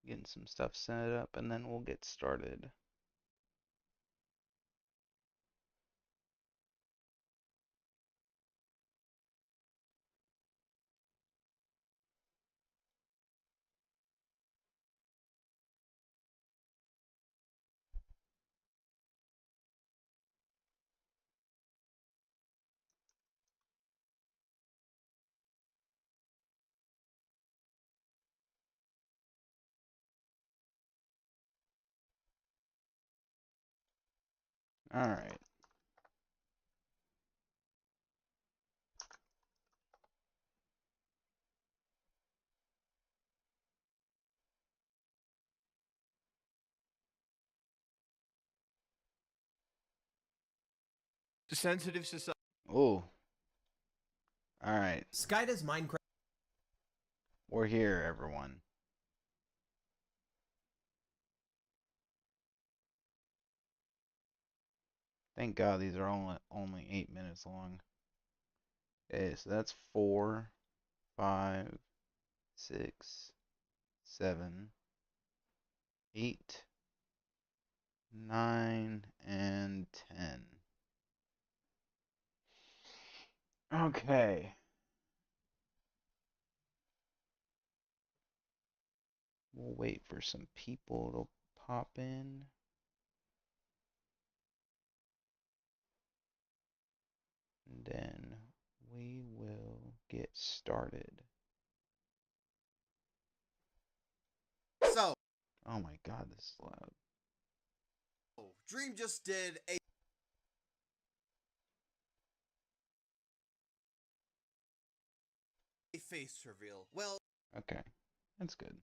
Getting some stuff set up and then we'll get started. All right. Sensitive society. Oh, all right. Sky does Minecraft. We're here, everyone. Thank God these are only 8 minutes long. Okay, so that's 4, 5, 6, 7, 8, 9, and 10. Okay. We'll wait for some people to pop in. And then we will get started. So, Oh my God, this is loud. Dream just did a face reveal. Well, Okay, that's good.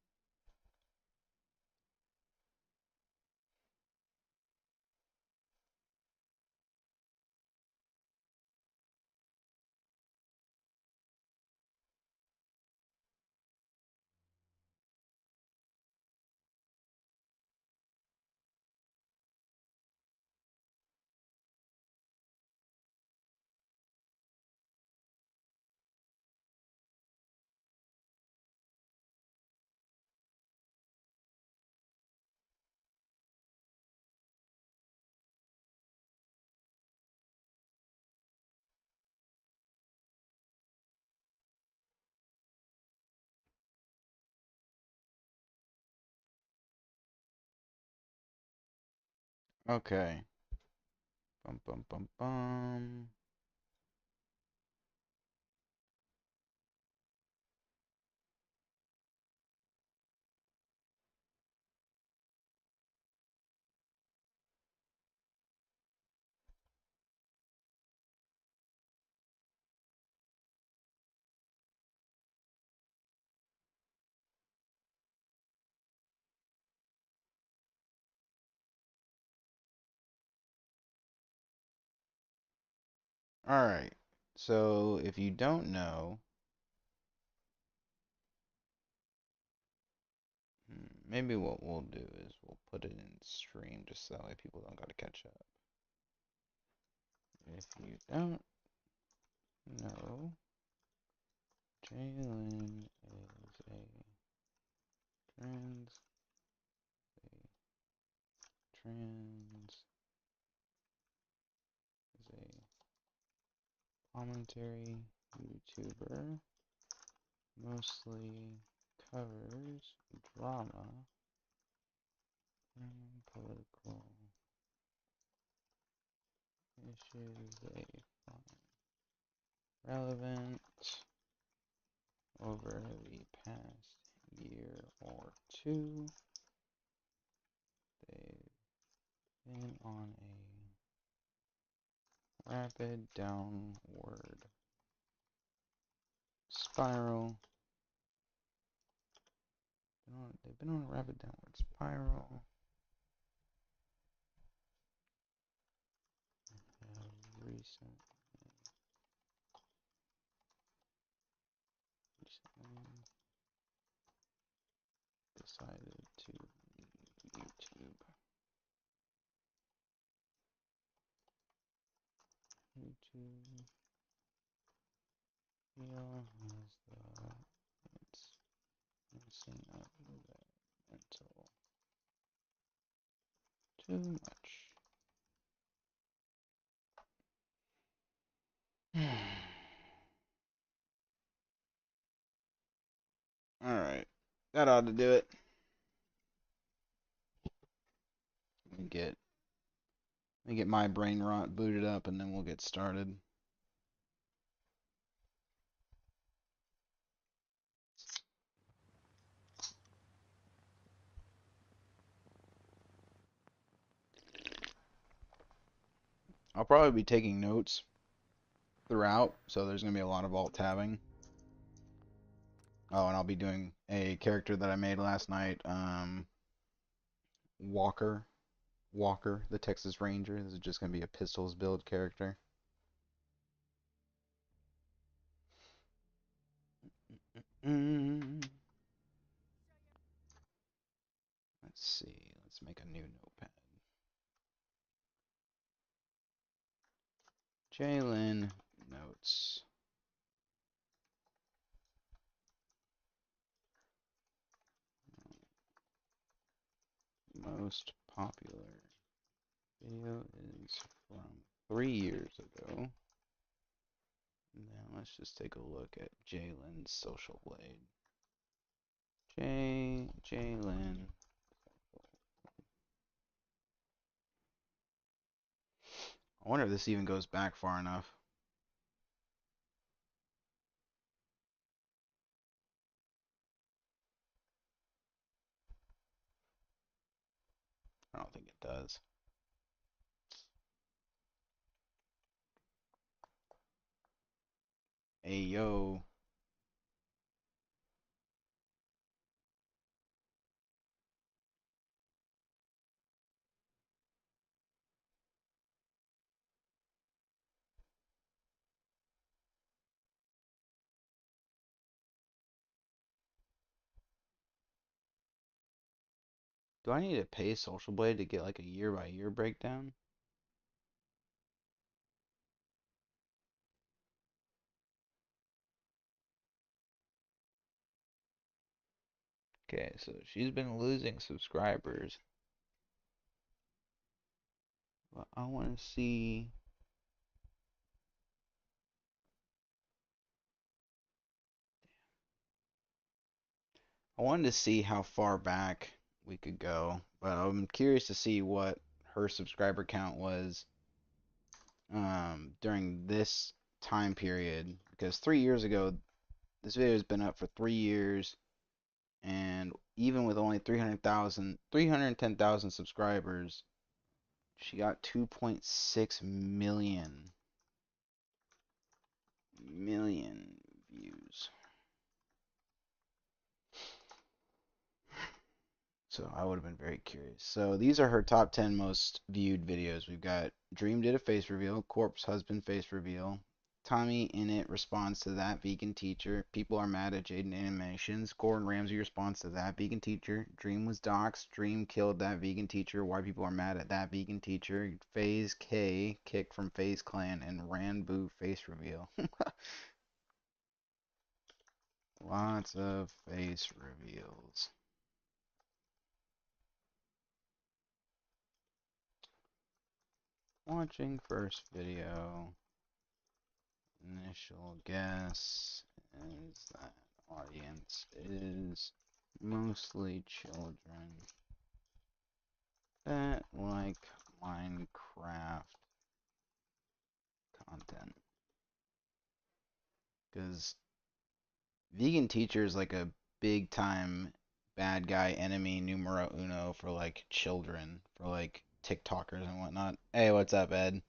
Okay. Bum bum bum bum. All right. So if you don't know, maybe what we'll do is we'll put it in stream just so that way people don't gotta catch up. If you don't know, Jalyn is a trans trans is a commentary YouTuber, mostly covers drama and political issues they find relevant over the past year or two. They've been on a rapid downward spiral. They've been on a rapid downward spiral. Recently, decided to YouTube. YouTube realized that it's messing up the mental too much. Alright. That ought to do it. Let me get my brain rot booted up and then we'll get started. I'll probably be taking notes throughout, so there's gonna be a lot of alt tabbing. Oh, and I'll be doing a character that I made last night, Walker. Walker, the Texas Ranger. This is just gonna be a pistols build character. Let's see. Let's make a new notepad. Jalyn notes. Most popular video is from 3 years ago. Now let's just take a look at Jalyn's social blade. Jalyn. I wonder if this even goes back far enough. I don't think it does. Hey yo. Do I need to pay Social Blade to get like a year by year breakdown? Okay, so she's been losing subscribers. But I want to see. I wanted to see how far back we could go, but I'm curious to see what her subscriber count was during this time period because 3 years ago, this video has been up for 3 years, and even with only 310,000 subscribers, she got 2.6 million views. So I would have been very curious. So these are her top 10 most viewed videos. We've got Dream did a face reveal, Corpse Husband face reveal, Tommy in it responds to that vegan teacher, People are mad at Jaden Animations, Gordon Ramsay responds to that vegan teacher, Dream was doxxed, Dream killed that vegan teacher, why people are mad at that vegan teacher, FaZe K kicked from FaZe Clan, and Ranboo face reveal. Lots of face reveals. Watching first video. Initial guess is that audience is mostly children that like Minecraft content. Because vegan teacher is like a big time bad guy enemy numero uno for like children, for like TikTokers and whatnot. Hey, what's up, Ed?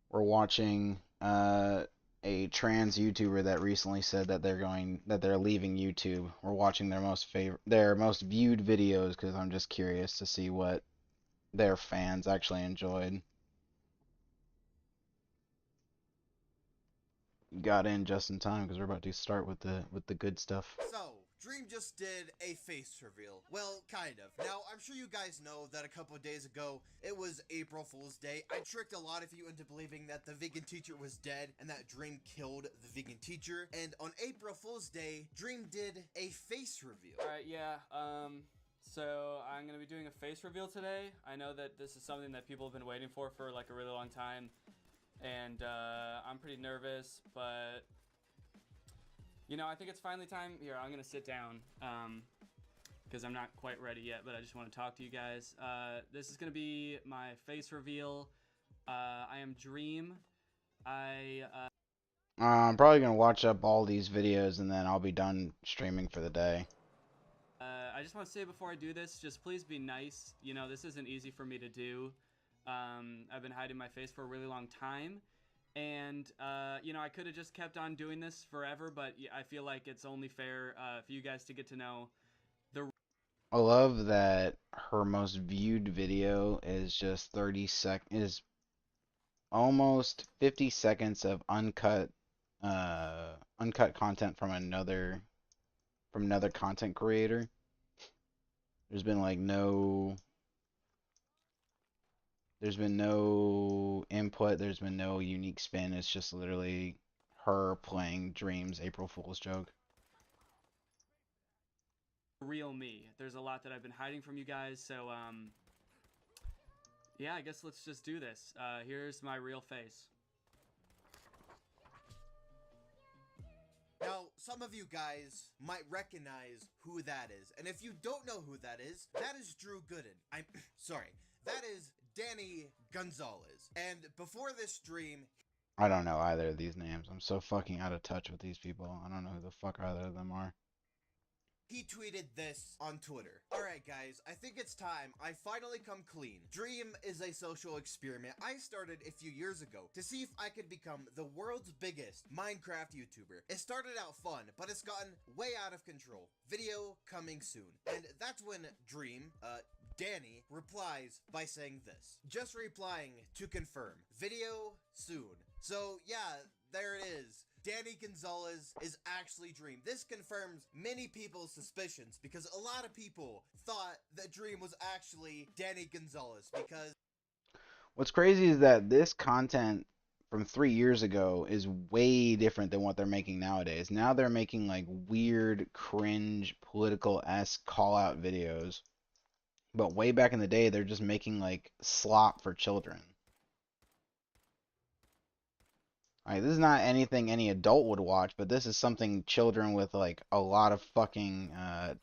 We're watching a trans YouTuber that recently said that they're leaving YouTube. We're watching their most viewed videos because I'm just curious to see what their fans actually enjoyed. Got in just in time because we're about to start with the good stuff. So, Dream just did a face reveal. Well, kind of. Now, I'm sure you guys know that a couple of days ago, it was April Fool's Day. I tricked a lot of you into believing that the vegan teacher was dead and that Dream killed the vegan teacher. And on April Fool's Day, Dream did a face reveal. Alright, yeah, so I'm gonna be doing a face reveal today. I know that this is something that people have been waiting for like a really long time. And, I'm pretty nervous, but you know, I think it's finally time. Here, I'm gonna sit down, because I'm not quite ready yet, but I just want to talk to you guys. This is gonna be my face reveal. I am Dream. I'm probably gonna watch up all these videos and then I'll be done streaming for the day. I just want to say before I do this, just please be nice. You know, this isn't easy for me to do. I've been hiding my face for a really long time. And, you know, I could have just kept on doing this forever, but I feel like it's only fair for you guys to get to know the... I love that her most viewed video is just is almost 50 seconds of uncut content from another content creator. There's been like there's been no input, there's been no unique spin. It's just literally her playing Dream's April Fool's joke. real me. There's a lot that I've been hiding from you guys, so, yeah, I guess let's just do this. Here's my real face. Now, some of you guys might recognize who that is. And if you don't know who that is Drew Gooden. I'm sorry. That is Danny Gonzalez. And before this stream, I don't know either of these names. I'm so fucking out of touch with these people. I don't know who the fuck either of them are. he tweeted this on Twitter. Alright guys, I think it's time I finally come clean. Dream is a social experiment I started a few years ago to see if I could become the world's biggest Minecraft YouTuber. It started out fun, but it's gotten way out of control. Video coming soon. And that's when Dream, Danny, replies by saying this. Just replying to confirm. Video soon. So yeah, there it is. Danny Gonzalez is actually Dream. This confirms many people's suspicions because a lot of people thought that Dream was actually Danny Gonzalez because... What's crazy is that this content from 3 years ago is way different than what they're making nowadays. Now they're making like weird, cringe, political-esque call-out videos. But way back in the day, they're just making like slop for children. Like, this is not anything any adult would watch, but this is something children with like a lot of fucking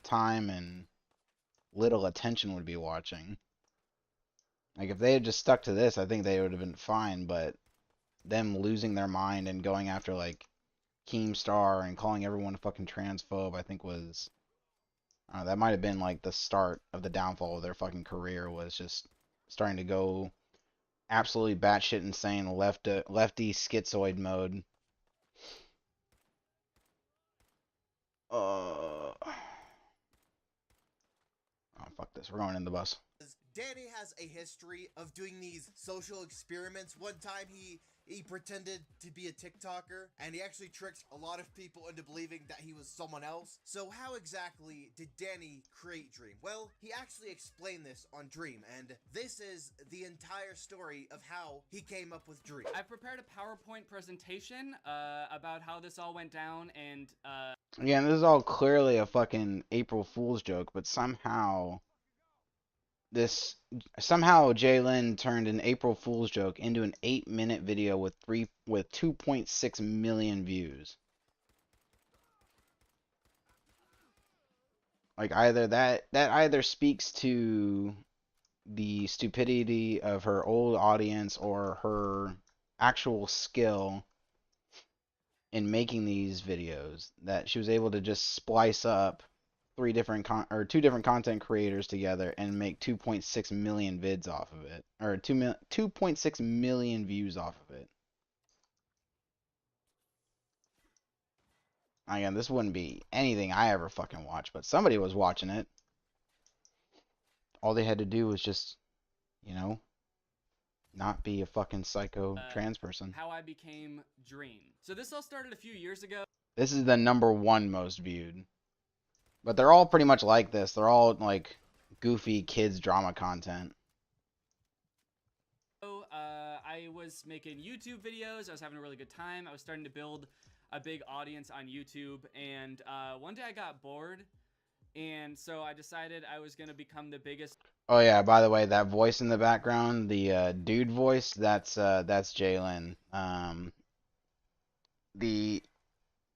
time and little attention would be watching. Like, if they had just stuck to this, I think they would have been fine, but them losing their mind and going after like Keemstar and calling everyone a fucking transphobe, I think was that might have been like the start of the downfall of their fucking career, was just starting to go absolutely batshit insane lefty schizoid mode. Oh fuck this, we're going in the bus. Danny has a history of doing these social experiments. One time he pretended to be a TikToker, and he actually tricked a lot of people into believing that he was someone else. So how exactly did Danny create Dream? Well, he actually explained this on Dream, and this is the entire story of how he came up with Dream. I've prepared a PowerPoint presentation about how this all went down, and Again, this is all clearly a fucking April Fool's joke, but somehow Jalyn turned an April Fool's joke into an 8-minute video with 2.6 million views. Like, either that either speaks to the stupidity of her old audience or her actual skill in making these videos, that she was able to just splice up two different content creators together and make 2.6 million vids off of it, or 2.6 million views off of it. Again, this wouldn't be anything I ever fucking watched, but somebody was watching it. All they had to do was just, you know, not be a fucking psycho trans person. how I became Dream. So this all started a few years ago. This is the #1 most viewed. But they're all pretty much like this. They're all like goofy kids drama content. I was making YouTube videos. I was having a really good time. I was starting to build a big audience on YouTube, and one day I got bored, and so I decided I was gonna become the biggest. Oh yeah, by the way, that voice in the background, the dude voice, that's Jalyn. The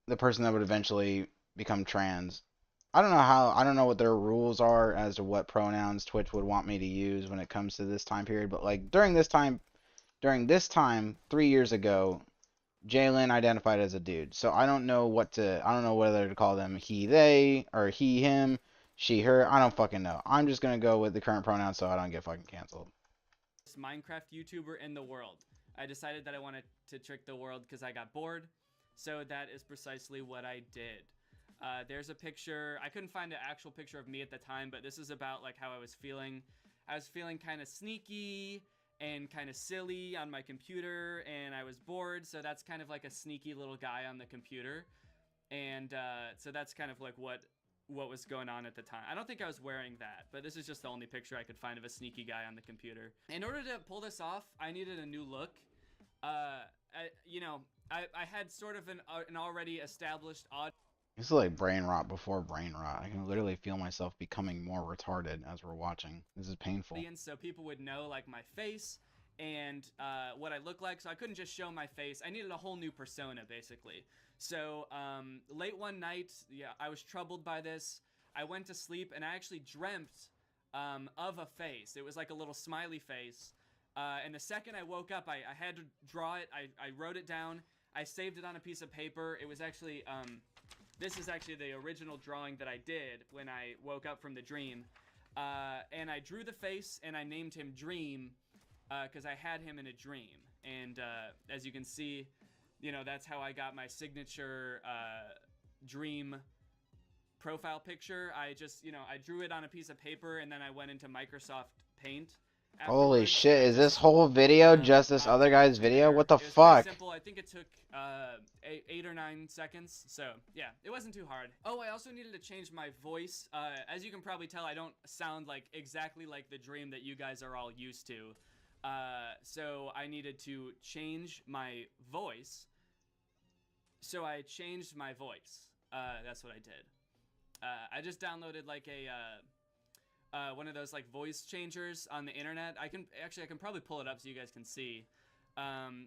the person that would eventually become trans. I don't know what their rules are as to what pronouns Twitch would want me to use when it comes to this time period, but like during this time 3 years ago, Jalyn identified as a dude. So I don't know whether to call them he, they, or he, him, she, her. I don't fucking know. I'm just gonna go with the current pronoun so I don't get fucking canceled. Minecraft YouTuber in the world. I decided that I wanted to trick the world because I got bored, so that is precisely what I did. There's a picture. I couldn't find an actual picture of me at the time, but this is about like how I was feeling. I was feeling kind of sneaky and kind of silly on my computer, and I was bored, so that's kind of like a sneaky little guy on the computer. And so that's kind of like what was going on at the time. I don't think I was wearing that, but this is just the only picture I could find of a sneaky guy on the computer. In order to pull this off, I needed a new look. I had sort of an already established odd. This is like brain rot before brain rot. I can literally feel myself becoming more retarded as we're watching. This is painful. Audience, so people would know like my face and what I look like. So I couldn't just show my face. I needed a whole new persona, basically. So late one night, yeah, I was troubled by this. I went to sleep and I actually dreamt of a face. It was like a little smiley face. And the second I woke up, I had to draw it. I wrote it down. I saved it on a piece of paper. It was actually, this is actually the original drawing that I did when I woke up from the dream. And I drew the face and I named him Dream because I had him in a dream. And as you can see, you know, that's how I got my signature dream profile picture. I just, you know, I drew it on a piece of paper and then I went into Microsoft Paint. Holy shit, is this whole video just this other guy's video? What the It was fuck? pretty simple. I think it took 8 or 9 seconds. So yeah, it wasn't too hard. Oh, I also needed to change my voice. As you can probably tell, I don't sound like exactly like the dream that you guys are all used to. So I needed to change my voice. So I changed my voice. That's what I did. I just downloaded like one of those like voice changers on the internet. I can probably pull it up so you guys can see.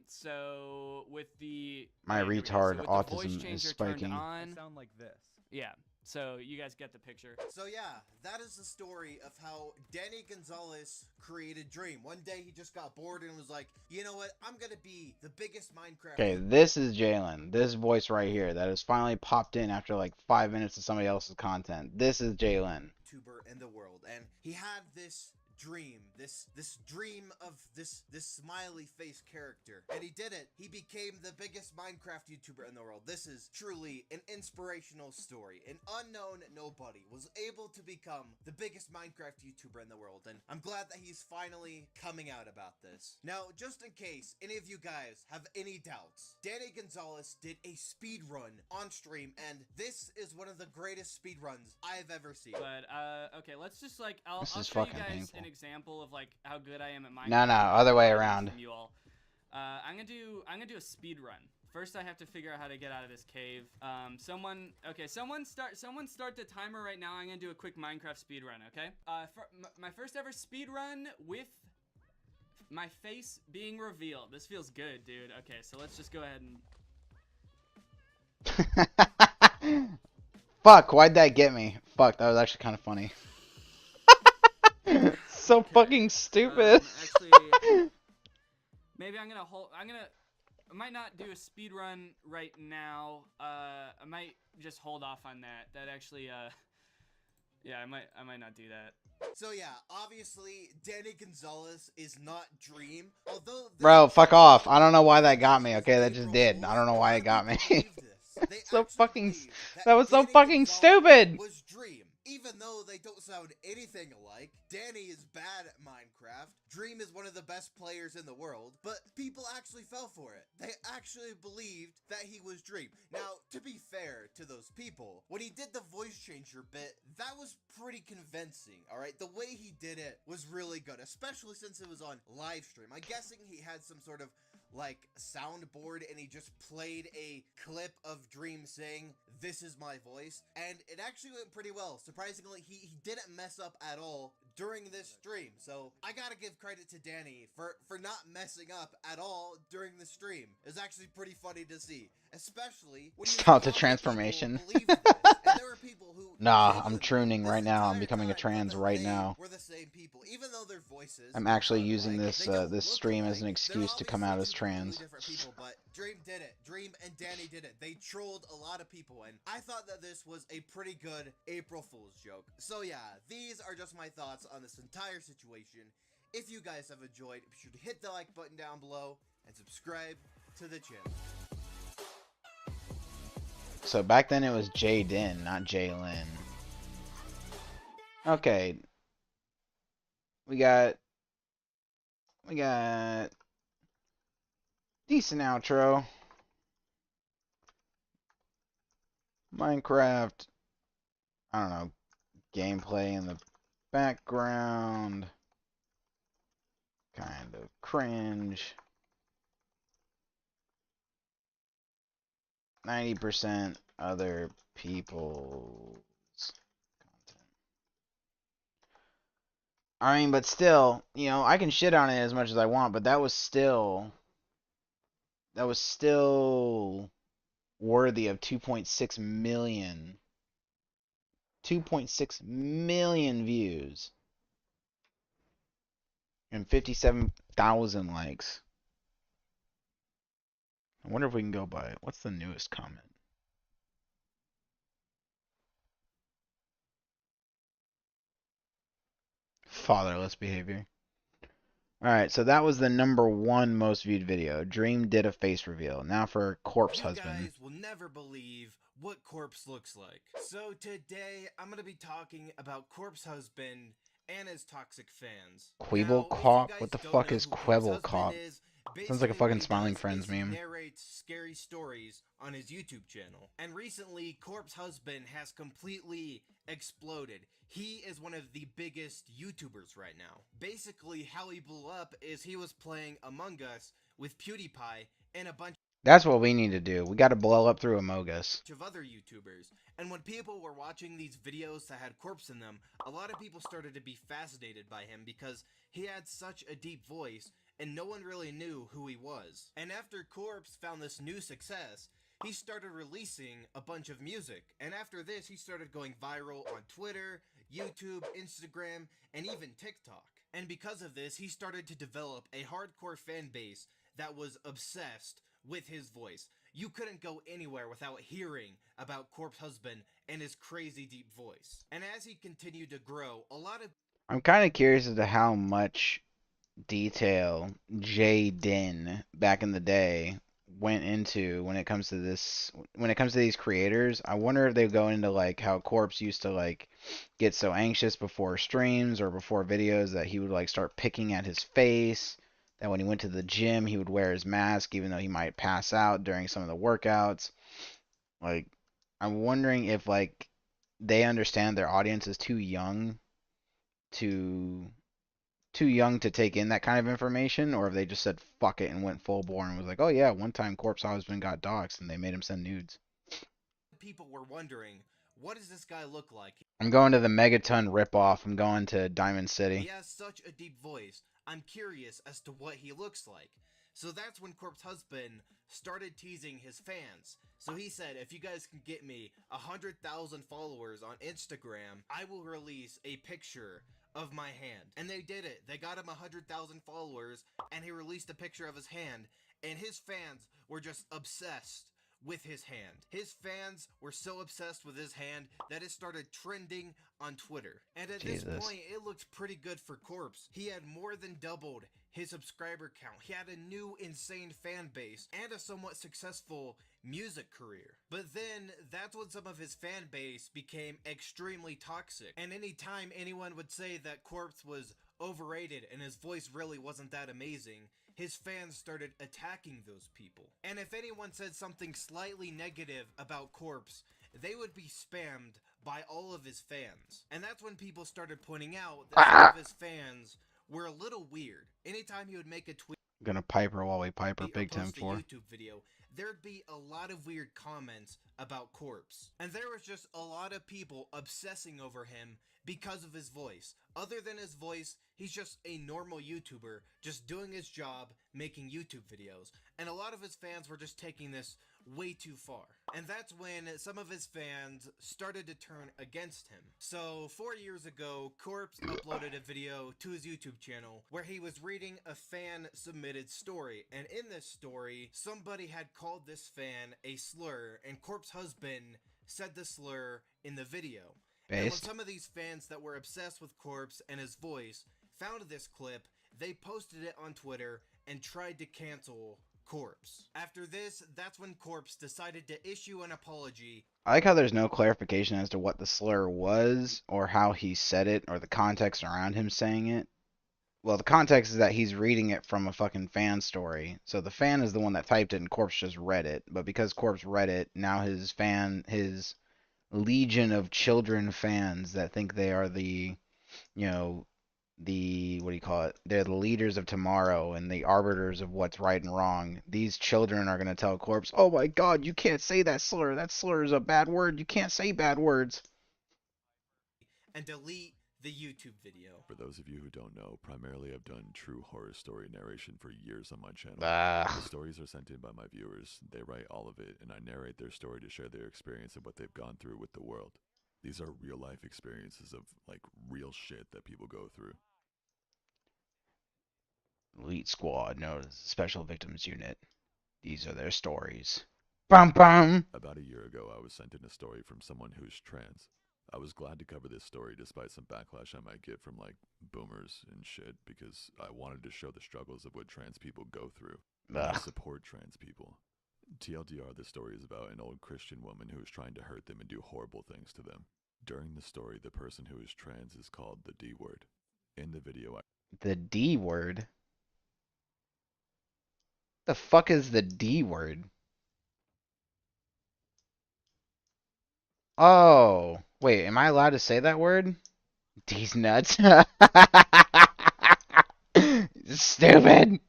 So with the My yeah, here we go. retard So with the voice autism is changer spiking. turned I on, sound like this. yeah. So you guys get the picture. So yeah, that is the story of how Danny Gonzalez created Dream. One day he just got bored and was like, you know what, I'm gonna be the biggest Minecraft. Okay, this is Jalyn. This voice right here that has finally popped in after like 5 minutes of somebody else's content. This is Jalyn. YouTuber in the world, and he had this dream, this dream of this smiley face character, and he did it. He became the biggest Minecraft YouTuber in the world. This is truly an inspirational story. An unknown nobody was able to become the biggest Minecraft YouTuber in the world, and I'm glad that he's finally coming out about this. Now, just in case any of you guys have any doubts, Danny Gonzalez did a speed run on stream, and this is one of the greatest speed runs I've ever seen. But okay, let's just like I'll This is show you fucking guys painful. an example of like how good I am at Minecraft. No, other way From around. you all. I'm gonna do a speed run. First, I have to figure out how to get out of this cave. Someone start the timer right now. I'm gonna do a quick Minecraft speed run. Okay. My first ever speed run with my face being revealed. This feels good, dude. Okay, so let's just go ahead and. Fuck, why'd that get me? Fuck, that was actually kind of funny. So fucking stupid. Actually, maybe I'm gonna I might not do a speed run right now. I might just hold off on that. That actually, yeah, I might not do that. So yeah, obviously Danny Gonzalez is not Dream. Although Bro, fuck off. I don't know why that got me, okay? That just did. I don't know why it got me. They So actually fucking believe that was so Danny fucking Gonzalez stupid. Was Dream. Even though they don't sound anything alike, Danny is bad at Minecraft, Dream is one of the best players in the world, but people actually fell for it. They actually believed that he was Dream. Now, to be fair to those people, when he did the voice changer bit, that was pretty convincing, alright? The way he did it was really good, especially since it was on live stream. I'm guessing he had some sort of like soundboard and he just played a clip of Dream saying, "This is my voice," and it actually went pretty well. Surprisingly, he didn't mess up at all during this stream, so I gotta give credit to Danny for not messing up at all during the stream. It's actually pretty funny to see, especially when you have Stop a the lot of people transformation. believe this, and there were people who Nah, I'm genuinely trooning this right now. I'm entire becoming a time thought trans that right they now. were the same people, even though their voices I'm don't actually sound using alike. this They don't this look stream as alike. an They're excuse to come obviously out as two completely trans. different people, but Dream did it. Dream and Danny did it. They trolled a lot of people, and I thought that this was a pretty good April Fool's joke. So yeah, these are just my thoughts on this entire situation. If you guys have enjoyed, be sure to hit the like button down below and subscribe to the channel. So back then it was Jaden, not Jalyn. Okay, we got decent outro. Minecraft, I don't know, gameplay in the background. Kind of cringe. 90% other people's content. I mean, but still, you know, I can shit on it as much as I want, but that was still worthy of 2.6 million 2.6 million views and 57,000 likes. I wonder if we can go by it. What's the newest comment? Fatherless behavior. Alright, so that was the #1 most viewed video. Dream did a face reveal. Now for Corpse You Husband. guys will never believe what Corpse looks like. So today, I'm gonna be talking about Corpse Husband and his toxic fans. Queeble Now, if you Cop? What guys the don't fuck know is who Corpse Queble Husband Cop? is, Sounds like a basically what fucking he Smiling does Friends is he meme. narrates scary stories on his YouTube channel. And recently, Corpse Husband has completely exploded. He is one of the biggest YouTubers right now. Basically, how he blew up is he was playing Among Us with PewDiePie and a bunch That's what we need to do. We gotta blow up through Among Us. of other YouTubers. And when people were watching these videos that had Corpse in them, a lot of people started to be fascinated by him because he had such a deep voice and no one really knew who he was. And after Corpse found this new success, he started releasing a bunch of music. And after this, he started going viral on Twitter, YouTube, Instagram, and even TikTok. And because of this, he started to develop a hardcore fan base that was obsessed with his voice. You couldn't go anywhere without hearing about Corpse Husband and his crazy deep voice. And as he continued to grow, a lot of I'm kind of curious as to how much detail Jaden back in the day went into when it comes to these creators. I wonder if they go into like how Corpse used to like get so anxious before streams or before videos that he would like start picking at his face, that when he went to the gym he would wear his mask even though he might pass out during some of the workouts. Like, I'm wondering if like they understand their audience is to too young to take in that kind of information, or if they just said fuck it and went full bore and was like, oh yeah, one time Corpse Husband got doxxed and they made him send nudes. people were wondering, what does this guy look like? I'm going to the Megaton ripoff. I'm going to Diamond He City. has such a deep voice. I'm curious as to what he looks like. So that's when Corpse Husband started teasing his fans. So he said, if you guys can get me 100,000 followers on Instagram, I will release a picture of my hand. And they did it. They got him 100,000 followers, and he released a picture of his hand, and his fans were just obsessed with his hand. His fans were so obsessed with his hand that it started trending on Twitter. And at this Jesus. point, it looked pretty good for Corpse. He had more than doubled his subscriber count. He had a new insane fan base and a somewhat successful music career. But then that's when some of his fan base became extremely toxic. And anytime anyone would say that Corpse was overrated and his voice really wasn't that amazing, his fans started attacking those people. And if anyone said something slightly negative about Corpse, they would be spammed by all of his fans. And that's when people started pointing out that some Ah! of his fans were a little weird. Anytime he would make a tweet Gonna piper while we piper. or Big Tim post a 4. YouTube video, there'd be a lot of weird comments about Corpse. And there was just a lot of people obsessing over him because of his voice. Other than his voice, he's just a normal YouTuber, just doing his job, making YouTube videos. And a lot of his fans were just taking this way too far. And that's when some of his fans started to turn against him. So 4 years ago, Corpse uploaded a video to his YouTube channel where he was reading a fan submitted story. And in this story, somebody had called this fan a slur, and Corpse husband said the slur in the video. And when Based. some of these fans that were obsessed with Corpse and his voice found this clip, they posted it on Twitter and tried to cancel Corpse. After this, that's when Corpse decided to issue an apology. I like how there's no clarification as to what the slur was, or how he said it, or the context around him saying it. Well, the context is that he's reading it from a fucking fan story. So the fan is the one that typed it and Corpse just read it. But because Corpse read it, now his legion of children fans that think they are you know, what do you call it? They're the leaders of tomorrow and the arbiters of what's right and wrong. These children are going to tell Corpse, oh my god, you can't say that slur. That slur is a bad word. You can't say bad words. And delete the YouTube video. For those of you who don't know, primarily I've done true horror story narration for years on my channel. Ah. The stories are sent in by my viewers. They write all of it, and I narrate their story to share their experience and what they've gone through with the world. These are real life experiences of, like, real shit that people go through. Elite Squad, known as the Special Victims Unit. These are their stories. Bum bum! About a year ago, I was sent in a story from someone who's trans. I was glad to cover this story despite some backlash I might get from, like, boomers and shit, because I wanted to show the struggles of what trans people go through. And I Ugh. support trans people. TLDR, this story is about an old Christian woman who is trying to hurt them and do horrible things to them. During the story, the person who is trans is called the D word. In the video, The D word? The fuck is the D word? Oh, wait, am I allowed to say that word? D's nuts. Stupid.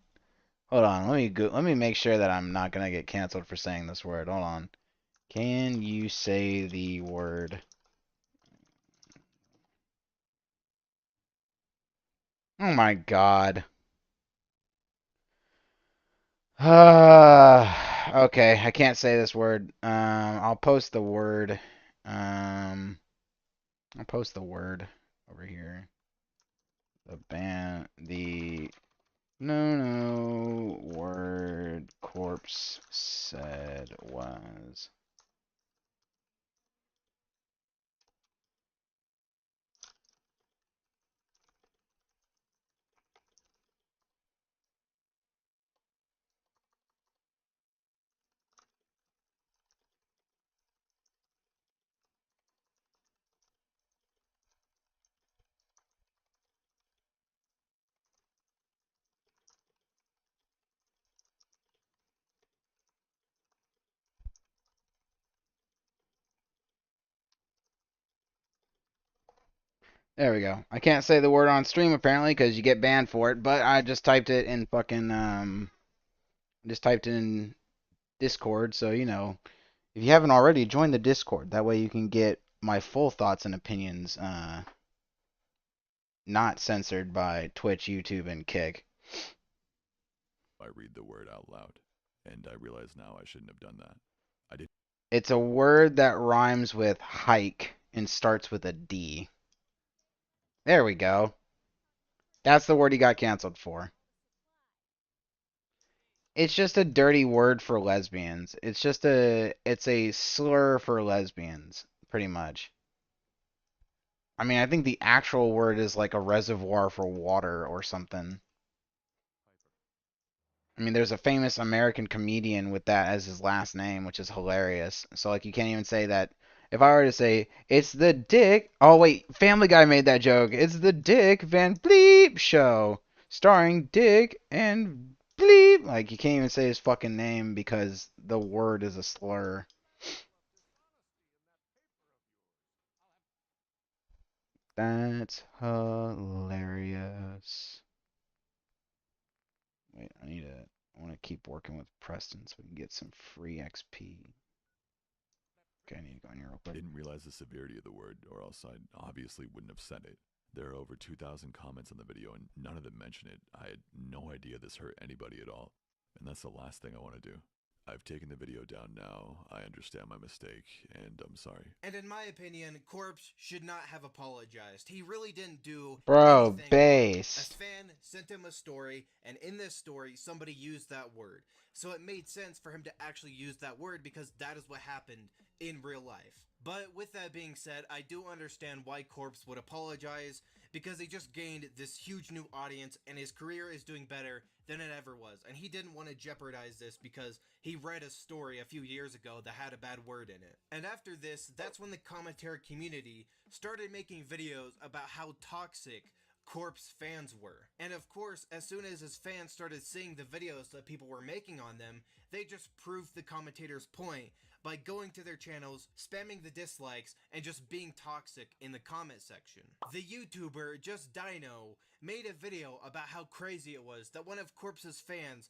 Hold on, let me make sure that I'm not gonna get canceled for saying this word. Hold on. Can you say the word? Oh my god. Okay, I can't say this word. I'll post the word. Um, I'll post the word over here. The no word Corpse said was. There we go. I can't say the word on stream apparently because you get banned for it, but I just typed it in fucking just typed it in Discord, so you know, if you haven't already, join the Discord. That way you can get my full thoughts and opinions not censored by Twitch, YouTube, and Kick. I read the word out loud, and I realize now I shouldn't have done that. I did. It's a word that rhymes with hike and starts with a D. There we go. That's the word he got canceled for. It's just a dirty word for lesbians. It's a slur for lesbians, pretty much. I mean, I think the actual word is like a reservoir for water or something. I mean, there's a famous American comedian with that as his last name, which is hilarious. So like you can't even say that. If I were to say it's the Dick, oh wait, Family Guy made that joke. It's the Dick Van Bleep show, starring Dick and Bleep. Like you can't even say his fucking name because the word is a slur. That's hilarious. Wait, I want to keep working with Preston so we can get some free XP. Okay, I need to go in here real I quick. didn't realize the severity of the word, or else I obviously wouldn't have said it. There are over 2,000 comments on the video, and none of them mention it. I had no idea this hurt anybody at all, and that's the last thing I want to do. I've taken the video down now. I understand my mistake, and I'm sorry. And in my opinion, Corpse should not have apologized. He really didn't do Bro, anything wrong. A base. fan sent him a story, and in this story, somebody used that word. So it made sense for him to actually use that word because that is what happened in real life. But with that being said, I do understand why Corpse would apologize because he just gained this huge new audience and his career is doing better than it ever was. And he didn't want to jeopardize this because he read a story a few years ago that had a bad word in it. And after this, that's when the commentary community started making videos about how toxic Corpse fans were. And of course, as soon as his fans started seeing the videos that people were making on them, they just proved the commentator's point by going to their channels, spamming the dislikes, and just being toxic in the comment section. The YouTuber Just Dino made a video about how crazy it was that one of Corpse's fans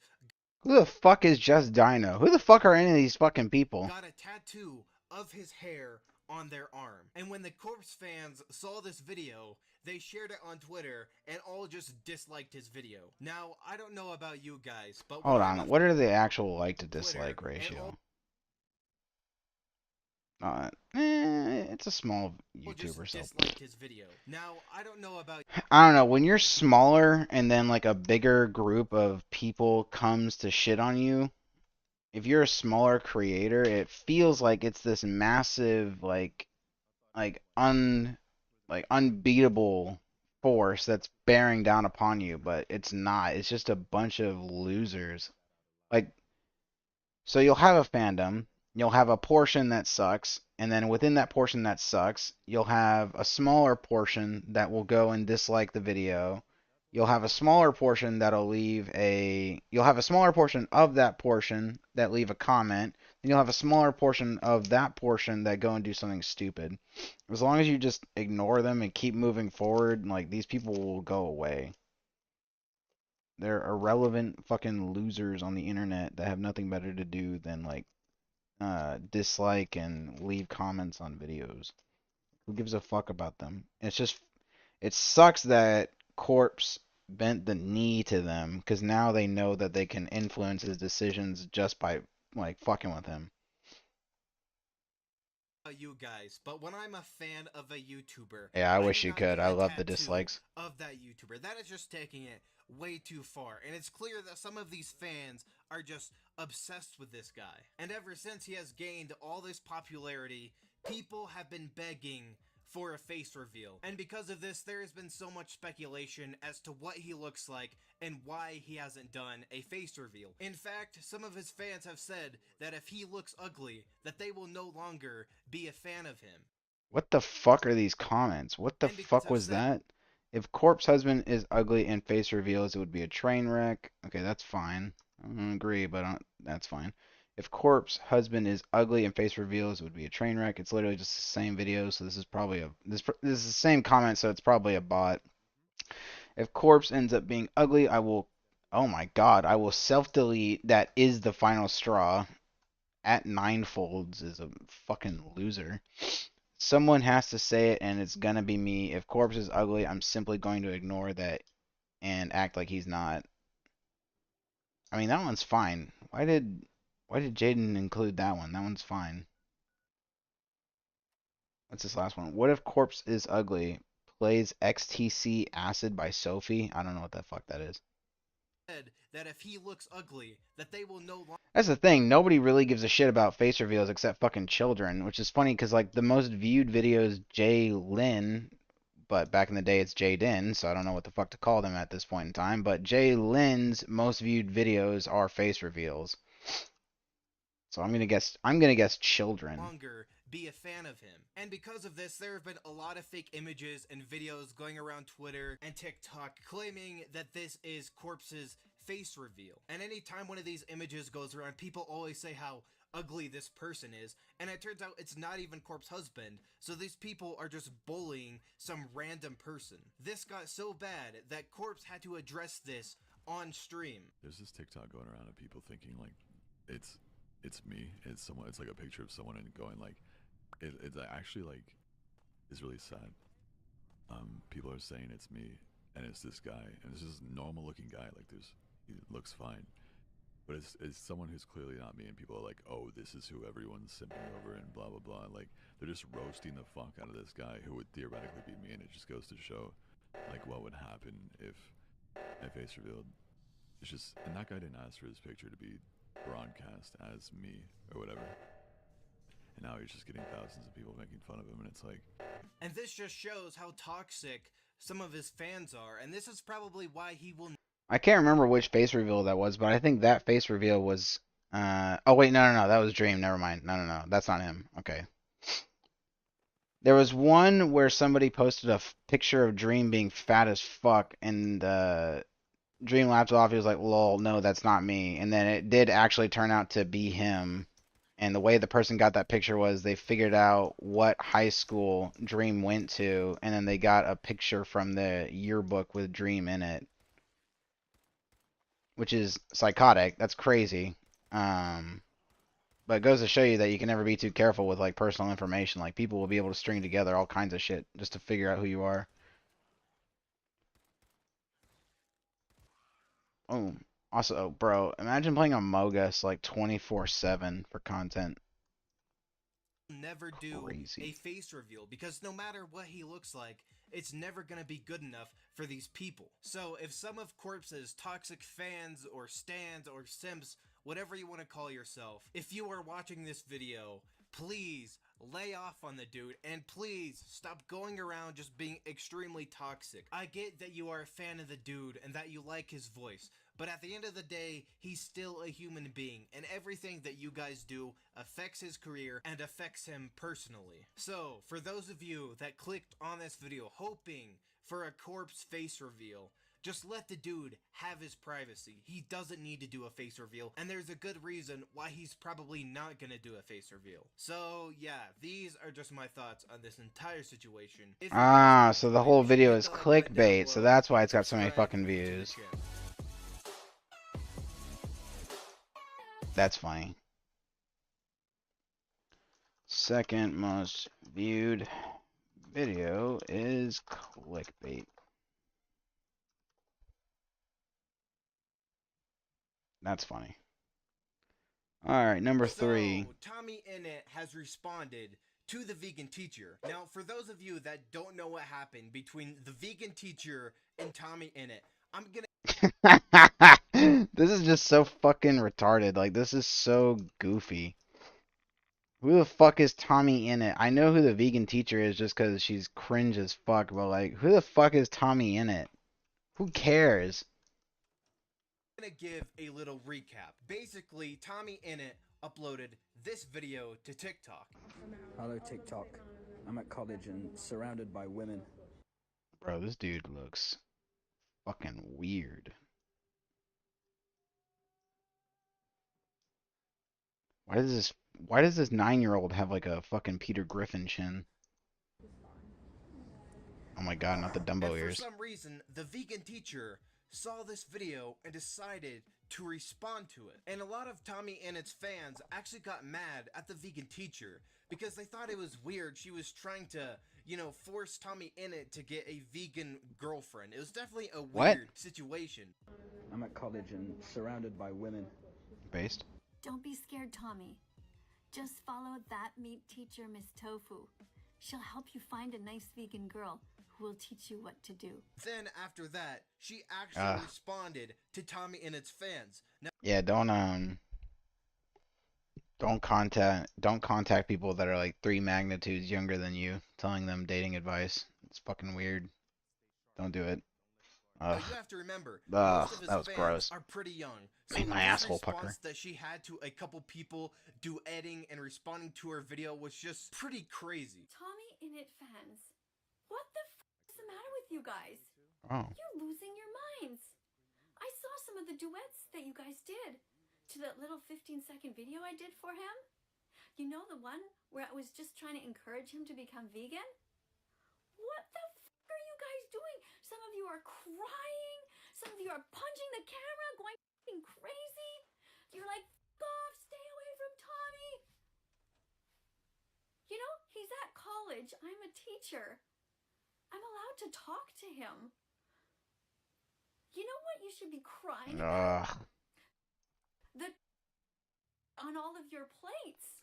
Who the fuck is Just Dino? Who the fuck are any of these fucking people? got a tattoo of his hair on their arm. And when the Corpse fans saw this video, they shared it on Twitter and all just disliked his video. Now, I don't know about you guys, but when Hold I'm on. on What are the actual like to Twitter dislike and all ratio? It's a small YouTuber, just so disliked his video. Now, I don't know about I don't know. When you're smaller and then like a bigger group of people comes to shit on you, if you're a smaller creator, it feels like it's this massive like un like unbeatable force that's bearing down upon you, but it's not. It's just a bunch of losers. Like so you'll have a fandom, you'll have a portion that sucks, and then within that portion that sucks, you'll have a smaller portion that will go and dislike the video. You'll have a smaller portion that'll leave a you'll have a smaller portion of that portion that leave a comment. Then you'll have a smaller portion of that portion that go and do something stupid. As long as you just ignore them and keep moving forward, like these people will go away. They're irrelevant fucking losers on the internet that have nothing better to do than like dislike and leave comments on videos. Who gives a fuck about them? It's just it sucks that Corpse bent the knee to them because now they know that they can influence his decisions just by like fucking with him. you guys, but when I'm a fan of a YouTuber, Yeah, I I wish do you not could. get I a love the tattoo dislikes. of that YouTuber. That is just taking it way too far. And it's clear that some of these fans are just obsessed with this guy. And ever since he has gained all this popularity, people have been begging for a face reveal. And because of this, there has been so much speculation as to what he looks like and why he hasn't done a face reveal. In fact, some of his fans have said that if he looks ugly, that they will no longer be a fan of him. What the fuck are these comments? What the And because fuck have was said that? If Corpse Husband is ugly and face reveals, it would be a train wreck. Okay, that's fine. I don't agree, but that's fine. If Corpse Husband is ugly and face reveals, it would be a train wreck. It's literally just the same video, so this is probably this is the same comment, so it's probably a bot. If Corpse ends up being ugly, I will. Oh my God, I will self-delete. That is the final straw. At Ninefolds is a fucking loser. Someone has to say it, and it's gonna be me. If Corpse is ugly, I'm simply going to ignore that and act like he's not. I mean, that one's fine. Why did Jaden include that one? That one's fine. What's this last one? What if Corpse is ugly? Plays XTC Acid by Sophie? I don't know what the fuck that is. that if he looks ugly, that they will no longer. That's the thing. Nobody really gives a shit about face reveals except fucking children, which is funny because like the most viewed videos Jalyn, but back in the day it's Jaden, so I don't know what the fuck to call them at this point in time. But Jalyn's most viewed videos are face reveals. So I'm gonna guess children. Longer be a fan of him. And because of this, there have been a lot of fake images and videos going around Twitter and TikTok claiming that this is Corpse's face reveal. And anytime one of these images goes around, people always say how ugly this person is, and it turns out it's not even Corpse's husband, so these people are just bullying some random person. This got so bad that Corpse had to address this on stream. There's this TikTok going around of people thinking like it's me. It's someone. It's like a picture of someone and going like it's actually like it's really sad. People are saying it's me and it's this guy and it's just a normal looking guy. Like he looks fine, but it's someone who's clearly not me. And people are like, oh, this is who everyone's simping over and blah blah blah. Like they're just roasting the fuck out of this guy who would theoretically be me. And it just goes to show like what would happen if my face revealed. It's just, and that guy didn't ask for his picture to be broadcast as me or whatever. And now he's just getting thousands of people making fun of him, and it's like. And this just shows how toxic some of his fans are, and this is probably why he will. I can't remember which face reveal that was, but I think that face reveal was. Oh wait, no, that was Dream. Never mind. No, that's not him. Okay. There was one where somebody posted a picture of Dream being fat as fuck, and Dream laughed it off. He was like, "Lol, no, that's not me." And then it did actually turn out to be him. And the way the person got that picture was they figured out what high school Dream went to, and then they got a picture from the yearbook with Dream in it, which is psychotic. That's crazy. But it goes to show you that you can never be too careful with like personal information. Like people will be able to string together all kinds of shit just to figure out who you are. Oh, also, bro, imagine playing Among Us like 24/7 for content. Never do Crazy. a face reveal because no matter what he looks like, it's never gonna be good enough for these people. So if some of Corpse's toxic fans or stans or simps, whatever you want to call yourself, if you are watching this video, please lay off on the dude and please stop going around just being extremely toxic. I get that you are a fan of the dude and that you like his voice, but at the end of the day, he's still a human being, and everything that you guys do affects his career and affects him personally. So, for those of you that clicked on this video hoping for a Corpse face reveal, just let the dude have his privacy. He doesn't need to do a face reveal, and there's a good reason why he's probably not gonna do a face reveal. So yeah, these are just my thoughts on this entire situation. If you guys So the enjoyed, whole be sure to video hit is the like button down clickbait, so below that's why and it's got so many subscribe fucking to the views. channel. That's funny. Second most viewed video is clickbait. That's funny. Alright, number 3. So, Tommy Innit has responded to the vegan teacher. Now, for those of you that don't know what happened between the vegan teacher and Tommy Innit, I'm gonna This is just so fucking retarded. Like, this is so goofy. Who the fuck is Tommy Innit? I know who the vegan teacher is just because she's cringe as fuck, but like, who the fuck is Tommy Innit? Who cares? give a little recap. Basically, Tommy Innit uploaded this video to TikTok. Hello TikTok. I'm at college and surrounded by women. Bro, this dude looks fucking weird. Why does this 9-year-old have like a fucking Peter Griffin chin? Oh my god, not the Dumbo And for ears. some reason, the vegan teacher saw this video and decided to respond to it. And a lot of Tommy Innit's fans actually got mad at the vegan teacher because they thought it was weird. She was trying to, force Tommy Innit to get a vegan girlfriend. It was definitely a weird situation. I'm at college and surrounded by women. Based? Don't be scared, Tommy. Just follow that meat teacher, Miss Tofu. She'll help you find a nice vegan girl who will teach you what to do. Then after that, she actually Ah. responded to Tommy and its fans. Now, Yeah, don't contact people that are like 3 magnitudes younger than you, telling them dating advice. It's fucking weird. Don't do it. Ugh. you have to remember, Ugh, most of his that was fans gross. are pretty young. So Made my this asshole pucker. response that she had to a couple people duetting and responding to her video was just pretty crazy. Tommy and it fans, what the is the matter with you guys? Oh. You're losing your minds. I saw some of the duets that you guys did to that little 15-second video I did for him. You know, the one where I was just trying to encourage him to become vegan? What the are you guys doing? Some of you are crying. Some of you are punching the camera, going crazy. You're like, off, stay away from Tommy. You know, he's at college. I'm a teacher. I'm allowed to talk to him. You know what you should be crying about? Ugh. On all of your plates.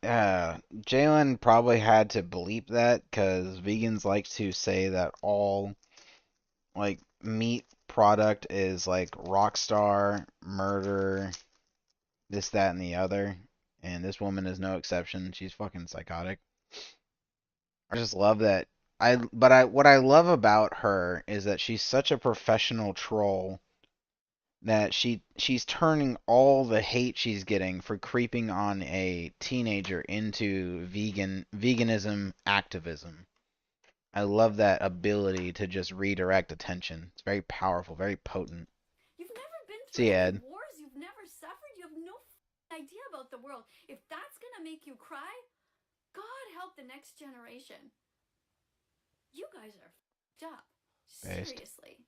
Jalyn probably had to bleep that because vegans like to say that all like meat product is like rockstar, murder, this, that, and the other. And this woman is no exception. She's fucking psychotic. I just love that. What I love about her is that she's such a professional troll that she's turning all the hate she's getting for creeping on a teenager into veganism activism. I love that ability to just redirect attention. It's very powerful, very potent. You've never been See through ya, any Ed. wars. You've never suffered. You have no idea about the world. If that's gonna make you cry, God help the next generation. You guys are f***ed up. Based. Seriously.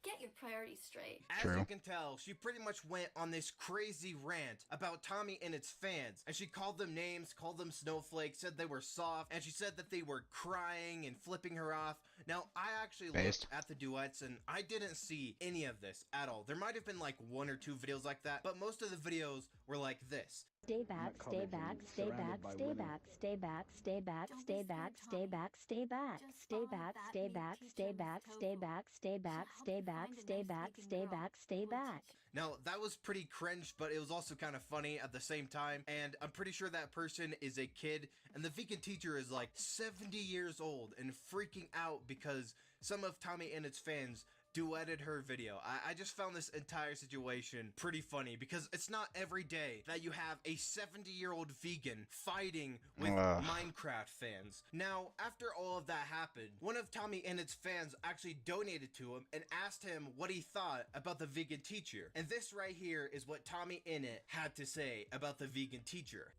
Get your priorities straight. As True. you can tell, she pretty much went on this crazy rant about Tommy and its fans. And she called them names, called them snowflakes, said they were soft, and she said that they were crying and flipping her off. Now, I actually Based. looked at the duets, and I didn't see any of this at all. There might have been like 1 or 2 videos like that, but most of the videos were like this. Stay back, stay back, stay back, stay back, stay back, stay back, stay back, stay back, stay back, stay back, stay back, stay back, stay back, stay back, stay back, stay back, stay back, stay back. Now, that was pretty cringe, but it was also kind of funny at the same time, and I'm pretty sure that person is a kid, and the vegan teacher is like 70 years old and freaking out because some of Tommy and its fans duetted her video. I just found this entire situation pretty funny because it's not every day that you have a 70-year-old vegan fighting with Ugh. Minecraft fans. Now, after all of that happened, one of Tommy and its fans actually donated to him and asked him what he thought about the vegan teacher. And this right here is what Tommy in it had to say about the vegan teacher.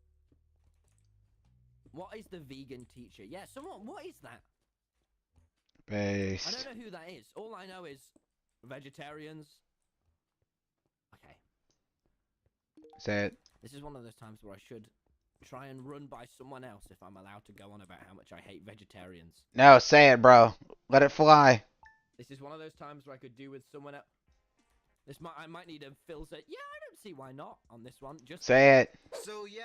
What is the vegan teacher? Yeah, someone, what is that? I Based. don't know who that is. All I know is vegetarians. Okay. Say it. This is one of those times where I should try and run by someone else if I'm allowed to go on about how much I hate vegetarians. No, say it, bro. Let it fly. This is one of those times where I could do with someone else. I might need a Phil say, yeah, I don't see why not on this one. Just Say it. So yeah,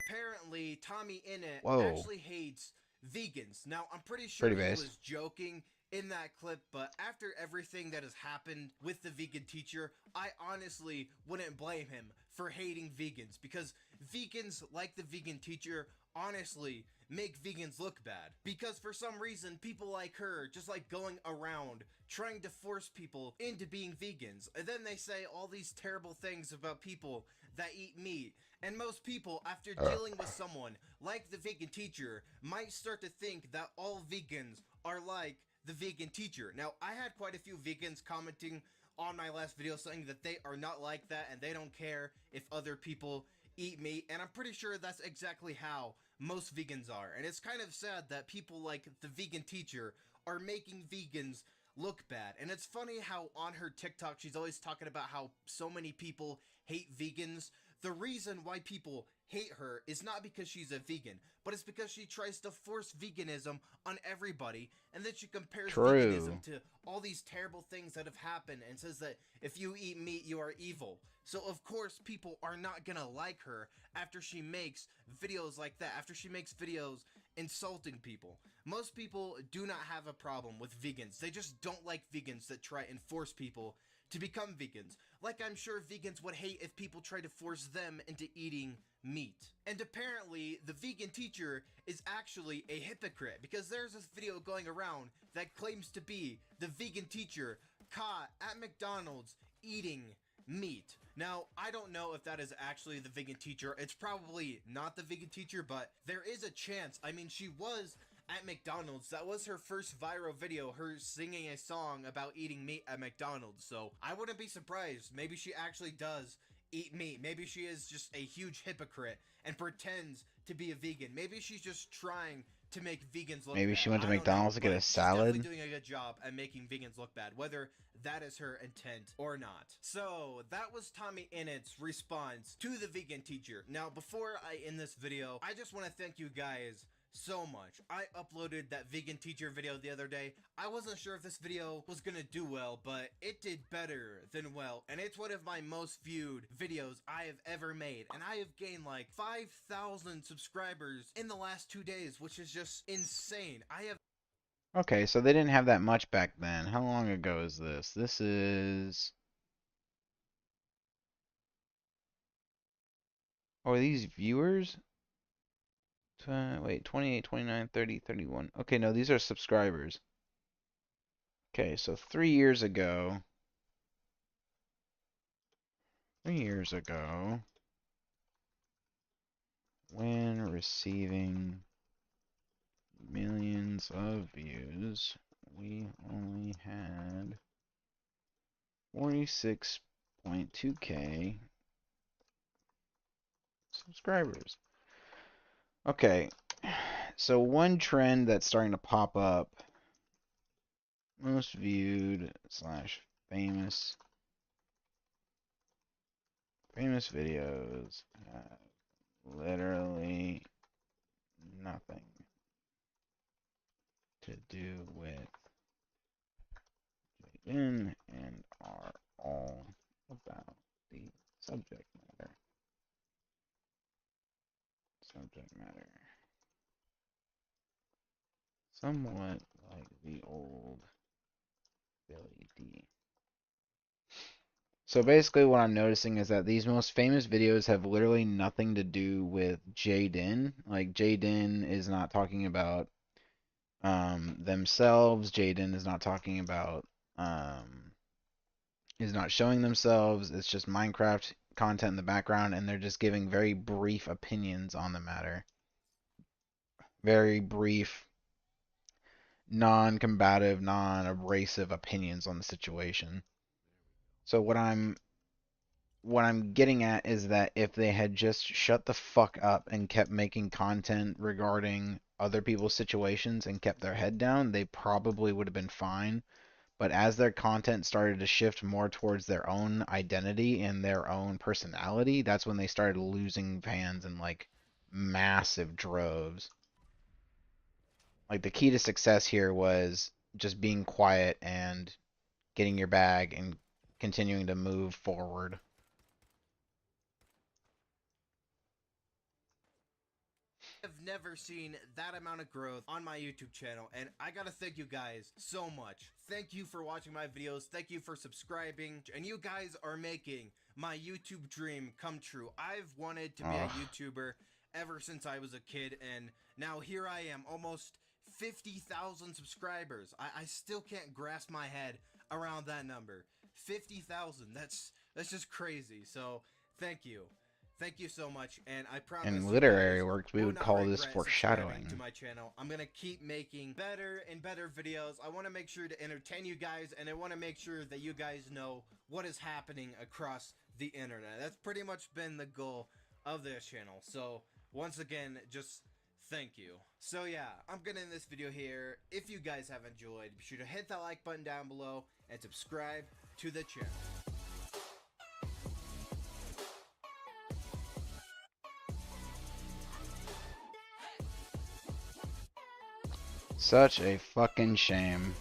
apparently Tommy in it Whoa. actually hates vegans. Now, I'm pretty sure Pretty he based. was joking in that clip, but after everything that has happened with the vegan teacher, I honestly wouldn't blame him for hating vegans because vegans, like the vegan teacher, honestly make vegans look bad. Because for some reason, people like her just like going around trying to force people into being vegans. And then they say all these terrible things about people that eat meat. And most people, after dealing with someone like the vegan teacher, might start to think that all vegans are like the vegan teacher. Now, I had quite a few vegans commenting on my last video saying that they are not like that and they don't care if other people eat meat, and I'm pretty sure that's exactly how most vegans are. And it's kind of sad that people like the vegan teacher are making vegans look bad. And it's funny how on her TikTok she's always talking about how so many people hate vegans. The reason why people hate her is not because she's a vegan, but it's because she tries to force veganism on everybody, and then she compares True. veganism to all these terrible things that have happened and says that if you eat meat, you are evil. So of course people are not gonna like her after she makes videos like that, after she makes videos insulting people. Most people do not have a problem with vegans. They just don't like vegans that try and force people to become vegans. Like I'm sure vegans would hate if people try to force them into eating meat. And apparently, the vegan teacher is actually a hypocrite, because there's this video going around that claims to be the vegan teacher caught at McDonald's eating meat. Now, I don't know if that is actually the vegan teacher. It's probably not the vegan teacher, but there is a chance. I mean, she was at McDonald's. That was her first viral video, her singing a song about eating meat at McDonald's. So I wouldn't be surprised. Maybe she actually does eat meat. Maybe she is just a huge hypocrite and pretends to be a vegan. Maybe she's just trying to make vegans look Maybe bad. she went to I don't know, McDonald's to get but a she's definitely salad. doing a good job at making vegans look bad, whether that is her intent or not. So that was Tommy Innett's response to the vegan teacher. Now, before I end this video, I just want to thank you guys so much. I uploaded that vegan teacher video the other day. I wasn't sure if this video was gonna do well, but it did better than well, and it's one of my most viewed videos I have ever made, and I have gained like 5,000 subscribers in the last 2 days, which is just insane. I have Okay, so they didn't have that much back then. How long ago is this? This is... Oh, are these viewers? Wait, 28, 29, 30, 31. Okay, no, these are subscribers. Okay, so 3 years ago... 3 years ago... When receiving millions of views, we only had 46.2k subscribers. Okay, so one trend that's starting to pop up, most viewed slash famous videos have literally nothing to do with Jalyn and are all about the subject matter. Somewhat like the old Billy D. So basically what I'm noticing is that these most famous videos have literally nothing to do with Jaden. Like Jaden is not talking about themselves. Jaden is not talking about is not showing themselves. It's just Minecraft content in the background, and they're just giving very brief opinions on the matter. Very brief, non-combative, non-abrasive opinions on the situation. So what I'm getting at is that if they had just shut the fuck up and kept making content regarding other people's situations and kept their head down, they probably would have been fine. But as their content started to shift more towards their own identity and their own personality, that's when they started losing fans in like massive droves. Like the key to success here was just being quiet and getting your bag and continuing to move forward. have never seen that amount of growth on my YouTube channel, and I gotta thank you guys so much. Thank you for watching my videos, thank you for subscribing, and you guys are making my YouTube dream come true. I've wanted to be a YouTuber ever since I was a kid, and now here I am, almost 50,000 subscribers. I still can't grasp my head around that number. 50,000, that's just crazy. So thank you. Thank you so much, and I promise In you literary guys works, we will would not call this regret subscribing foreshadowing. to my channel. I'm gonna keep making better and better videos. I want to make sure to entertain you guys, and I want to make sure that you guys know what is happening across the internet. That's pretty much been the goal of this channel. So once again, just thank you. So yeah, I'm gonna end this video here. If you guys have enjoyed, be sure to hit that like button down below and subscribe to the channel. Such a fucking shame.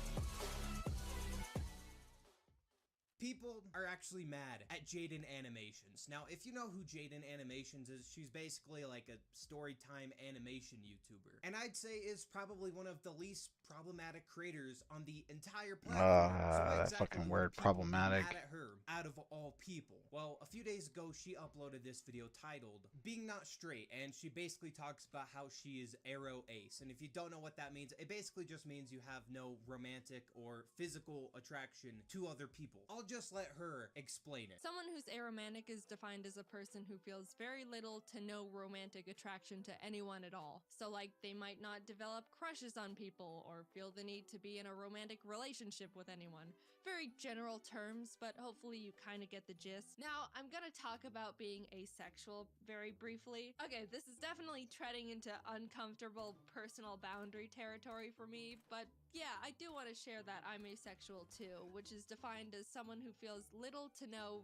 People are actually actually mad at Jalyn Animations. Now, if you know who Jalyn Animations is, she's basically like a storytime animation YouTuber. And I'd say is probably one of the least problematic creators on the entire platform. So why That exactly fucking would word, people be problematic. mad at her out of all people? Well, a few days ago, she uploaded this video titled Being Not Straight, and she basically talks about how she is aro ace. And if you don't know what that means, it basically just means you have no romantic or physical attraction to other people. I'll just let her explain it. Someone who's aromantic is defined as a person who feels very little to no romantic attraction to anyone at all. So like they might not develop crushes on people or feel the need to be in a romantic relationship with anyone. Very general terms, but hopefully you kind of get the gist. Now, I'm gonna talk about being asexual very briefly. Okay, this is definitely treading into uncomfortable personal boundary territory for me, but yeah, I do want to share that I'm asexual too, which is defined as someone who feels little to no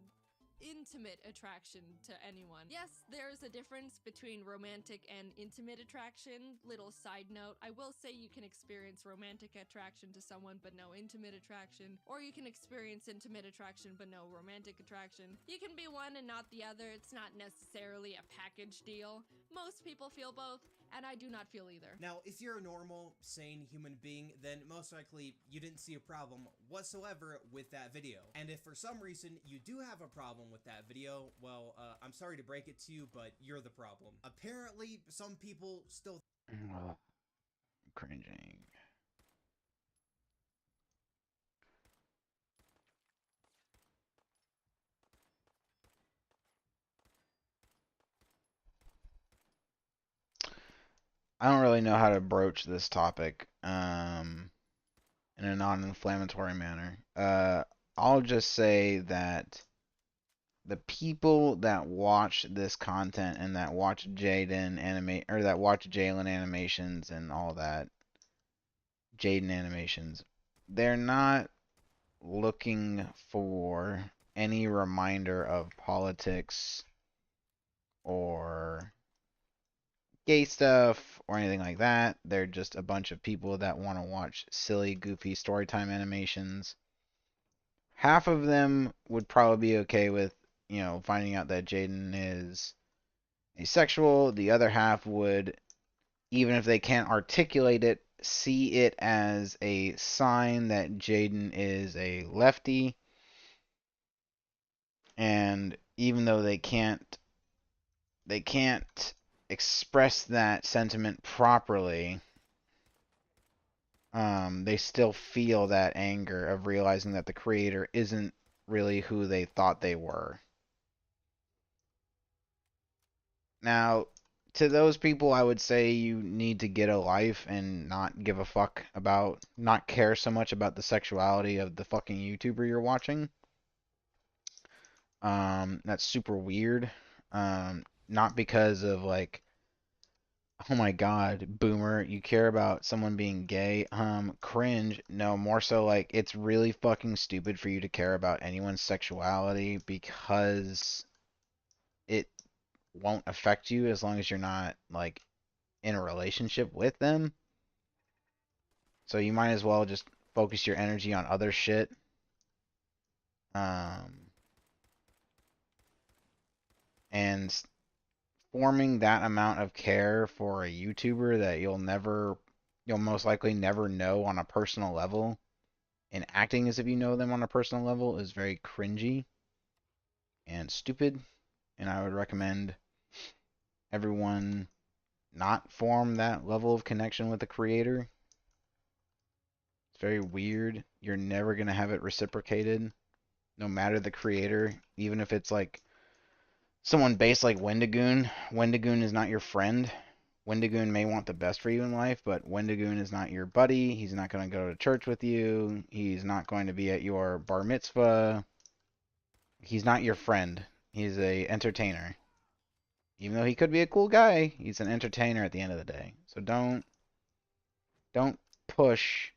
intimate attraction to anyone. Yes, there's a difference between romantic and intimate attraction. Little side note, I will say you can experience romantic attraction to someone but no intimate attraction, or you can experience intimate attraction but no romantic attraction. You can be one and not the other. It's not necessarily a package deal. Most people feel both, and I do not feel either. Now, if you're a normal, sane human being, then most likely you didn't see a problem whatsoever with that video. And if for some reason you do have a problem with that video, well, I'm sorry to break it to you, but you're the problem. Apparently, some people still Cringing. I don't really know how to broach this topic in a non-inflammatory manner. I'll just say that the people that watch this content and that watch Jalyn animations and all that, Jaden animations, they're not looking for any reminder of politics or gay stuff or anything like that. They're just a bunch of people that want to watch silly, goofy storytime animations. Half of them would probably be okay with, finding out that Jaden is asexual. The other half would, even if they can't articulate it, see it as a sign that Jaden is a lefty. And even though they can't express that sentiment properly, they still feel that anger of realizing that the creator isn't really who they thought they were. Now, to those people, I would say you need to get a life and not give a fuck about, not care so much about the sexuality of the fucking YouTuber you're watching. That's super weird. Not because of like, oh my god, boomer, you care about someone being gay. Cringe. No, more so like it's really fucking stupid for you to care about anyone's sexuality because it won't affect you as long as you're not like in a relationship with them. So you might as well just focus your energy on other shit. And forming that amount of care for a YouTuber that you'll most likely never know on a personal level, and acting as if you know them on a personal level is very cringy and stupid. And I would recommend everyone not form that level of connection with the creator. It's very weird. You're never going to have it reciprocated, no matter the creator, even if it's like someone based like Wendigoon. Wendigoon is not your friend. Wendigoon may want the best for you in life, but Wendigoon is not your buddy. He's not going to go to church with you. He's not going to be at your bar mitzvah. He's not your friend. He's a entertainer. Even though he could be a cool guy, he's an entertainer at the end of the day. So don't push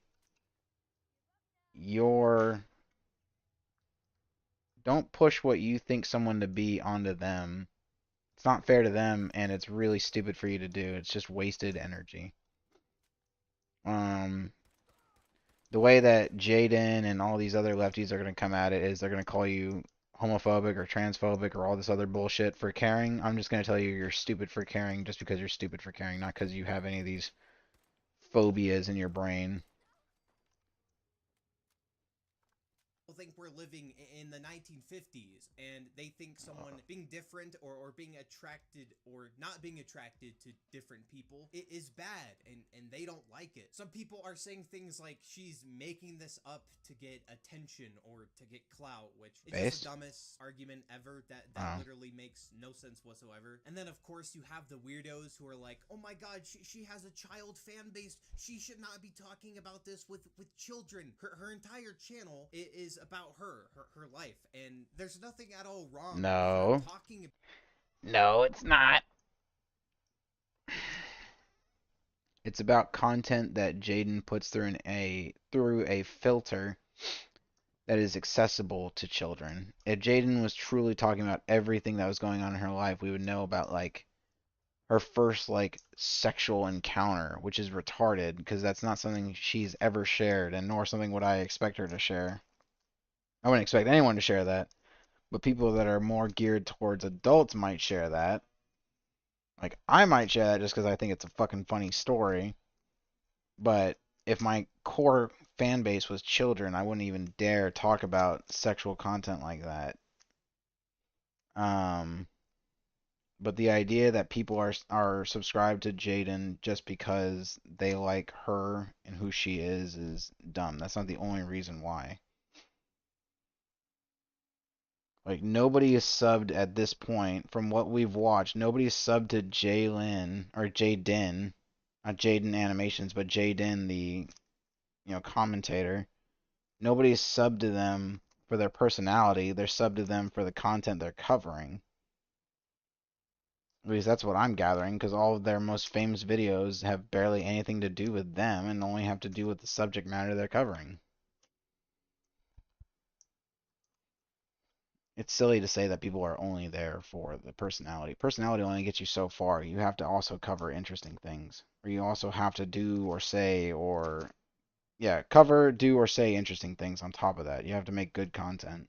your don't push what you think someone to be onto them. It's not fair to them, and it's really stupid for you to do. It's just wasted energy. The way that Jaden and all these other lefties are going to come at it is they're going to call you homophobic or transphobic or all this other bullshit for caring, I'm just gonna tell you you're stupid for caring just because you're stupid for caring, not because you have any of these phobias in your brain. Think we're living in the 1950s, and they think someone being different or being attracted or not being attracted to different people is bad, and they don't like it. Some people are saying things like she's making this up to get attention or to get clout, which is just the dumbest argument ever. That literally makes no sense whatsoever. And then of course you have the weirdos who are like, oh my god, she has a child fan base, she should not be talking about this with children. Her entire channel is about her life, and there's nothing at all wrong with her talking. No, it's not. It's about content that Jaden puts through a filter that is accessible to children. If Jaden was truly talking about everything that was going on in her life, we would know about like her first like sexual encounter, which is retarded because that's not something she's ever shared, and nor something would I expect her to share. I wouldn't expect anyone to share that, but people that are more geared towards adults might share that. Like I might share that just because I think it's a fucking funny story. But if my core fan base was children, I wouldn't even dare talk about sexual content like that. Um, but the idea that people are subscribed to Jaden just because they like her and who she is dumb. That's not the only reason why. Like nobody is subbed at this point from what we've watched. Nobody is subbed to Jalyn or Jaden, not Jaden Animations, but Jaden the commentator. Nobody's subbed to them for their personality. They're subbed to them for the content they're covering. At least that's what I'm gathering, because all of their most famous videos have barely anything to do with them and only have to do with the subject matter they're covering. It's silly to say that people are only there for the personality. Personality only gets you so far. You have to also cover interesting things. Or you also have to do or say or, yeah, cover, do, or say interesting things on top of that. You have to make good content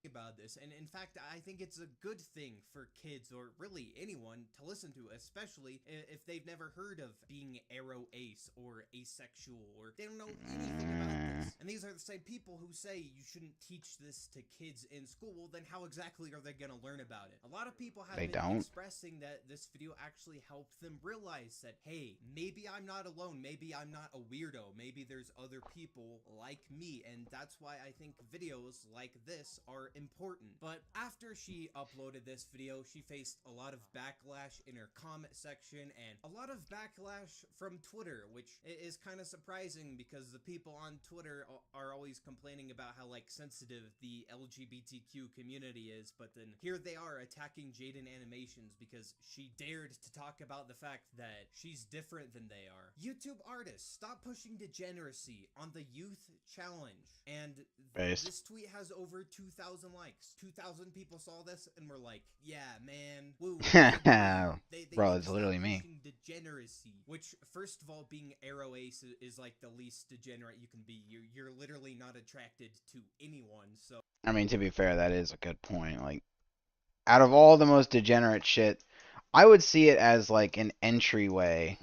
About this, and in fact I think it's a good thing for kids or really anyone to listen to, especially if they've never heard of being aro ace or asexual or they don't know anything about this. And these are the same people who say you shouldn't teach this to kids in school. Well, then how exactly are they going to learn about it? A lot of people have been expressing that this video actually helped them realize that, hey, maybe I'm not alone, maybe I'm not a weirdo, maybe there's other people like me, and that's why I think videos like this are important. But after she uploaded this video, she faced a lot of backlash in her comment section and a lot of backlash from Twitter, which is kind of surprising because the people on Twitter are always complaining about how like sensitive the LGBTQ community is, but then here they are attacking Jaden Animations because she dared to talk about the fact that she's different than they are. YouTube artists, stop pushing degeneracy on the youth challenge. And this tweet has over 2,000 likes. 2,000 people saw this and were like, yeah, man, woo. They Bro, it's literally me. Degeneracy, which, first of all, being aro ace is like the least degenerate you can be. You're literally not attracted to anyone, so. I mean, to be fair, that is a good point. Like, out of all the most degenerate shit, I would see it as like an entryway,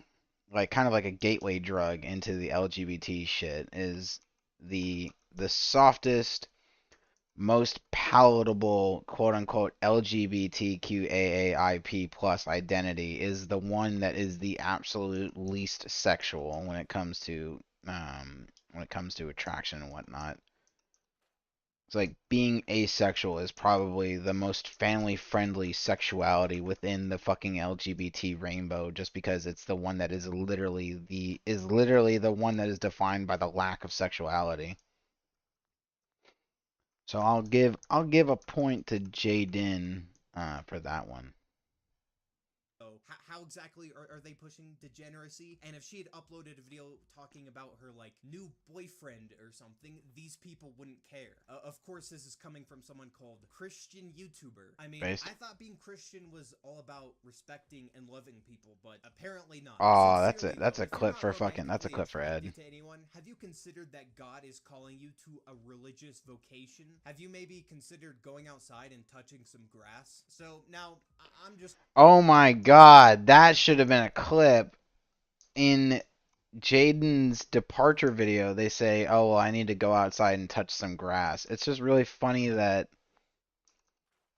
like kind of like a gateway drug into the LGBT shit. Is the softest, most palatable quote unquote LGBTQAAIP plus identity is the one that is the absolute least sexual when it comes to attraction and whatnot. It's like being asexual is probably the most family friendly sexuality within the fucking LGBT rainbow, just because it's the one that is literally the one that is defined by the lack of sexuality. So I'll give a point to Jaden for that one. So how exactly are they pushing degeneracy? And if she had uploaded a video talking about her like new boyfriend or something, these people wouldn't care. Of course, this is coming from someone called Christian YouTuber. I mean, Based. I thought being Christian was all about respecting and loving people, but apparently not. Oh, that's it. Sincerely That's though, a if you're clip not for fucking. That's a romantically clip for Ed. attracted to anyone, have you considered that God is calling you to a religious vocation? Have you maybe considered going outside and touching some grass? So now I'm just Oh my God, that should have been a clip in Jaden's departure video. They say, "Oh, well, I need to go outside and touch some grass." It's just really funny that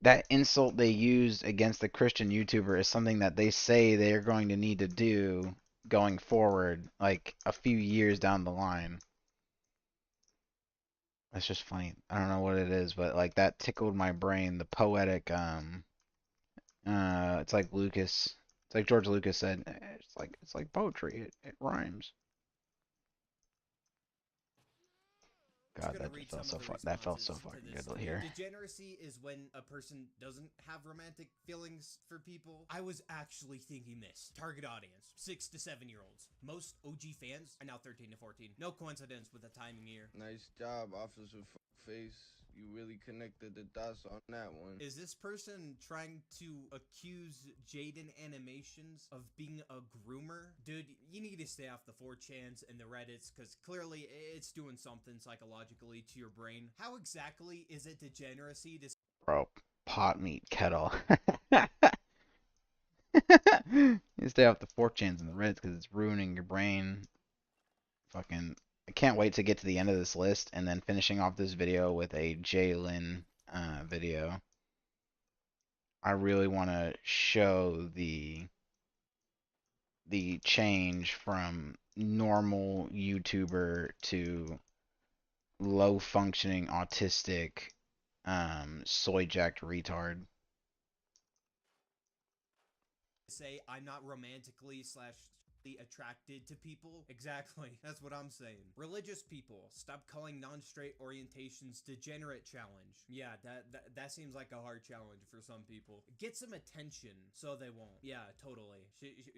that insult they used against the Christian YouTuber is something that they say they're going to need to do going forward, like a few years down the line. That's just funny. I don't know what it is, but like that tickled my brain. The poetic, it's like Lucas, it's like George Lucas said, it's like poetry. It rhymes. God, gonna that just read felt some of so the fun. That felt so responses to fucking this good to tweet. hear. Degeneracy is when a person doesn't have romantic feelings for people. I was actually thinking this. Target audience, 6 to 7 year olds. Most OG fans are now 13 to 14. No coincidence with the timing here. Nice job, Officer Face. You really connected the dots on that one. Is this person trying to accuse Jaden Animations of being a groomer? Dude, you need to stay off the 4chans and the Reddits, because clearly it's doing something psychologically to your brain. How exactly is it degeneracy to Bro, pot meat kettle. You stay off the 4chans and the Reds because it's ruining your brain. Fucking, I can't wait to get to the end of this list and then finishing off this video with a Jalyn video. I really want to show the change from normal YouTuber to low functioning autistic soy jacked retard. say I'm not romantically slash attracted to people? Exactly. That's what I'm saying. Religious people, stop calling non-straight orientations degenerate challenge. Yeah, that seems like a hard challenge for some people. Get some attention so they won't. Yeah, totally.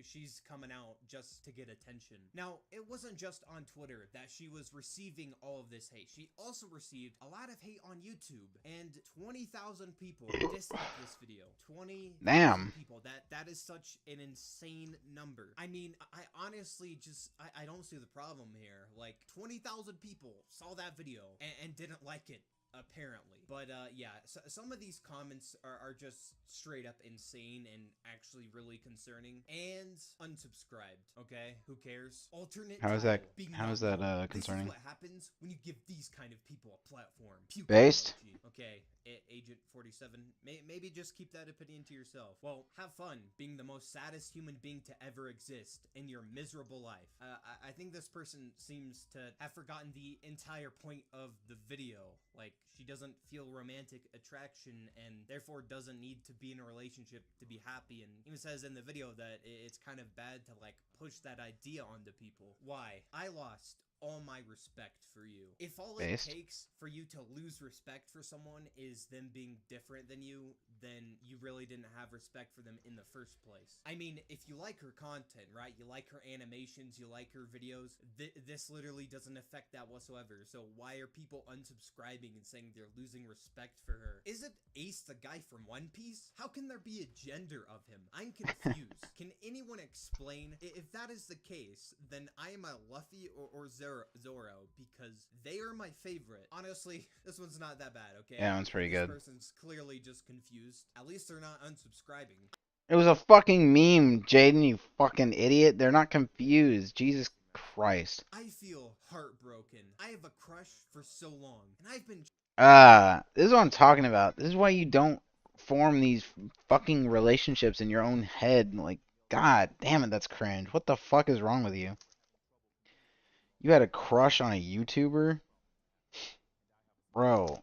She's coming out just to get attention. Now, it wasn't just on Twitter that she was receiving all of this hate. She also received a lot of hate on YouTube, and 20,000 people disliked this video. 20,000 people. That is such an insane number. I mean, I honestly just, I don't see the problem here. Like, 20,000 people saw that video and didn't like it, apparently. But yeah, so some of these comments are just straight up insane and actually really concerning. And unsubscribed, okay? Who cares? Alternate How is title, that? being How is not that known. concerning? This is what happens when you give these kind of people a platform. Puke Based? emoji. Okay, Agent 47, maybe just keep that opinion to yourself. Well, have fun being the most saddest human being to ever exist in your miserable life. I think this person seems to have forgotten the entire point of the video. Like, she doesn't feel romantic attraction and therefore doesn't need to be in a relationship to be happy, and even says in the video that it's kind of bad to like push that idea onto people. Why? I lost all my respect for you. If all Based. it takes for you to lose respect for someone is them being different than you, then you really didn't have respect for them in the first place. I mean, if you like her content, right? You like her animations, you like her videos, this literally doesn't affect that whatsoever. So why are people unsubscribing and saying they're losing respect for her? Is it Ace the guy from One Piece? How can there be a gender of him? I'm confused. Can anyone explain? If that is the case, then I am a Luffy or Zoro, because they are my favorite. Honestly, this one's not that bad, okay? Yeah, that one's pretty good. This person's clearly just confused. At least they're not unsubscribing. It was a fucking meme, Jaden, you fucking idiot. They're not confused. Jesus Christ. I feel heartbroken. I have a crush for so long, and I've been... This is what I'm talking about. This is why you don't form these fucking relationships in your own head. Like, God damn it, that's cringe. What the fuck is wrong with you? You had a crush on a YouTuber? Bro.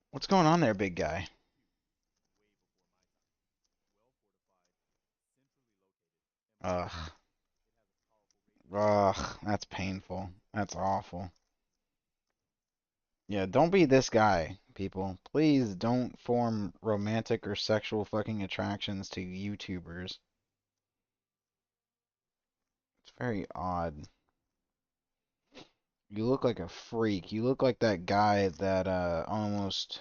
What's going on there, big guy? Ugh. Ugh, that's painful. That's awful. Yeah, don't be this guy. people. Please don't form romantic or sexual fucking attractions to YouTubers. It's very odd. You look like a freak. You look like that guy that almost,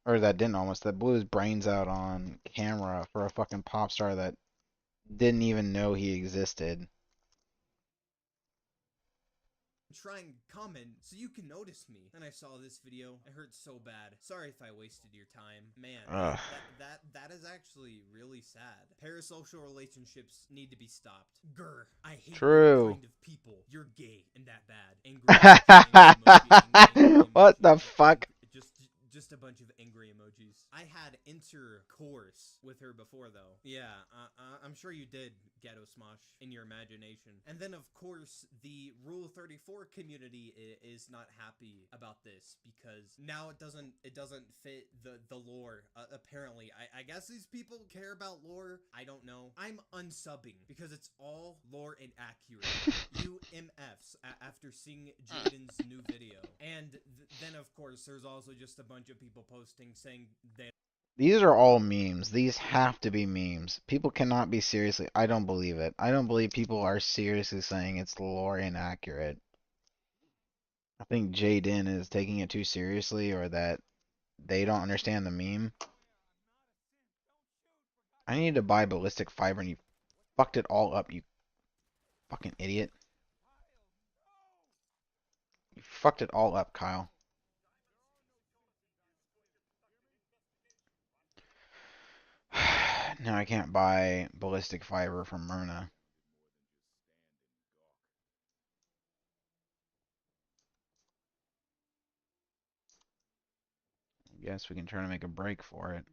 or that didn't almost, that blew his brains out on camera for a fucking pop star that didn't even know he existed. Try and comment so you can notice me. Then I saw this video. It hurt so bad. Sorry if I wasted your time. Man, Ugh. that is actually really sad. Parasocial relationships need to be stopped. Grr. I hate True. that kind of people. You're gay and that bad. Angry What the fuck? Just a bunch of angry emojis. I had intercourse with her before, though. Yeah, I'm sure you did, Ghetto Smosh, in your imagination. And then, of course, the Rule 34 community is not happy about this because now it doesn't fit the lore. Apparently, I guess these people care about lore. I don't know. I'm unsubbing because it's all lore inaccurate. You MFs after seeing Jaden's new video. And then, of course, there's also just a bunch of people posting saying they... These are all memes. These have to be memes. People cannot be seriously... I don't believe it. I don't believe people are seriously saying it's lore inaccurate. I think Jaden is taking it too seriously, or that they don't understand the meme. I need to buy ballistic fiber and you fucked it all up, you fucking idiot. You fucked it all up, Kyle. Now I can't buy ballistic fiber from Myrna. I guess we can try to make a break for it.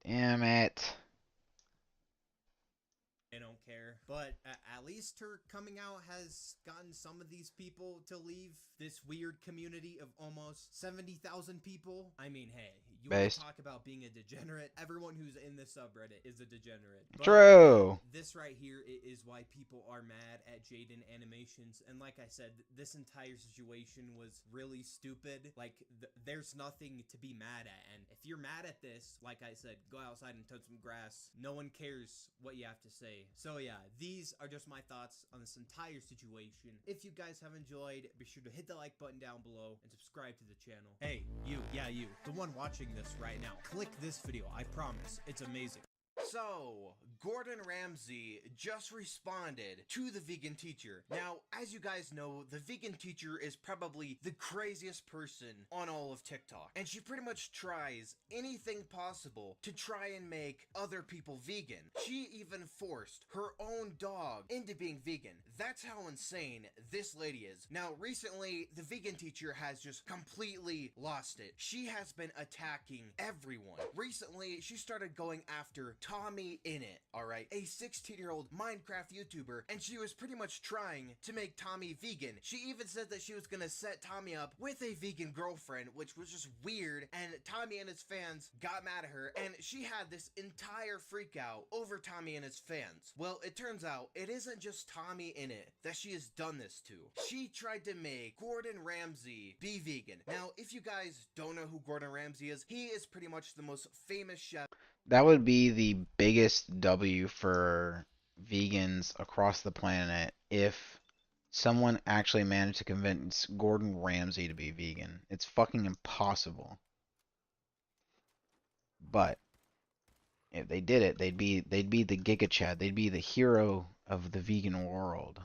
Damn it. I don't care. But at least her coming out has gotten some of these people to leave this weird community of almost 70,000 people. I mean, hey, you want to talk about being a degenerate? Everyone who's in this subreddit is a degenerate. But True. This right here is why people are mad at Jaden Animations. And like I said, this entire situation was really stupid. Like, there's nothing to be mad at. And if you're mad at this, like I said, go outside and touch some grass. No one cares what you have to say. So yeah, these are just my thoughts on this entire situation. If you guys have enjoyed, be sure to hit the like button down below and subscribe to the channel. Hey, you, the one watching this right now, click this video. I promise, it's amazing. So, Gordon Ramsay just responded to the vegan teacher. Now, as you guys know, the vegan teacher is probably the craziest person on all of TikTok. And she pretty much tries anything possible to try and make other people vegan. She even forced her own dog into being vegan. That's how insane this lady is. Now, recently, the vegan teacher has just completely lost it. She has been attacking everyone. Recently, she started going after Tommy Innit, alright? A 16-year-old Minecraft YouTuber, and she was pretty much trying to make Tommy vegan. She even said that she was gonna set Tommy up with a vegan girlfriend, which was just weird, and Tommy and his fans got mad at her, and she had this entire freak out over Tommy and his fans. Well, it turns out it isn't just Tommy Innit that she has done this to. She tried to make Gordon Ramsay be vegan. Now, if you guys don't know who Gordon Ramsay is, he is pretty much the most famous chef. That would be the biggest W for vegans across the planet if someone actually managed to convince Gordon Ramsay to be vegan. It's fucking impossible. But if they did it, they'd be the Giga Chad. They'd be the hero of the vegan world.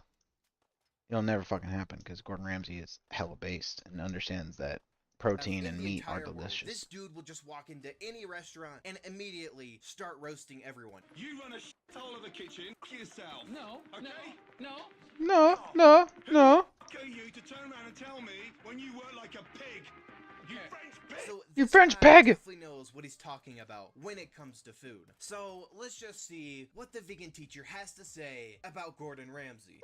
It'll never fucking happen because Gordon Ramsay is hella based and understands that protein and meat are delicious. This dude will just walk into any restaurant and immediately start roasting everyone. You run a shithole of a kitchen yourself. No, okay? no. No. Who are you to turn around and tell me when you work like a pig? You French pig! So you this French guy pig! definitely knows what he's talking about when it comes to food. So let's just see what the vegan teacher has to say about Gordon Ramsay.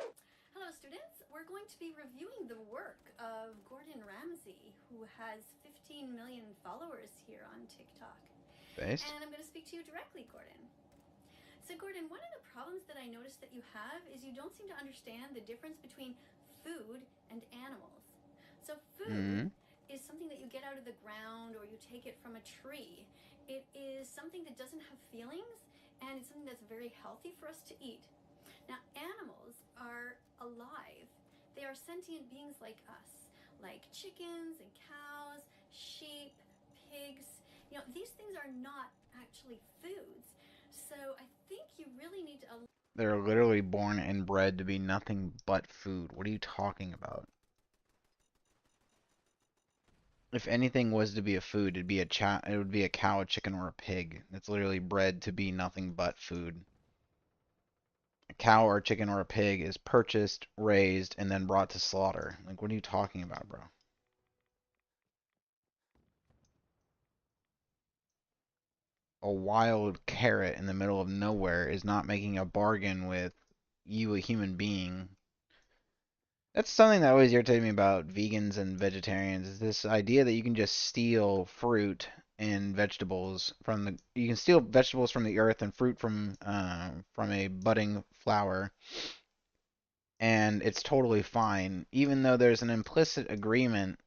Hello students, we're going to be reviewing the work of Gordon Ramsay, who has 15 million followers here on TikTok. Based? And I'm going to speak to you directly, Gordon. So Gordon, one of the problems that I noticed that you have is you don't seem to understand the difference between food and animals. So food is something that you get out of the ground or you take it from a tree. It is something that doesn't have feelings, and it's something that's very healthy for us to eat. Now, animals are alive. They are sentient beings like us, like chickens and cows, sheep, pigs. You know, these things are not actually foods. So I think you really need to. They're literally born and bred to be nothing but food. What are you talking about? If anything was to be a food, it'd be it would be a cow, a chicken, or a pig. It's literally bred to be nothing but food. A cow or a chicken or a pig is purchased, raised, and then brought to slaughter. Like, what are you talking about, bro? A wild carrot in the middle of nowhere is not making a bargain with you, a human being. That's something that always irritated me about vegans and vegetarians, is this idea that you can just steal fruit and vegetables from the you can steal vegetables from the earth and fruit from a budding flower, and it's totally fine, even though there's an implicit agreement,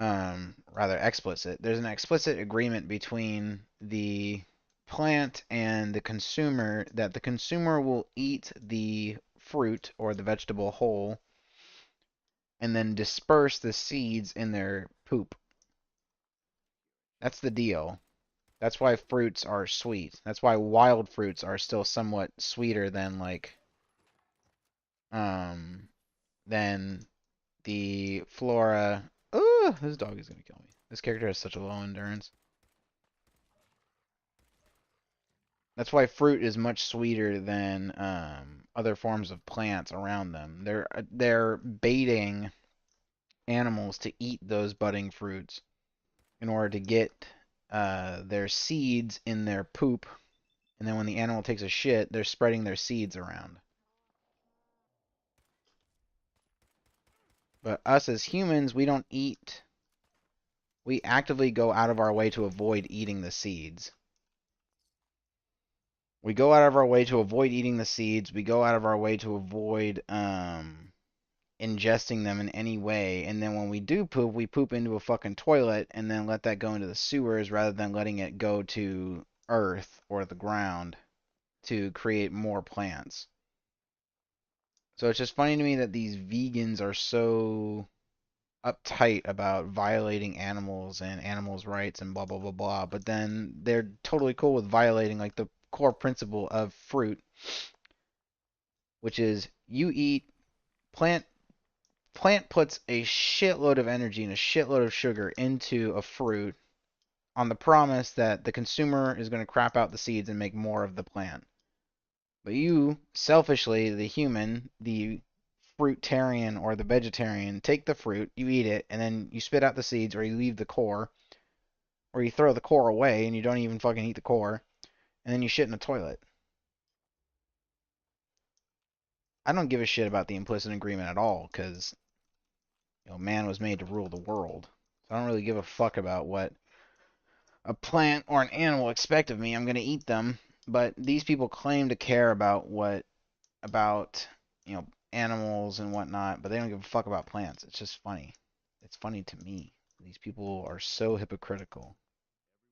rather explicit. There's an explicit agreement between the plant and the consumer that the consumer will eat the fruit or the vegetable whole and then disperse the seeds in their poop. That's the deal. That's why fruits are sweet. That's why wild fruits are still somewhat sweeter than um than the flora. Ooh, this dog is gonna kill me. This character has such a low endurance. That's why fruit is much sweeter than other forms of plants around them. They're baiting animals to eat those budding fruits in order to get their seeds in their poop, and then when the animal takes a shit, they're spreading their seeds around. But us as humans, we don't eat. We actively go out of our way to avoid eating the seeds. We go out of our way to avoid eating the seeds. We go out of our way to avoid ingesting them in any way. And then when we do poop, we poop into a fucking toilet and then let that go into the sewers rather than letting it go to earth or the ground to create more plants. So it's just funny to me that these vegans are so uptight about violating animals and animals' rights and blah blah blah blah, but then they're totally cool with violating like the core principle of fruit, which is you eat plant plant puts a shitload of energy and a shitload of sugar into a fruit on the promise that the consumer is going to crap out the seeds and make more of the plant. But you, selfishly, the human, the fruitarian or the vegetarian, take the fruit, you eat it, and then you spit out the seeds or you leave the core, or you throw the core away and you don't even fucking eat the core, and then you shit in a toilet. I don't give a shit about the implicit agreement at all, because man was made to rule the world. So I don't really give a fuck about what a plant or an animal expect of me. I'm gonna eat them. But these people claim to care about about animals and whatnot, but they don't give a fuck about plants. It's just funny. It's funny to me. These people are so hypocritical.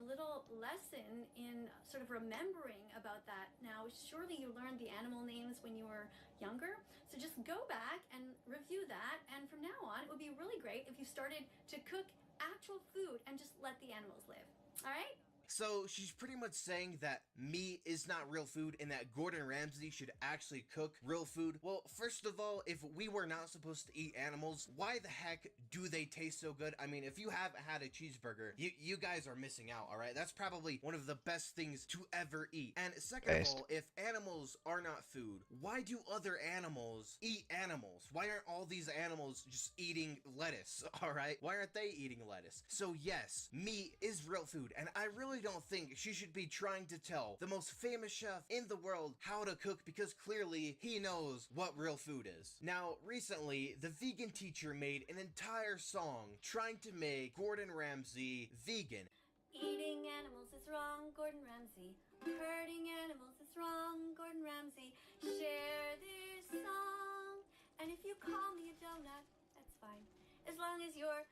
Little lesson in sort of remembering about that. Now, surely you learned the animal names when you were younger, so just go back and review that, and from now on, it would be really great if you started to cook actual food and just let the animals live. All right? So she's pretty much saying that meat is not real food and that Gordon Ramsay should actually cook real food. Well, first of all, if we were not supposed to eat animals, why the heck do they taste so good? I mean, if you haven't had a cheeseburger, you guys are missing out, all right? That's probably one of the best things to ever eat. And second of all, if animals are not food, why do other animals eat animals? Why aren't all these animals just eating lettuce, all right? Why aren't they eating lettuce? So yes, meat is real food, and I really don't think she should be trying to tell the most famous chef in the world how to cook, because clearly he knows what real food is. Now, recently, the vegan teacher made an entire song trying to make Gordon Ramsay vegan. Eating animals is wrong, Gordon Ramsay. Hurting animals is wrong, Gordon Ramsay. Share this song, and if you call me a donut, that's fine. As long as you're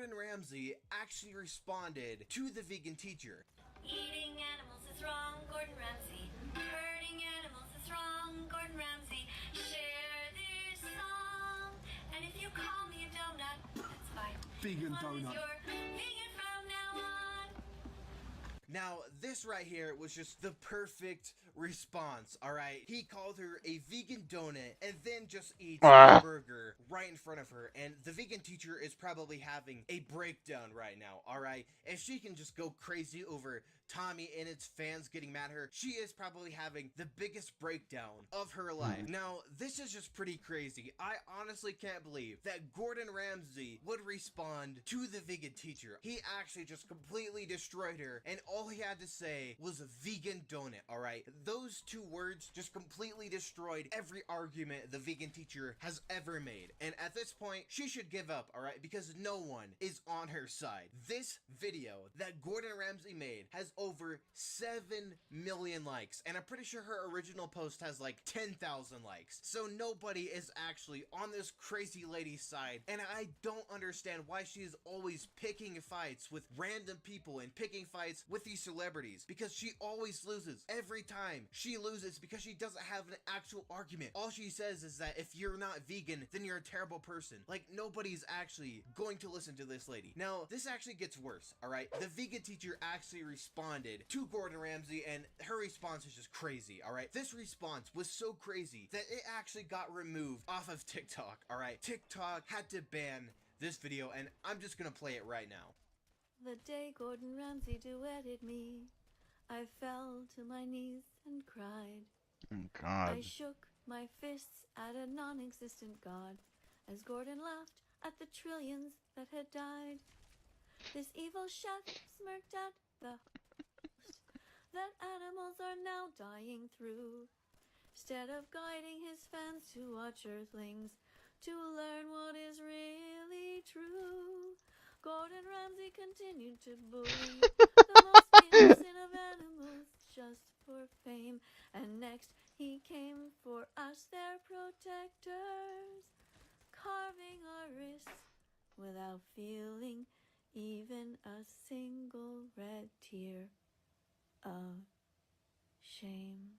Gordon Ramsay actually responded to the vegan teacher. Eating animals is wrong, Gordon Ramsay. Hurting animals is wrong, Gordon Ramsay. Share this song, and if you call me a donut, that's fine. Vegan As long as donut. you're vegan from now on. Now, this right here was just the perfect response, alright? He called her a vegan donut and then just eats a burger right in front of her. And the vegan teacher is probably having a breakdown right now, alright? If she can just go crazy over Tommy and its fans getting mad at her, she is probably having the biggest breakdown of her life. Now, this is just pretty crazy. I honestly can't believe that Gordon Ramsay would respond to the vegan teacher. He actually just completely destroyed her, and all he had to say was a vegan donut, alright? Those two words just completely destroyed every argument the vegan teacher has ever made. And at this point, she should give up, alright? Because no one is on her side. This video that Gordon Ramsay made has over 7 million likes, and I'm pretty sure her original post has like 10,000 likes. So nobody is actually on this crazy lady's side, and I don't understand why she is always picking fights with random people and picking fights with these celebrities, because she always loses. Every time she loses because she doesn't have an actual argument. All she says is that if you're not vegan, then you're a terrible person. Like, nobody's actually going to listen to this lady. Now, this actually gets worse, alright? The vegan teacher actually responded to Gordon Ramsay, and her response is just crazy, alright? This response was so crazy that it actually got removed off of TikTok, alright? TikTok had to ban this video, and I'm just gonna play it right now. The day Gordon Ramsay duetted me, I fell to my knees and cried. Oh, God. I shook my fists at a non-existent god as Gordon laughed at the trillions that had died. This evil chef smirked at the host that animals are now dying through. Instead of guiding his fans to watch earthlings to learn what is really true, Gordon Ramsay continued to bully the most innocent of animals just for fame. And next he came for us, their protectors, carving our wrists without feeling even a single red tear of shame.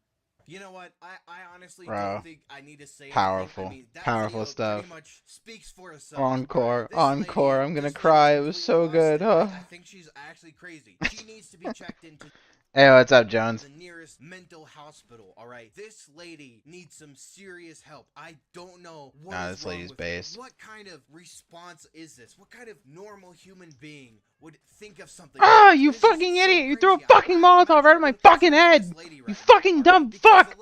You know what? I honestly Bro. don't think I need to say anything. Powerful. I mean, that Powerful video stuff. pretty much speaks for itself. Encore. This Encore. lady- I'm gonna this cry. It lady's was so completely good. lost it. Oh. I think she's actually crazy. She needs to be checked into Hey, what's up, Jones? the nearest mental hospital, alright? This lady needs some serious help. I don't know what Nah, is this wrong lady's with her. based. What kind of response is this? What kind of normal human being would think of something Ah, like this? you This is fucking so idiot! You threw a crazy. fucking Molotov right at my fucking head! You fucking dumb fuck!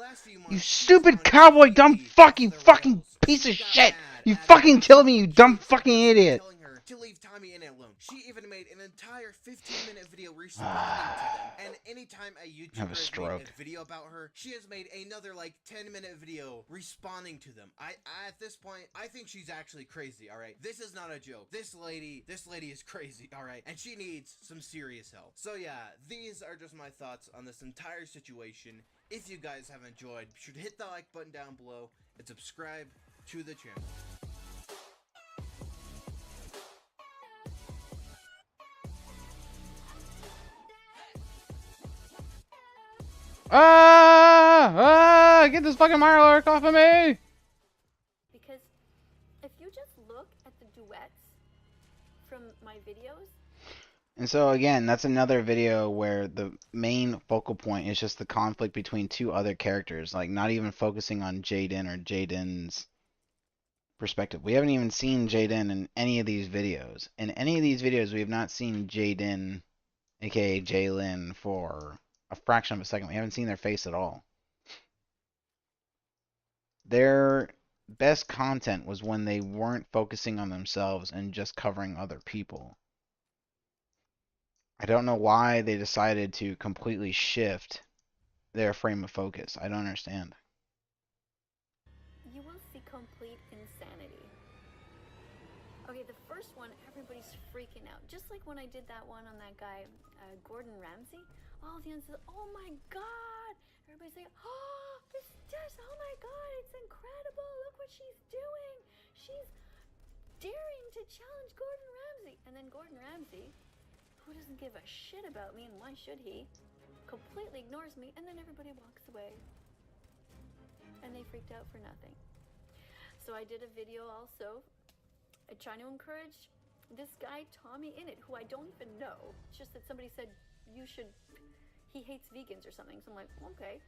You stupid cowboy dumb fuck! You fucking piece of shit! You fucking killed me, you dumb fucking idiot! Telling her to leave Tommy in it alone. She even made an entire 15-minute video responding to them. And anytime a YouTuber Have a has stroke. made a video about her, she has made another like 10-minute video responding to them. I at this point, I think she's actually crazy, alright? This is not a joke. This lady is crazy, alright? And she needs some serious help. So yeah, these are just my thoughts on this entire situation. If you guys have enjoyed, be sure to hit the like button down below and subscribe to the channel. Get this fucking Mirelurk off of me! Because if you just look at the duets from my videos, And so again, that's another video where the main focal point is just the conflict between two other characters, like not even focusing on Jaden or Jaden's perspective. We haven't even seen Jaden in any of these videos. In any of these videos, we have not seen Jaden, aka Jalyn, for a fraction of a second. We haven't seen their face at all. Their best content was when they weren't focusing on themselves and just covering other people. I don't know why they decided to completely shift their frame of focus. I don't understand. you will see complete insanity. Okay, the first one, everybody's freaking out. Just like when I did that one on that guy, Gordon Ramsay. All the answers, oh my God! Everybody's like, oh, this oh my God, it's incredible! Look what she's doing! She's daring to challenge Gordon Ramsay. And then Gordon Ramsay, who doesn't give a shit about me, and why should he, completely ignores me, and then everybody walks away. And they freaked out for nothing. So I did a video also trying to encourage this guy, Tommy Innit, who I don't even know. It's just that somebody said, he hates vegans or something. So I'm like, okay.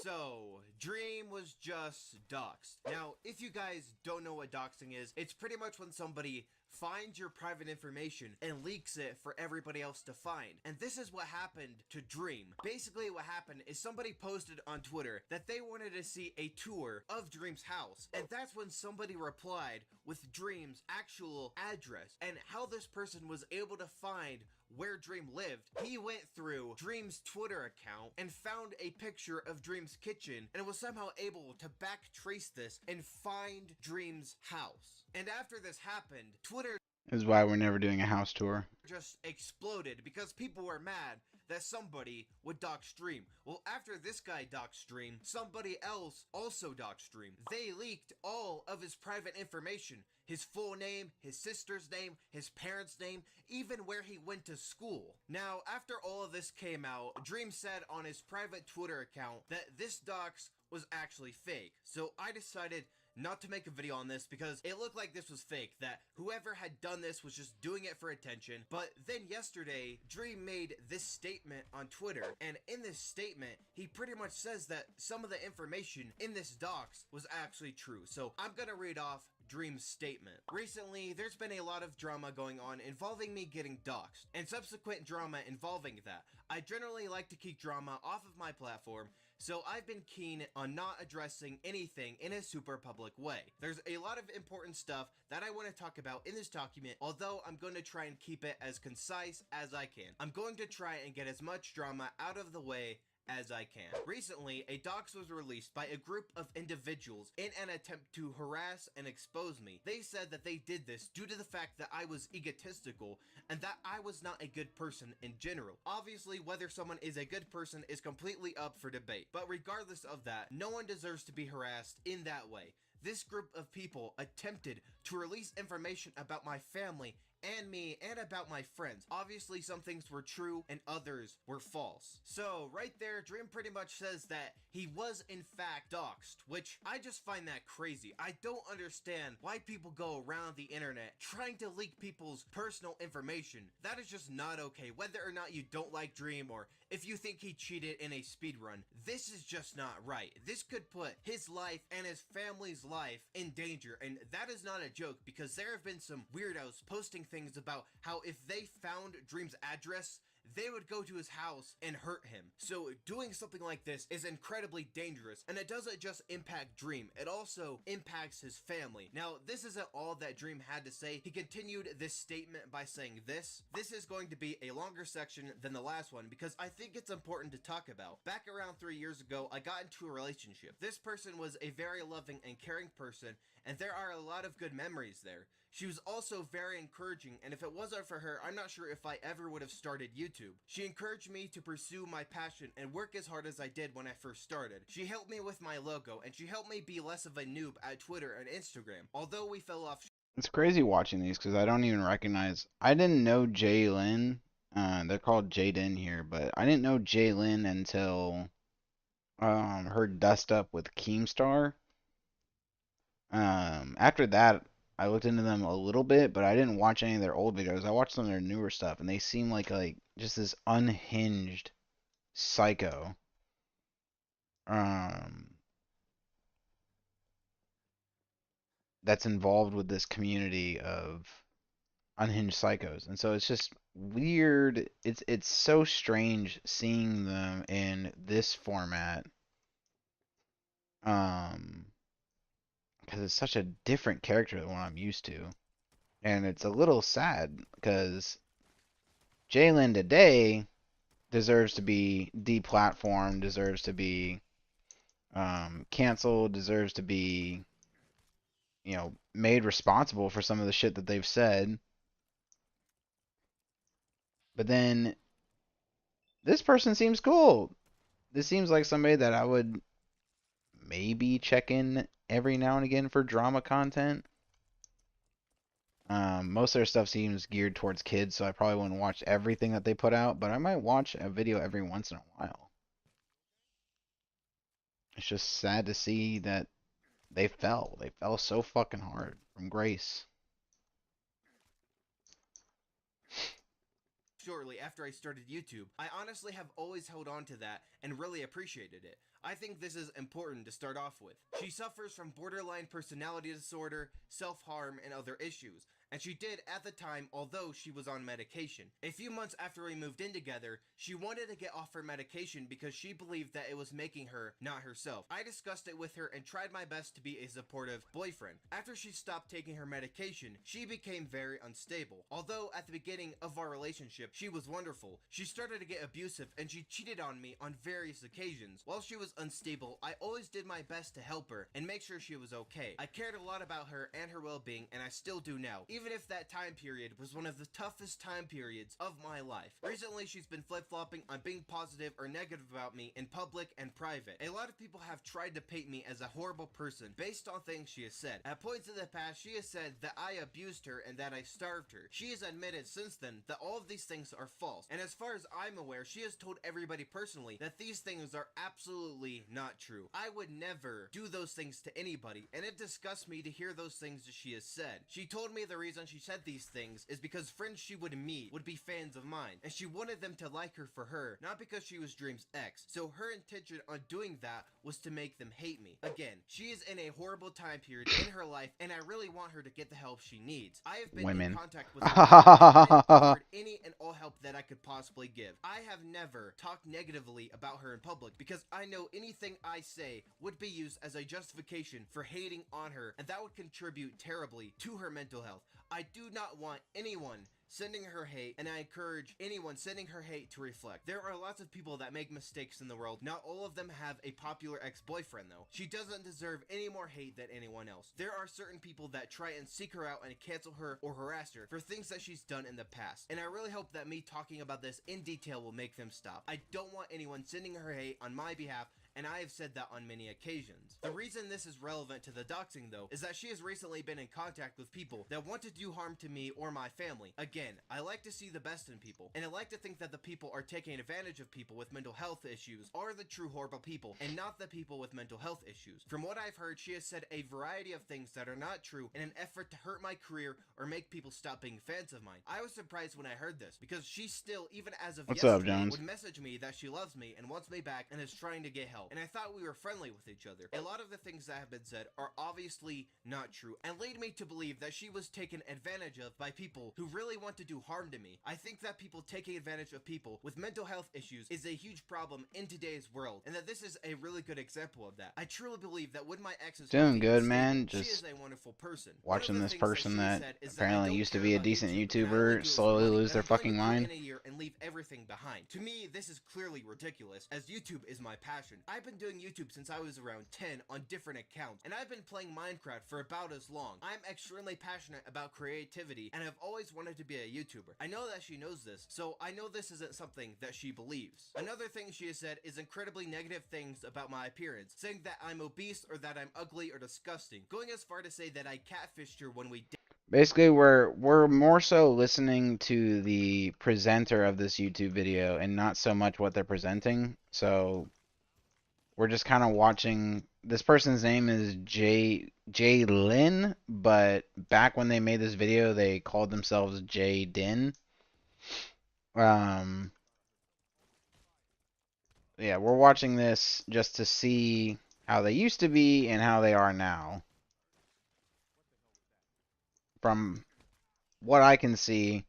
So, Dream was just doxxed. Now, if you guys don't know what doxing is, it's pretty much when somebody finds your private information and leaks it for everybody else to find. And this is what happened to Dream. Basically, what happened is somebody posted on Twitter that they wanted to see a tour of Dream's house. And that's when somebody replied with Dream's actual address and how this person was able to find where Dream lived. He went through Dream's Twitter account and found a picture of Dream's kitchen and was somehow able to backtrace this and find Dream's house. And after this happened, Twitter This is why we're never doing a house tour. just exploded because people were mad that somebody would dox Dream. Well, after this guy doxed Dream, somebody else also doxed Dream. They leaked all of his private information. His full name, his sister's name, his parents' name, even where he went to school. Now, after all of this came out, Dream said on his private Twitter account that this dox was actually fake. So I decided not to make a video on this because it looked like this was fake, that whoever had done this was just doing it for attention. But then yesterday, Dream made this statement on Twitter, and in this statement, he pretty much says that some of the information in this dox was actually true. So I'm gonna read off Dream's statement. Recently, there's been a lot of drama going on involving me getting doxxed, and subsequent drama involving that. I generally like to keep drama off of my platform, so I've been keen on not addressing anything in a super public way. There's a lot of important stuff that I want to talk about in this document, although I'm going to try and keep it as concise as I can. I'm going to try and get as much drama out of the way as I can. Recently, a dox was released by a group of individuals in an attempt to harass and expose me. They said that they did this due to the fact that I was egotistical and that I was not a good person in general. Obviously, whether someone is a good person is completely up for debate, but regardless of that, no one deserves to be harassed in that way. This group of people attempted to release information about my family and me and about my friends. Obviously, some things were true and others were false. So right there, Dream pretty much says that he was in fact doxxed, which I just find that crazy. I don't understand why people go around the internet trying to leak people's personal information. That is just not okay. Whether or not you don't like Dream or if you think he cheated in a speedrun, this is just not right. This could put his life and his family's life in danger, and that is not a joke because there have been some weirdos posting things about how if they found Dream's address, they would go to his house and hurt him. So doing something like this is incredibly dangerous, and it doesn't just impact Dream, it also impacts his family. Now, this isn't all that Dream had to say. He continued this statement by saying this. This is going to be a longer section than the last one because I think it's important to talk about. Back around 3 years ago, I got into a relationship. This person was a very loving and caring person, and there are a lot of good memories there. She was also very encouraging, and if it wasn't for her, I'm not sure if I ever would have started YouTube. She encouraged me to pursue my passion and work as hard as I did when I first started. She helped me with my logo, and she helped me be less of a noob at Twitter and Instagram. Although we fell off. It's crazy watching these because I don't even recognize. I didn't know Jalyn. They're called Jaden here, but I didn't know Jalyn until her dust up with Keemstar. After that, I looked into them a little bit, but I didn't watch any of their old videos. I watched some of their newer stuff, and they seem like just this unhinged psycho. That's involved with this community of unhinged psychos, and so it's just weird. It's so strange seeing them in this format. Because it's such a different character than what I'm used to. And it's a little sad because Jalyn today deserves to be deplatformed, deserves to be canceled, deserves to be, made responsible for some of the shit that they've said. But then this person seems cool. This seems like somebody that I would maybe check in every now and again for drama content. Most of their stuff seems geared towards kids, so I probably wouldn't watch everything that they put out, but I might watch a video every once in a while. It's just sad to see that they fell. They fell so fucking hard from grace. Shortly after I started YouTube, I honestly have always held on to that and really appreciated it. I think this is important to start off with. She suffers from borderline personality disorder, self-harm, and other issues, and she did at the time, although she was on medication. A few months after we moved in together, she wanted to get off her medication because she believed that it was making her not herself. I discussed it with her and tried my best to be a supportive boyfriend. After she stopped taking her medication, she became very unstable. Although at the beginning of our relationship, she was wonderful, she started to get abusive and she cheated on me on various occasions. While she was unstable, I always did my best to help her and make sure she was okay. I cared a lot about her and her well-being, and I still do now, even if that time period was one of the toughest time periods of my life. Recently, she's been flip-flopping on being positive or negative about me in public and private. A lot of people have tried to paint me as a horrible person based on things she has said. At points in the past, she has said that I abused her and that I starved her. She has admitted since then that all of these things are false, and as far as I'm aware, she has told everybody personally that these things are absolutely not true. I would never do those things to anybody, and it disgusts me to hear those things that she has said. She told me the reason she said these things is because friends she would meet would be fans of mine, and she wanted them to like her for her, not because she was Dream's ex. So her intention on doing that was to make them hate me. Again, she is in a horrible time period in her life, and I really want her to get the help she needs. I have been in Women. contact with her, and I have offered any and all help that I could possibly give. I have never talked negatively about her in public because I know anything I say would be used as a justification for hating on her, and that would contribute terribly to her mental health. I do not want anyone sending her hate, and I encourage anyone sending her hate to reflect. There are lots of people that make mistakes in the world. Not all of them have a popular ex-boyfriend though. She doesn't deserve any more hate than anyone else. There are certain people that try and seek her out and cancel her or harass her for things that she's done in the past. And I really hope that me talking about this in detail will make them stop. I don't want anyone sending her hate on my behalf, and I have said that on many occasions. The reason this is relevant to the doxing though is that she has recently been in contact with people that want to do harm to me or my family. Again, I like to see the best in people, and I like to think that the people are taking advantage of people with mental health issues are the true horrible people, and not the people with mental health issues. From what I've heard, she has said a variety of things that are not true in an effort to hurt my career or make people stop being fans of mine. I was surprised when I heard this, because she still, even as of What's up, yesterday, Jones? would message me that she loves me and wants me back and is trying to get help. And I thought we were friendly with each other. A lot of the things that have been said are obviously not true, and lead me to believe that she was taken advantage of by people who really want to do harm to me. I think that people taking advantage of people with mental health issues is a huge problem in today's world, and that this is a really good example of that. I truly believe that when my ex is Doing healthy good, and man. stable, she Just is a wonderful person. watching this person that said is that I apparently don't used to care be a about decent YouTube, and I only do YouTuber it for slowly money, lose and their I'm going fucking to quit mind. in a year and leave everything behind. To me, this is clearly ridiculous, as YouTube is my passion. I've been doing YouTube since I was around 10 on different accounts, and I've been playing Minecraft for about as long. I'm extremely passionate about creativity, and I've always wanted to be a YouTuber. I know that she knows this, so I know this isn't something that she believes. Another thing she has said is incredibly negative things about my appearance, saying that I'm obese or that I'm ugly or disgusting, going as far to say that I catfished her when we dated. Basically, we're more so listening to the presenter of this YouTube video and not so much what they're presenting. So we're just kind of watching. This person's name is Jalyn, but back when they made this video, they called themselves J-Din. Um, yeah, we're watching this just to see how they used to be and how they are now. From what I can see,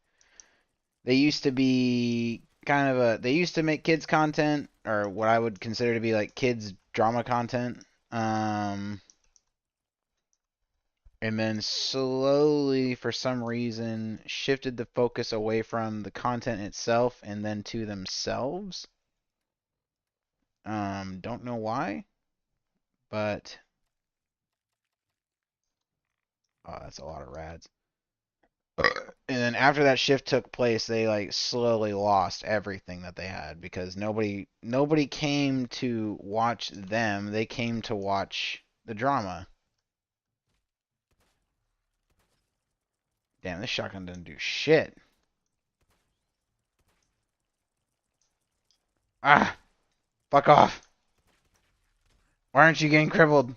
they used to be they used to make kids content, or what I would consider to be like kids drama content. And then slowly, for some reason, shifted the focus away from the content itself and then to themselves. Don't know why, but oh, that's a lot of rads. And then after that shift took place, they like slowly lost everything that they had because nobody came to watch them. They came to watch the drama. Damn, this shotgun doesn't do shit. Ah! Fuck off. Why aren't you getting crippled?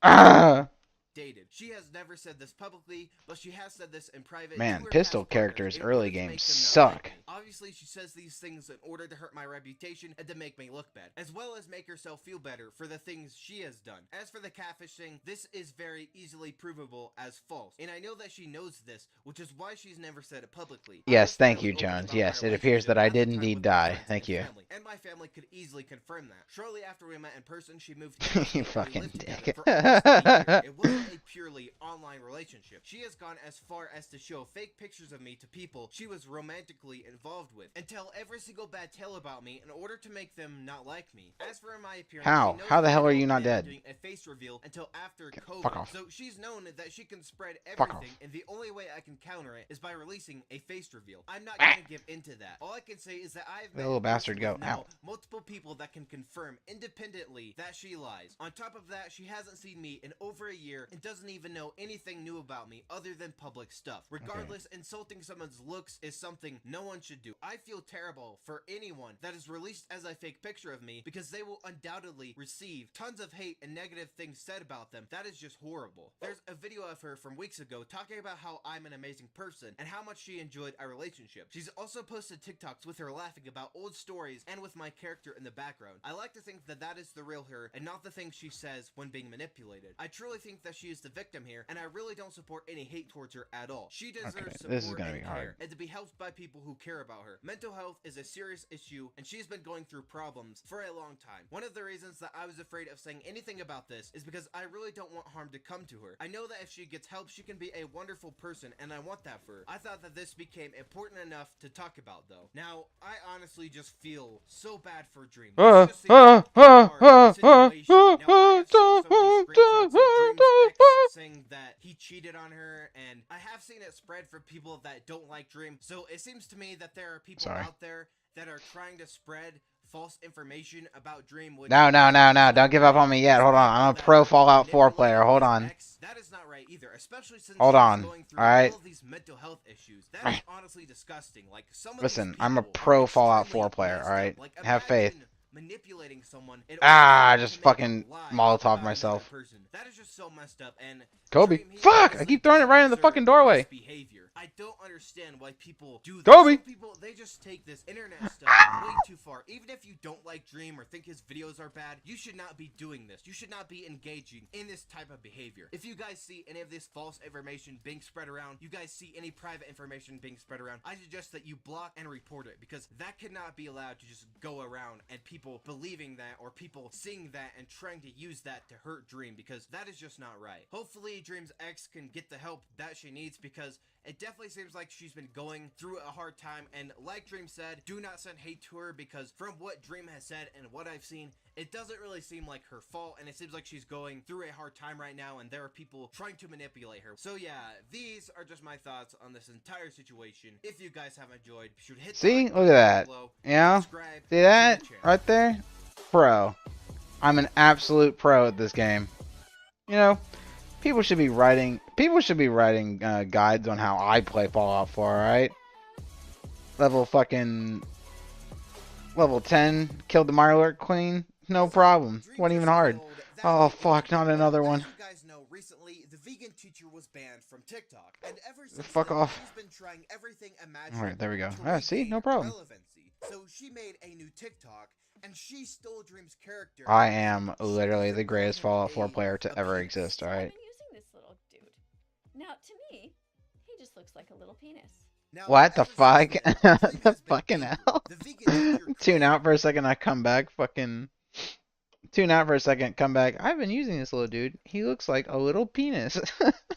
Ah! Dated. She has never said this publicly, but she has said this in private Man, to her pistol past partners characters in early order to game make them not like suck. me. Obviously, she says these things in order to hurt my reputation and to make me look bad, as well as make herself feel better for the things she has done. As for the catfish thing, this is very easily provable as false, and I know that she knows this, which is why she's never said it publicly. Yes, thank you, Jones. Yes, it appears that I did indeed die. Thank you. And my family could easily confirm that. Shortly after we met in person, she moved You to fucking dick. for almost a year. It wasn't a purely online relationship. She has gone as far as to show fake pictures of me to people she was romantically involved with, and tell every single bad tale about me in order to make them not like me. As for my appearance, How? How the hell are you not dead? Doing a face reveal until after COVID. Fuck off. So she's known that she can spread Fuck everything, off. and the only way I can counter it is by releasing a face reveal. I'm not gonna give into that. All I can say is that I've The little bastard go. now Ow. multiple people that can confirm independently that she lies. On top of that, she hasn't seen me in over a year and doesn't even know anything new about me other than public stuff. Regardless, insulting someone's looks is something no one should do. I feel terrible for anyone that is released as a fake picture of me because they will undoubtedly receive tons of hate and negative things said about them. That is just horrible. There's a video of her from weeks ago talking about how I'm an amazing person and how much she enjoyed our relationship. She's also posted TikToks with her laughing about old stories and with my character in the background. I like to think that that is the real her and not the things she says when being manipulated. I truly think that she is the victim here, and I really don't support any hate towards her at all. She deserves support this is gonna and be care, hard. and to be helped by people who care about her. Mental health is a serious issue, and she's been going through problems for a long time. One of the reasons that I was afraid of saying anything about this is because I really don't want harm to come to her. I know that if she gets help, she can be a wonderful person, and I want that for her. I thought that this became important enough to talk about, though. Now, I honestly just feel so bad for Dream. This just seems like a hard situation. Now, I have seen some of these screenshots of Dream's ex saying that he cheated on her, and I have seen it spread for people that don't like Dream. So it seems to me that there are people out there that are trying to spread false information about Dream. Which No. Don't give up on me yet. Hold on. I'm a pro Fallout 4 player. Hold on. That is not right either, especially since Hold on. going through Alright. all of these mental health issues. That is honestly disgusting. Like some of Listen, these I'm a people pro are Fallout extremely 4 player, messed alright? up. Like, Have faith. imagine manipulating someone in order Ah, to just make fucking up lies Molotov about myself. another person. That is just so messed up. And Kobe. Dream, he Fuck! I honestly keep throwing it doesn't right in the deserve fucking doorway. this behavior. I don't understand why people do this. Kobe. Some people, they just take this internet stuff way too far. Even if you don't like Dream or think his videos are bad, you should not be doing this. You should not be engaging in this type of behavior. If you guys see any of this false information being spread around, you guys see any private information being spread around, I suggest that you block and report it, because that cannot be allowed to just go around and people believing that or people seeing that and trying to use that to hurt Dream, because that is just not right. Hopefully Dream's ex can get the help that she needs, because it definitely seems like she's been going through a hard time, and like Dream said, do not send hate to her, because from what Dream has said and what I've seen, it doesn't really seem like her fault, and it seems like she's going through a hard time right now, and there are people trying to manipulate her. So yeah, these are just my thoughts on this entire situation. If you guys have enjoyed, be sure to hit the See? like Look at that. below, Yeah? subscribe See to that? the channel. Right there? Pro. I'm an absolute pro at this game. You know, people should be writing guides on how I play Fallout 4, alright? Level 10, killed the Mirelurk Queen, no problem. Wasn't even hard. Oh fuck, not another one. As you guys know, recently the vegan teacher was banned from TikTok, and ever since Fuck then, off. she's been trying everything imaginable. Alright, there we go. to Ah, see? regain No problem. relevancy. So she made a new TikTok, and she stole Dream's character. I and am she literally even the greatest called him Fallout 4 a player to ever penis. exist, I've alright? been using this little dude. Now, to me, he just looks like a little penis. Now, What the ever since fuck? then, Dream The has been fucking angry. hell? The vegan teacher Tune out for a second, I come back, fucking... Tune out for a second, come back. I've been using this little dude. He looks like a little penis.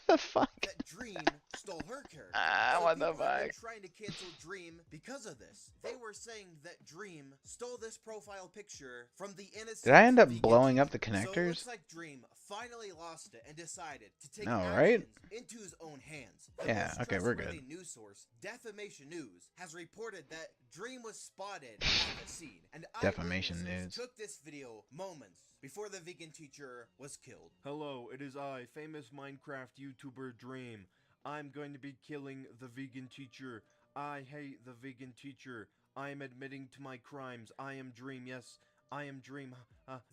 The fuck? that Dream stole her character. So What the people have been fuck? trying to cancel Dream because of this. They were saying that Dream stole this profile picture from the innocent. Did I end up vegan blowing up the teacher. So it connectors? looks like Dream finally lost it and decided to take No, actions right? into his own hands. The Yeah, most okay, we're good. trustworthy news source, Defamation News, has reported that Dream was spotted at the scene, and Defamation eyewitnesses News. took this video moments before the vegan teacher was killed. Hello, it is I, famous Minecraft YouTuber Dream. I'm going to be killing the vegan teacher. I hate the vegan teacher. I am admitting to my crimes. I am Dream. Yes, I am Dream.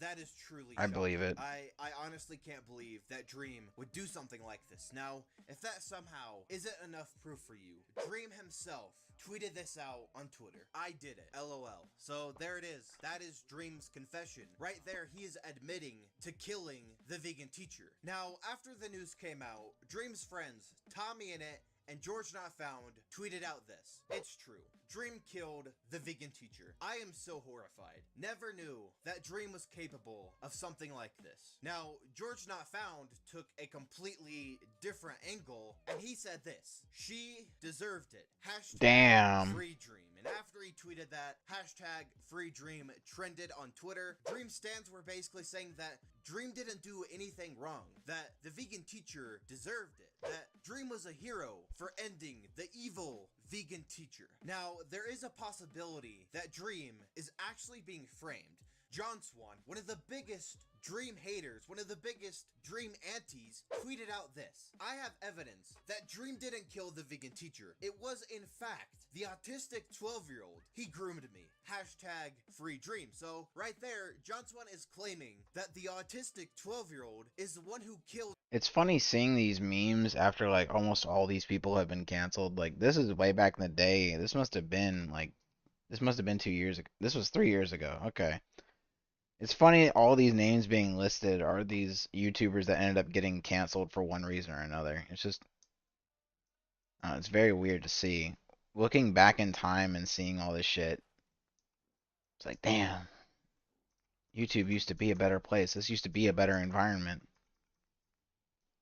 That is truly I shocking. believe it. I honestly can't believe that Dream would do something like this. Now, if that somehow isn't enough proof for you, Dream himself tweeted this out on Twitter. I did it. LOL. So there it is. That is Dream's confession. Right there, he is admitting to killing the vegan teacher. Now, after the news came out, Dream's friends, Tommy in it, and George Not Found tweeted out this. It's true. Dream killed the vegan teacher. I am so horrified. Never knew that Dream was capable of something like this. Now, George Not Found took a completely different angle, and he said this. She deserved it. Hashtag Damn. free Dream. And after he tweeted that, hashtag free Dream trended on Twitter. Dream stands were basically saying that Dream didn't do anything wrong, that the vegan teacher deserved it, that Dream was a hero for ending the evil vegan teacher. Now, there is a possibility that Dream is actually being framed. John Swan, one of the biggest Dream haters, one of the biggest Dream antis, tweeted out this. I have evidence that Dream didn't kill the vegan teacher. It was, in fact, the autistic 12-year-old. He groomed me. Hashtag free Dream. So, right there, John Swan is claiming that the autistic 12-year-old is the one who killed. It's funny seeing these memes after like almost all these people have been canceled. Like this is way back in the day. This must have been 2 years ago. This was 3 years ago. Okay. It's funny all these names being listed are these YouTubers that ended up getting canceled for one reason or another. It's just it's very weird to see. Looking back in time and seeing all this shit, it's like, damn. YouTube used to be a better place. This used to be a better environment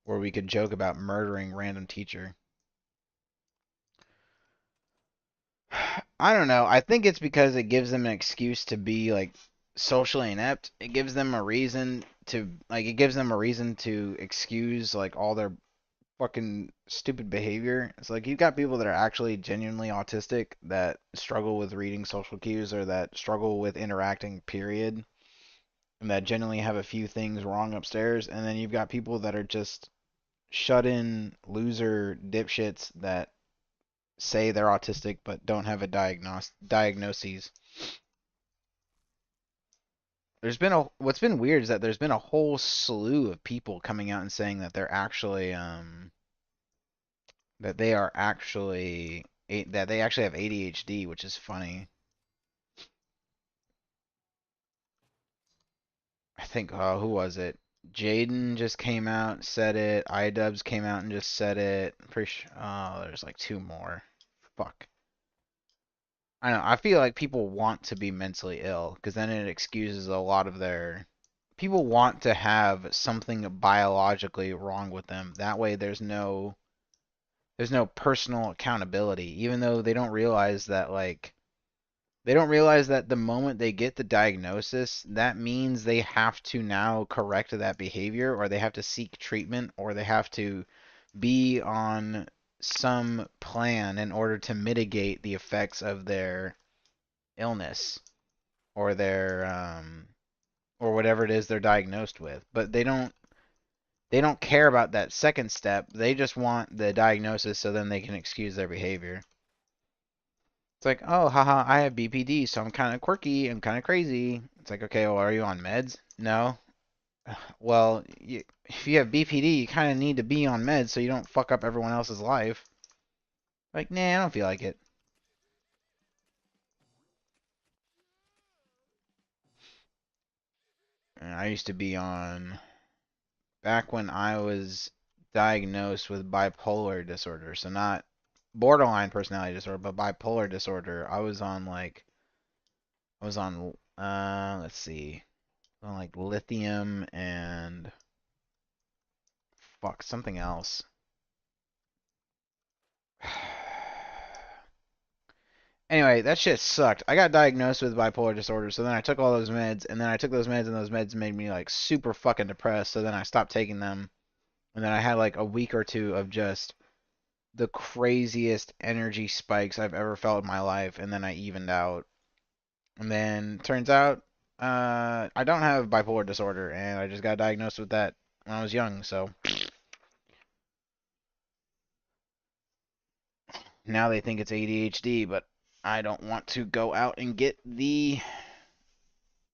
where we could joke about murdering random teacher. I don't know. I think it's because it gives them an excuse to be like socially inept. It gives them a reason to excuse like all their fucking stupid behavior. It's like you've got people that are actually genuinely autistic that struggle with reading social cues or that struggle with interacting, period, and that genuinely have a few things wrong upstairs, and then you've got people that are just shut-in loser dipshits that say they're autistic but don't have a diagnosis. What's been weird is that there's been a whole slew of people coming out and saying that they're actually that they are actually that they actually have ADHD, which is funny. I think who was it? Jaden just came out, said it. iDubbbz came out and just said it. Pretty sure, there's like two more. Fuck. I know. I feel like people want to be mentally ill because then it excuses a lot of their. People want to have something biologically wrong with them. That way, there's no personal accountability, even though they don't realize that the moment they get the diagnosis, that means they have to now correct that behavior, or they have to seek treatment, or they have to be on some plan in order to mitigate the effects of their illness or their or whatever it is they're diagnosed with. But they don't care about that second step. They just want the diagnosis so then they can excuse their behavior. It's like, oh, haha, I have BPD, so I'm kind of quirky, I'm kind of crazy. It's like, okay, well, are you on meds? No. Well, if you have BPD, you kind of need to be on meds so you don't fuck up everyone else's life. Like, nah, I don't feel like it. And I used to be on, back when I was diagnosed with bipolar disorder, so not borderline personality disorder, but bipolar disorder. Let's see, on like lithium and fuck something else. Anyway, that shit sucked. I got diagnosed with bipolar disorder, so then I took all those meds, and then I took those meds, and those meds made me like super fucking depressed, so then I stopped taking them, and then I had like a week or two of just the craziest energy spikes I've ever felt in my life, and then I evened out. And then turns out I don't have bipolar disorder, and I just got diagnosed with that when I was young, so Now they think it's ADHD, but I don't want to go out and get the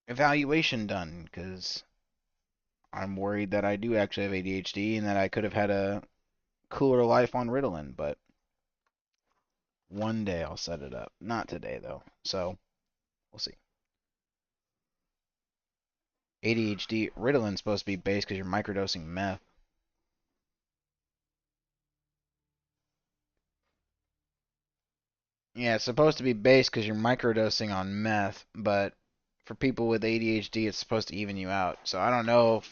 evaluation done because I'm worried that I do actually have ADHD and that I could have had a cooler life on Ritalin, but one day I'll set it up. Not today, though. So, we'll see. ADHD, Ritalin's supposed to be based because you're microdosing meth. Yeah, it's supposed to be based because you're microdosing on meth, but for people with ADHD, it's supposed to even you out. So I don't know.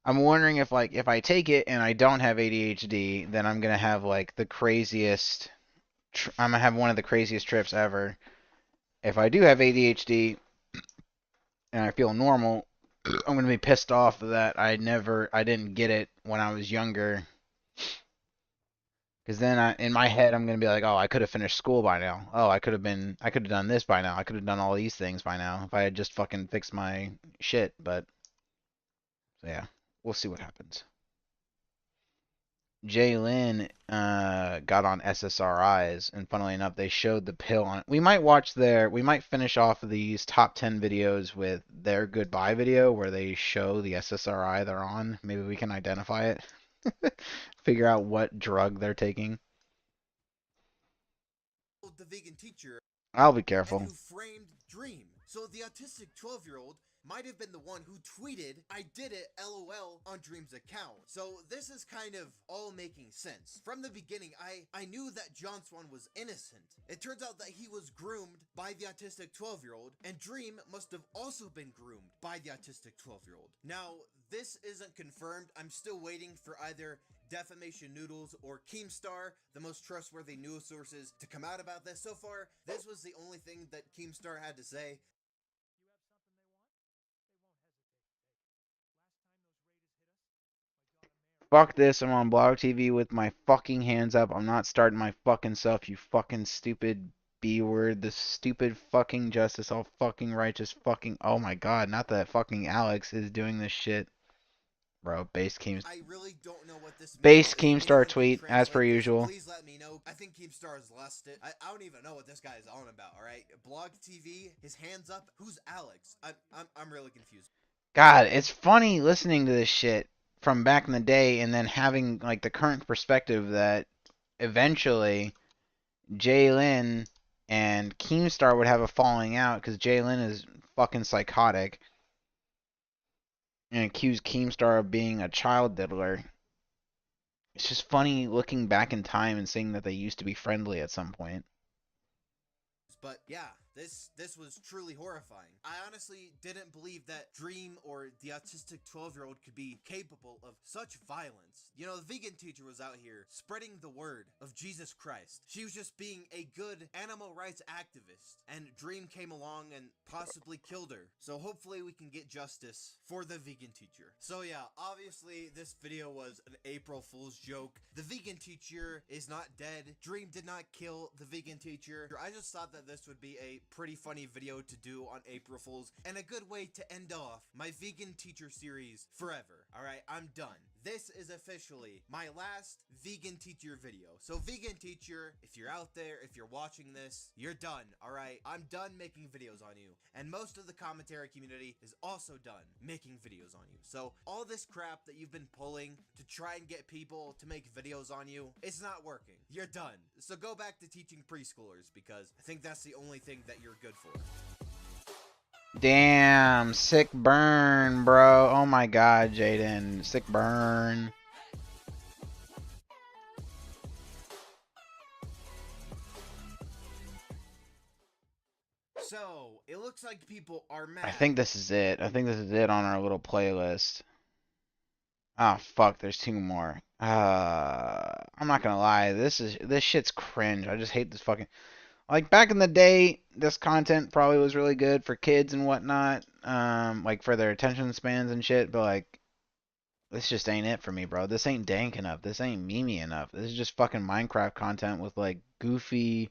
I'm wondering if like if I take it and I don't have ADHD, then I'm gonna have like the craziest. I'm gonna have one of the craziest trips ever. If I do have ADHD and I feel normal, I'm gonna be pissed off that I didn't get it when I was younger. Because then in my head, I'm gonna be like, oh, I could have finished school by now. Oh, I could have done this by now. I could have done all these things by now if I had just fucking fixed my shit. But yeah, we'll see what happens. Jalyn got on SSRIs, and funnily enough, they showed the pill on it. We might finish off these top 10 videos with their goodbye video where they show the SSRI they're on. Maybe we can identify it, figure out what drug they're taking. The vegan teacher I'll be and careful. who framed Dream. So the autistic 12-year-old might have been the one who tweeted, "I did it, LOL," on Dream's account. So this is kind of all making sense. From the beginning, I knew that John Swan was innocent. It turns out that he was groomed by the autistic 12-year-old, and Dream must have also been groomed by the autistic 12-year-old. Now, this isn't confirmed. I'm still waiting for either Defamation Noodles or Keemstar, the most trustworthy news sources, to come out about this. So far, this was the only thing that Keemstar had to say. Fuck this, I'm on Blog TV with my fucking hands up. I'm not starting my fucking self, you fucking stupid B word. The stupid fucking justice, all fucking righteous fucking. Oh my god, not that fucking Alex is doing this shit. Bro, I really don't know what this means. base If Keemstar anyone can tweet, as per translate this, usual. please let me know. I think Keemstar has lost it. I don't even know what this guy is on about, alright? Blog TV, his hands up. Who's Alex? I'm really confused. God, it's funny listening to this shit from back in the day and then having like the current perspective that eventually Jalyn and Keemstar would have a falling out because Jalyn is fucking psychotic and accuse Keemstar of being a child diddler. It's just funny looking back in time and seeing that they used to be friendly at some point. But yeah, this was truly horrifying. I honestly didn't believe that Dream or the autistic 12-year-old could be capable of such violence. You know, the vegan teacher was out here spreading the word of Jesus Christ. She was just being a good animal rights activist, and Dream came along and possibly killed her. So hopefully we can get justice for the vegan teacher. So yeah, obviously this video was an April Fool's joke. The vegan teacher is not dead. Dream did not kill the vegan teacher. I just thought that this would be a pretty funny video to do on April Fool's and a good way to end off my vegan teacher series forever. Alright, I'm done. This is officially my last vegan teacher video. So vegan teacher, if you're out there, if you're watching this, you're done, alright? I'm done making videos on you. And most of the commentary community is also done making videos on you. So all this crap that you've been pulling to try and get people to make videos on you, it's not working. You're done. So go back to teaching preschoolers because I think that's the only thing that you're good for. Damn, sick burn, bro. Oh my god, Jaden. Sick burn. So, it looks like people are mad. I think this is it. I think this is it on our little playlist. Oh fuck, there's two more. I'm not gonna lie, this shit's cringe. I just hate this fucking like back in the day, this content probably was really good for kids and whatnot, like for their attention spans and shit, but like this just ain't it for me, bro. This ain't dank enough. This ain't memey enough. This is just fucking Minecraft content with like goofy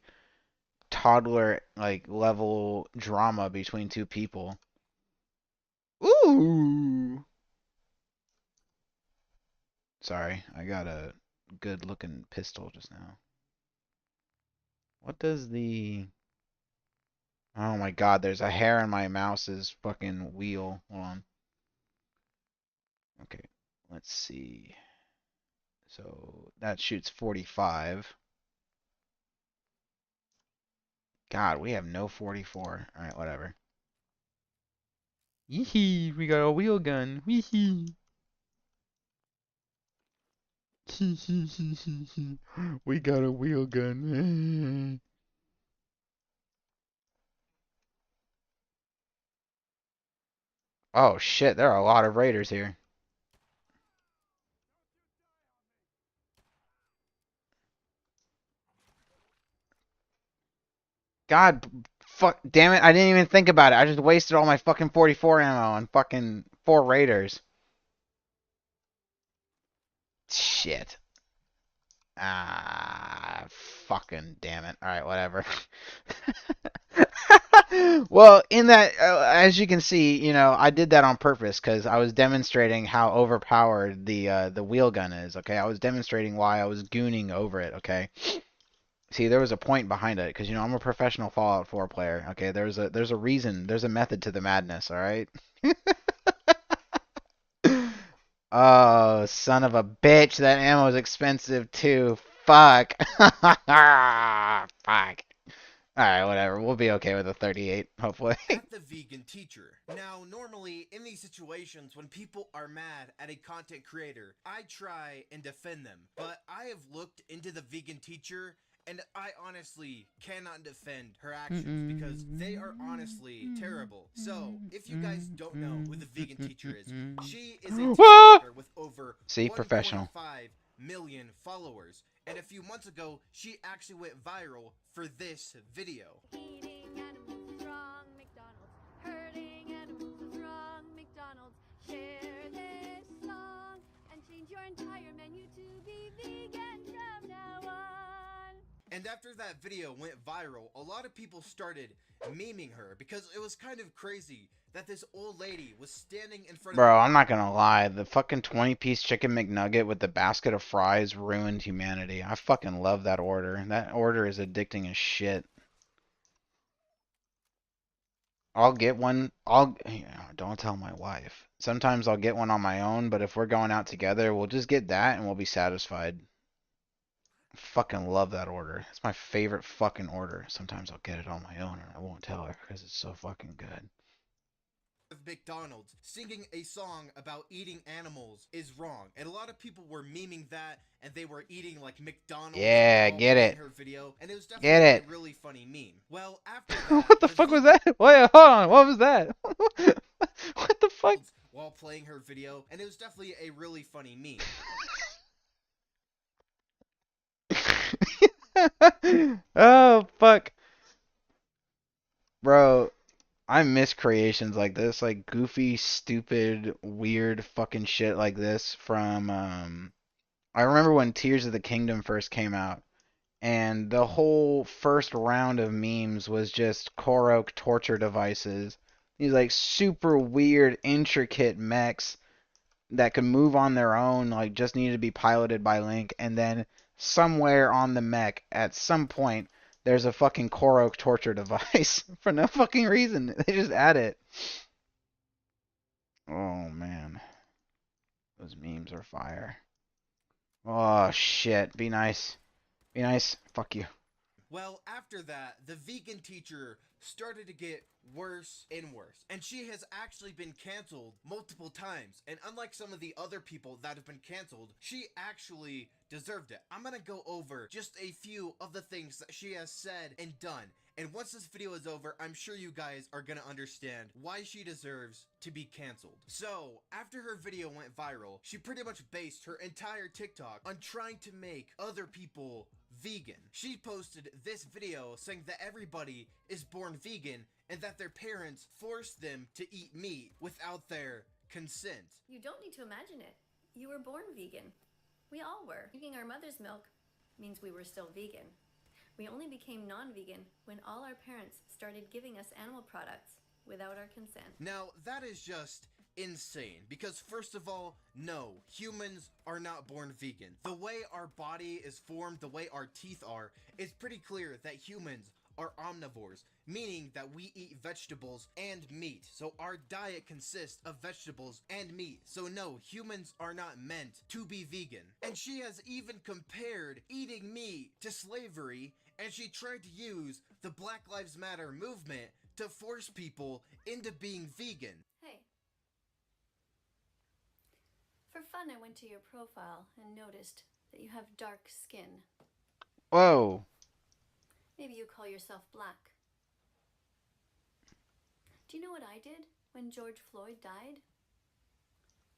toddler like level drama between two people. Ooh. Sorry, I got a good looking pistol just now. What does the... Oh my god, there's a hair in my mouse's fucking wheel. Hold on. Okay, let's see. So that shoots 45. God, we have no 44. Alright, whatever. Yee, we got a wheel gun. Wee hee. We got a wheel gun. Oh shit, there are a lot of raiders here. God, fuck, damn it, I didn't even think about it. I just wasted all my fucking 44 ammo on fucking 4 raiders. Shit. Ah, fucking damn it. Alright, whatever. Well, in that, as you can see, you know, I did that on purpose because I was demonstrating how overpowered the wheel gun is. Okay, I was demonstrating why I was gooning over it. Okay, see, there was a point behind it because you know I'm a professional Fallout 4 player. Okay, there's a reason, there's a method to the madness. All right. Oh, son of a bitch! That ammo is expensive too. Fuck. Fuck. Alright, whatever. We'll be okay with a 38, hopefully. At the vegan teacher. Now, normally, in these situations, when people are mad at a content creator, I try and defend them. But I have looked into the vegan teacher, and I honestly cannot defend her actions because they are honestly terrible. So, if you guys don't know who the vegan teacher is, she is a TikToker with over See, professional. 1.5 million followers. And a few months ago, she actually went viral for this video. Eating animals is wrong, McDonald's. Hurting animals is wrong, McDonald's. Share this song and change your entire menu to be vegan from now on. And after that video went viral, a lot of people started memeing her because it was kind of crazy that this old lady was standing in front of... Bro, I'm not gonna lie. The fucking 20-piece chicken McNugget with the basket of fries ruined humanity. I fucking love that order. That order is addicting as shit. I'll get one. Don't tell my wife. Sometimes I'll get one on my own, but if we're going out together, we'll just get that and we'll be satisfied. Fucking love that order. It's my favorite fucking order. Sometimes I'll get it on my own and I won't tell her because it's so fucking good. McDonald's singing a song about eating animals is wrong, and a lot of people were memeing that, and they were eating like McDonald's. Yeah, get it. Her video, and it was Get definitely it. a really funny meme. Well, after that, What the fuck was that? Wait, hold on. What was that? What the fuck? While playing her video, and it was definitely a really funny meme. Oh fuck, bro. I miss creations like this, like goofy, stupid, weird fucking shit like this from I remember when Tears of the Kingdom first came out and the whole first round of memes was just Korok torture devices. These like super weird, intricate mechs that could move on their own, like just needed to be piloted by Link, and then somewhere on the mech at some point there's a fucking Korok torture device for no fucking reason. They just add it. Oh man. Those memes are fire. Oh shit. Be nice. Be nice. Fuck you. Well, after that, the vegan teacher started to get worse and worse. And she has actually been canceled multiple times. And unlike some of the other people that have been canceled, she actually deserved it. I'm gonna go over just a few of the things that she has said and done. And once this video is over, I'm sure you guys are gonna understand why she deserves to be canceled. So, after her video went viral, she pretty much based her entire TikTok on trying to make other people vegan. She posted this video saying that everybody is born vegan and that their parents forced them to eat meat without their consent. You don't need to imagine it. You were born vegan. We all were. Drinking our mother's milk means we were still vegan. We only became non-vegan when all our parents started giving us animal products without our consent. Now, that is just insane. Because first of all, no, humans are not born vegan. The way our body is formed, the way our teeth are, it's pretty clear that humans are omnivores, meaning that we eat vegetables and meat. So our diet consists of vegetables and meat. So no, humans are not meant to be vegan. And she has even compared eating meat to slavery, and she tried to use the Black Lives Matter movement to force people into being vegan. Hey. For fun, I went to your profile and noticed that you have dark skin. Whoa. Maybe you call yourself black. Do you know what I did when George Floyd died?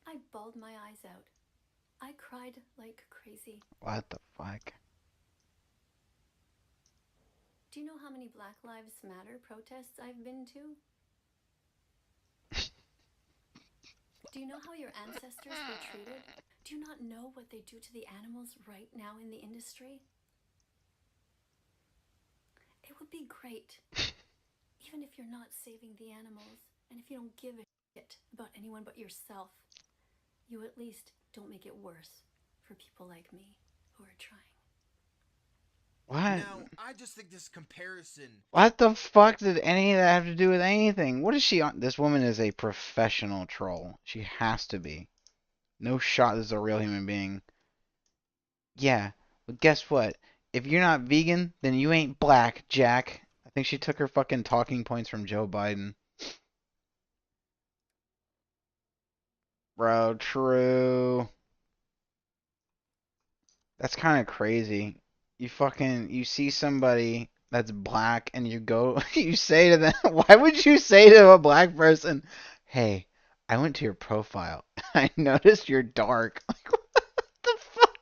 I bawled my eyes out. I cried like crazy. What the fuck? Do you know how many Black Lives Matter protests I've been to? Do you know how your ancestors were treated? Do you not know what they do to the animals right now in the industry? It would be great, even if you're not saving the animals, and if you don't give a shit about anyone but yourself, you at least don't make it worse for people like me who are trying. What? Now, I just think this comparison... What the fuck did any of that have to do with anything? What is she on? This woman is a professional troll. She has to be. No shot this is a real human being. Yeah, but guess what? If you're not vegan, then you ain't black, Jack. I think she took her fucking talking points from Joe Biden. Bro, true. That's kind of crazy. You see somebody that's black and you go, you say to them, why would you say to a black person, hey, I went to your profile. I noticed you're dark. Like, what the fuck?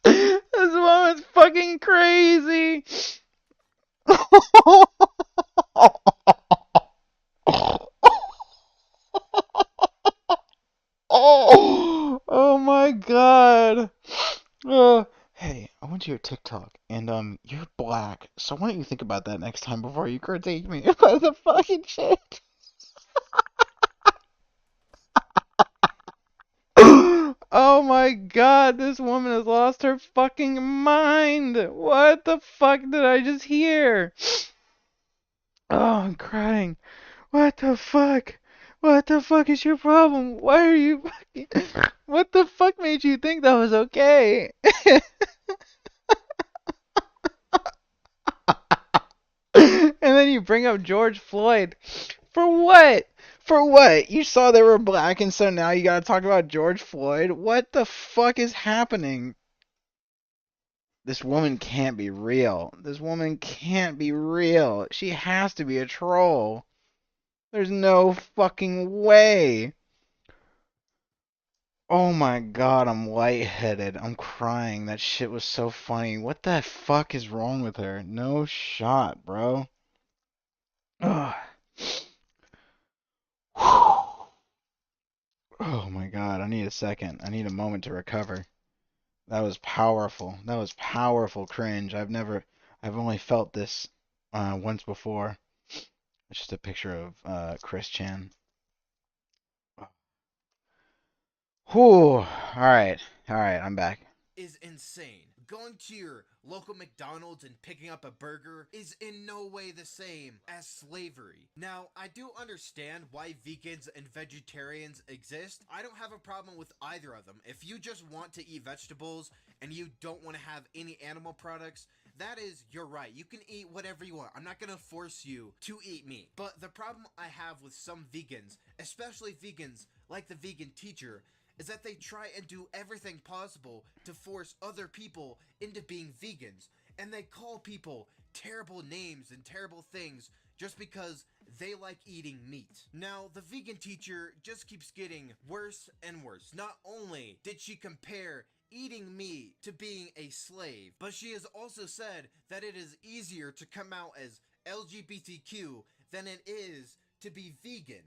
This woman's fucking crazy. Oh my god. Hey, I went to your TikTok and you're black. So why don't you think about that next time before you critique me about the fucking shit? Oh my god, this woman has lost her fucking mind. What the fuck did I just hear? Oh, I'm crying. What the fuck? What the fuck is your problem? Why are you fucking... What the fuck made you think that was okay? And then you bring up George Floyd. For what? For what? You saw they were black and so now you gotta talk about George Floyd? What the fuck is happening? This woman can't be real. This woman can't be real. She has to be a troll. There's no fucking way. Oh my god, I'm lightheaded. I'm crying. That shit was so funny. What the fuck is wrong with her? No shot, bro. Ugh. Oh my god, I need a second. I need a moment to recover. That was powerful. That was powerful cringe. I've only felt this once before. It's just a picture of Chris Chan. Whew. Alright, I'm back. is insane. Going to your local McDonald's and picking up a burger is in no way the same as slavery. Now, I do understand why vegans and vegetarians exist. I don't have a problem with either of them. If you just want to eat vegetables and you don't want to have any animal products, that is your right. You can eat whatever you want. I'm not gonna force you to eat meat. But the problem I have with some vegans, especially vegans like the vegan teacher, is that they try and do everything possible to force other people into being vegans. And they call people terrible names and terrible things just because they like eating meat. Now, the vegan teacher just keeps getting worse and worse. Not only did she compare eating meat to being a slave, but she has also said that it is easier to come out as LGBTQ than it is to be vegan.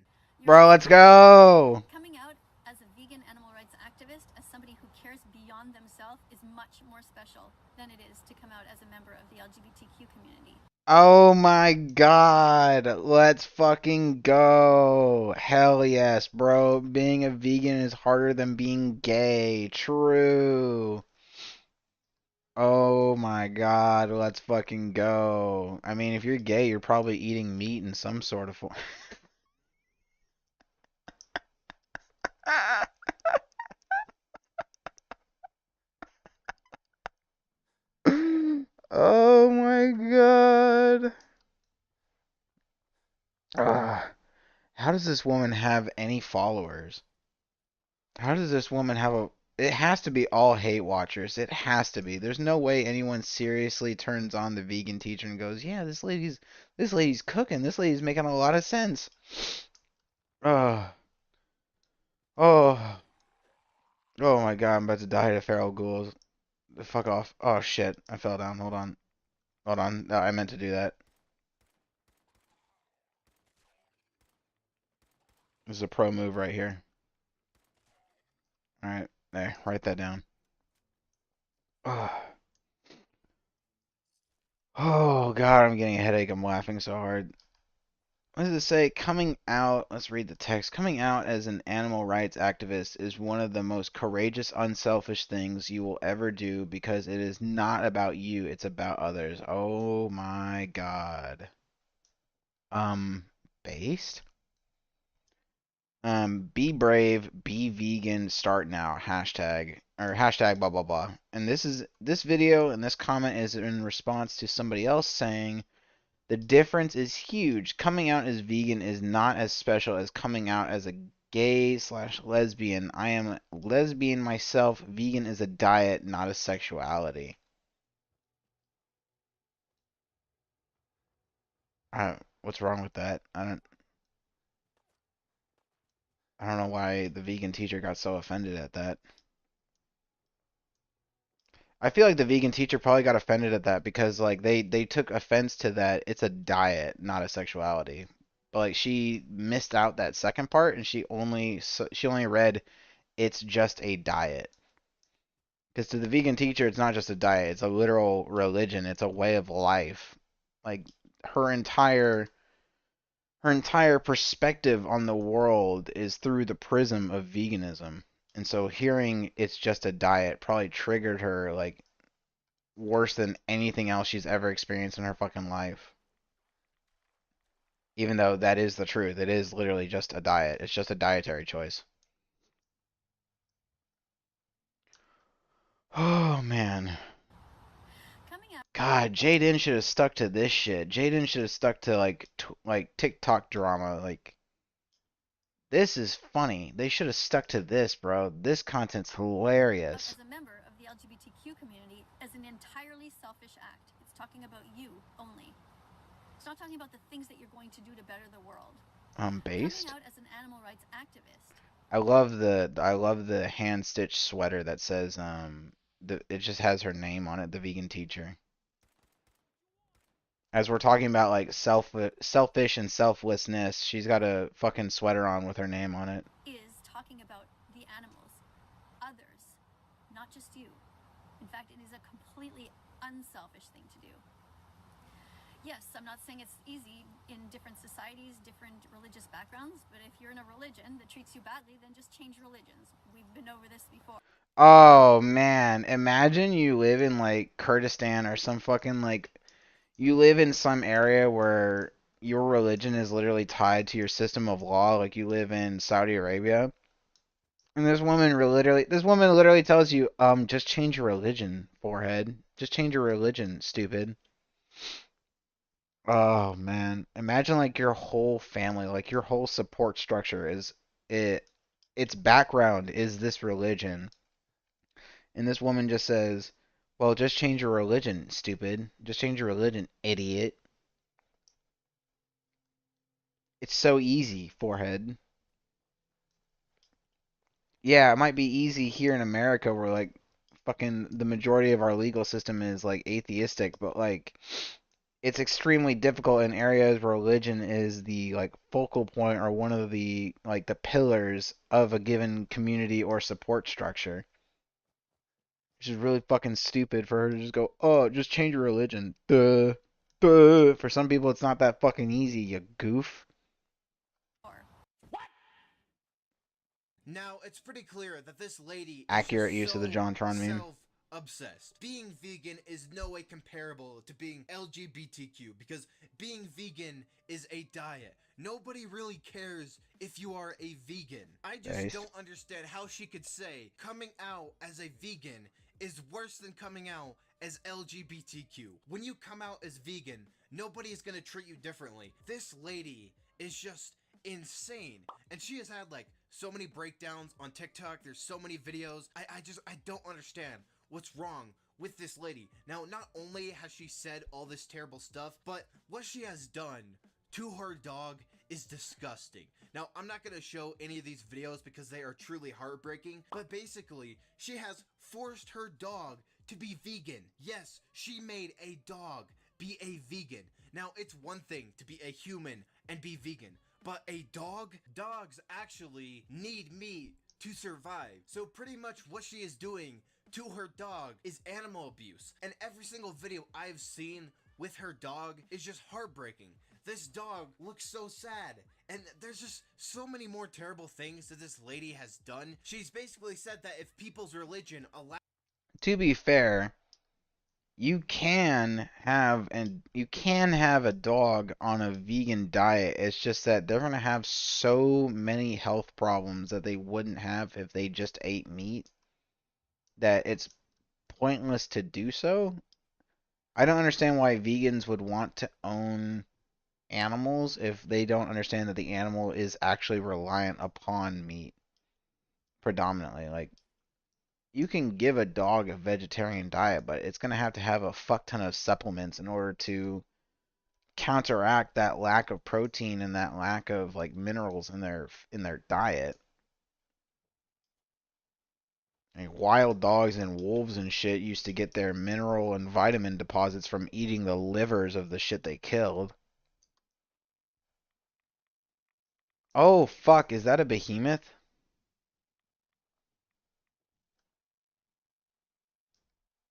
Bro, let's go! Coming out as a vegan animal rights activist, as somebody who cares beyond themselves, is much more special than it is to come out as a member of the LGBTQ community. Oh my God. Let's fucking go. Hell yes, bro. Being a vegan is harder than being gay. True. Oh my God. Let's fucking go. I mean, if you're gay, you're probably eating meat in some sort of form. Oh my God. How does this woman have any followers? How does this woman have a... It has to be all hate watchers. It has to be. There's no way anyone seriously turns on the vegan teacher and goes, "Yeah, this lady's cooking. This lady's making a lot of sense." Oh, oh, oh my God! I'm about to die to feral ghouls. Fuck off. Oh shit! I fell down. Hold on. Hold on. No, I meant to do that. This is a pro move right here. All right, there. Write that down. Oh, oh God! I'm getting a headache. I'm laughing so hard. What does it say? Coming out, let's read the text. Coming out as an animal rights activist is one of the most courageous, unselfish things you will ever do because it is not about you, it's about others. Oh my God. Um, based? Be brave, be vegan, start now. Hashtag or hashtag blah blah blah. And this video and this comment is in response to somebody else saying the difference is huge. Coming out as vegan is not as special as coming out as a gay slash lesbian. I am a lesbian myself. Vegan is a diet, not a sexuality. What's wrong with that? I don't know why the vegan teacher got so offended at that. I feel like the vegan teacher probably got offended at that because like they took offense to that it's a diet, not a sexuality. But like she missed out that second part and she only read it's just a diet. Because to the vegan teacher, it's not just a diet, it's a literal religion, it's a way of life. Like her entire her entire perspective on the world is through the prism of veganism. And so hearing it's just a diet probably triggered her like worse than anything else she's ever experienced in her fucking life. Even though that is the truth. It is literally just a diet. It's just a dietary choice. Oh man. God, Jaden should have stuck to this shit. Jaden should have stuck to like TikTok drama. Like this is funny. They should have stuck to this, bro. This content's hilarious. As a member of the LGBTQ community as an entirely selfish act. It's talking about you only. It's not talking about the things that you're going to do to better the world. Based? Coming out as an animal rights activist. I love the hand stitched sweater that says it just has her name on it, the vegan teacher. As we're talking about like selfish and selflessness, she's got a fucking sweater on with her name on it. Is talking about the animals, others, not just you. In fact, it is a completely unselfish thing to do. Yes, I'm not saying it's easy in different societies, different religious backgrounds, but if you're in a religion that treats you badly, then just change religions. We've been over this before. Oh man, imagine you live in like Kurdistan or some fucking like you live in some area where your religion is literally tied to your system of law, like you live in Saudi Arabia. And this woman literally tells you, just change your religion, forehead. Just change your religion, stupid. Oh man. Imagine like your whole family, like your whole support structure is it its background is this religion. And this woman just says, "Well, just change your religion, stupid. Just change your religion, idiot." It's so easy, forehead. Yeah, it might be easy here in America where like fucking the majority of our legal system is like atheistic, but like it's extremely difficult in areas where religion is the like focal point or one of the like the pillars of a given community or support structure. Which is really fucking stupid for her to just go, "Oh, just change your religion." Duh. For some people, it's not that fucking easy, you goof. Now, it's pretty clear that this lady is Accurate just use of the so JonTron meme. self-obsessed. Being vegan is no way comparable to being LGBTQ because being vegan is a diet. Nobody really cares if you are a vegan. I just don't understand how she could say coming out as a vegan is worse than coming out as LGBTQ. When you come out as vegan, nobody is gonna treat you differently. This lady is just insane, and she has had like so many breakdowns on TikTok. There's so many videos. I don't understand what's wrong with this lady. Now, not only has she said all this terrible stuff, but what she has done to her dog is disgusting. Now, I'm not gonna show any of these videos because they are truly heartbreaking, but basically, she has forced her dog to be vegan. Yes, she made a dog be a vegan. Now, it's one thing to be a human and be vegan, but a dog? Dogs actually need meat to survive. So pretty much what she is doing to her dog is animal abuse. And every single video I've seen with her dog is just heartbreaking. This dog looks so sad. And there's just so many more terrible things that this lady has done. She's basically said that if people's religion allows... To be fair, you can have a dog on a vegan diet. It's just that they're gonna have so many health problems that they wouldn't have if they just ate meat that it's pointless to do so. I don't understand why vegans would want to own animals if they don't understand that the animal is actually reliant upon meat predominantly. Like, you can give a dog a vegetarian diet, but it's going to have a fuck ton of supplements in order to counteract that lack of protein and that lack of like minerals in their diet. Like, wild dogs and wolves and shit used to get their mineral and vitamin deposits from eating the livers of the shit they killed. Oh fuck, is that a behemoth?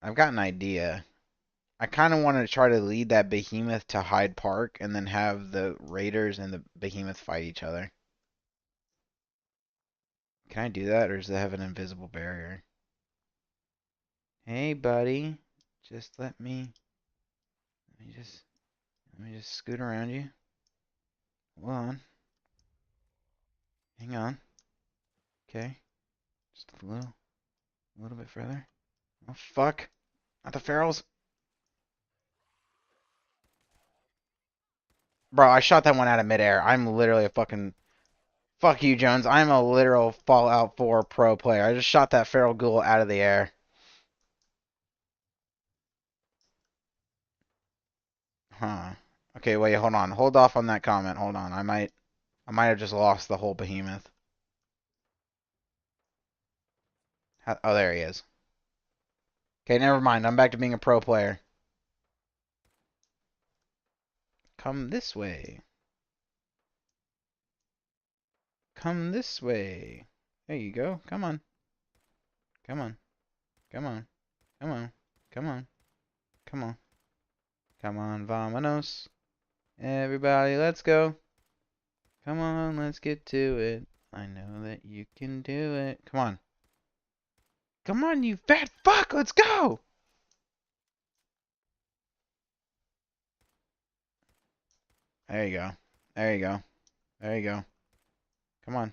I've got an idea. I kind of want to try to lead that behemoth to Hyde Park and then have the raiders and the behemoth fight each other. Can I do that, or does it have an invisible barrier? Hey, buddy. Just let me just scoot around you. Hold on. Hang on. Okay. Just a little bit further. Oh, fuck. Not the ferals. Bro, I shot that one out of midair. I'm literally a fucking... Fuck you, Jones. I'm a literal Fallout 4 pro player. I just shot that feral ghoul out of the air. Huh. Okay, wait, hold on. Hold off on that comment. Hold on. I might have just lost the whole behemoth. Oh, there he is. Okay, never mind. I'm back to being a pro player. Come this way. Come this way. There you go. Come on. Come on. Come on. Come on. Come on. Come on. Come on, vamonos. Everybody, let's go. Come on, let's get to it. I know that you can do it. Come on. Come on, you fat fuck. Let's go. There you go. There you go. There you go. Come on.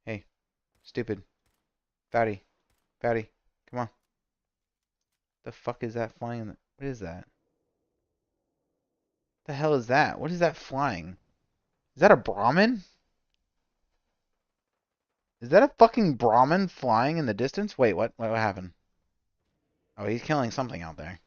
Hey, stupid. Fatty. Fatty. Come on. The fuck is that flying in the... What is that? The hell is that? What is that flying? Is that a Brahmin? Is that a fucking Brahmin flying in the distance? Wait, what? What happened? Oh, he's killing something out there.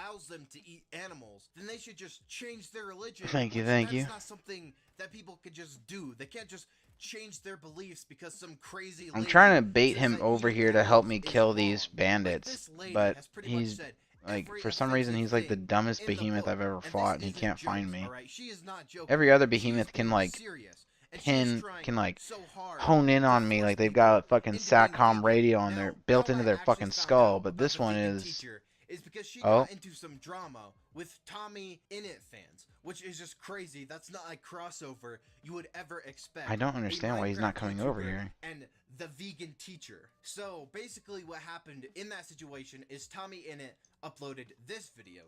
allows them to eat animals, then they should just change their religion. Thank you, that's you. That's not something that people could just do. They can't just change their beliefs because some crazy I'm lady trying to bait says him that over eating here to help animals me is kill wrong. these Like, bandits, this lady but has pretty much he's said like, every for some reason, he's like the offensive dumbest thing in the behemoth book, I've ever and fought, and this he isn't can't find jokes, me. all right? She is not joking. Every other She is behemoth can being like serious. and she is pin trying can like so hard hone in to on me force like they've people got a fucking into being satcom vegan. radio on their Now, built how into I their actually fucking found skull, out but about this the one vegan is teacher is because she oh, got into some drama with Tommy Innit fans, which is just crazy. That's not a crossover you would ever expect. I don't A understand why he's not Minecraft coming over YouTuber here. and the vegan teacher. So basically what happened in that situation is Tommy Innit uploaded this video.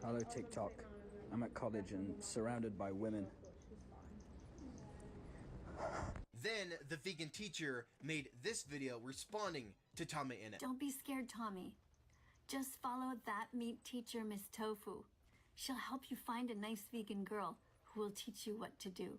Hello, TikTok. I'm at college and surrounded by women. Then the vegan teacher made this video responding to Tommy Innit. Don't be scared, Tommy. Just follow that meat teacher, Miss Tofu. She'll help you find a nice vegan girl who will teach you what to do.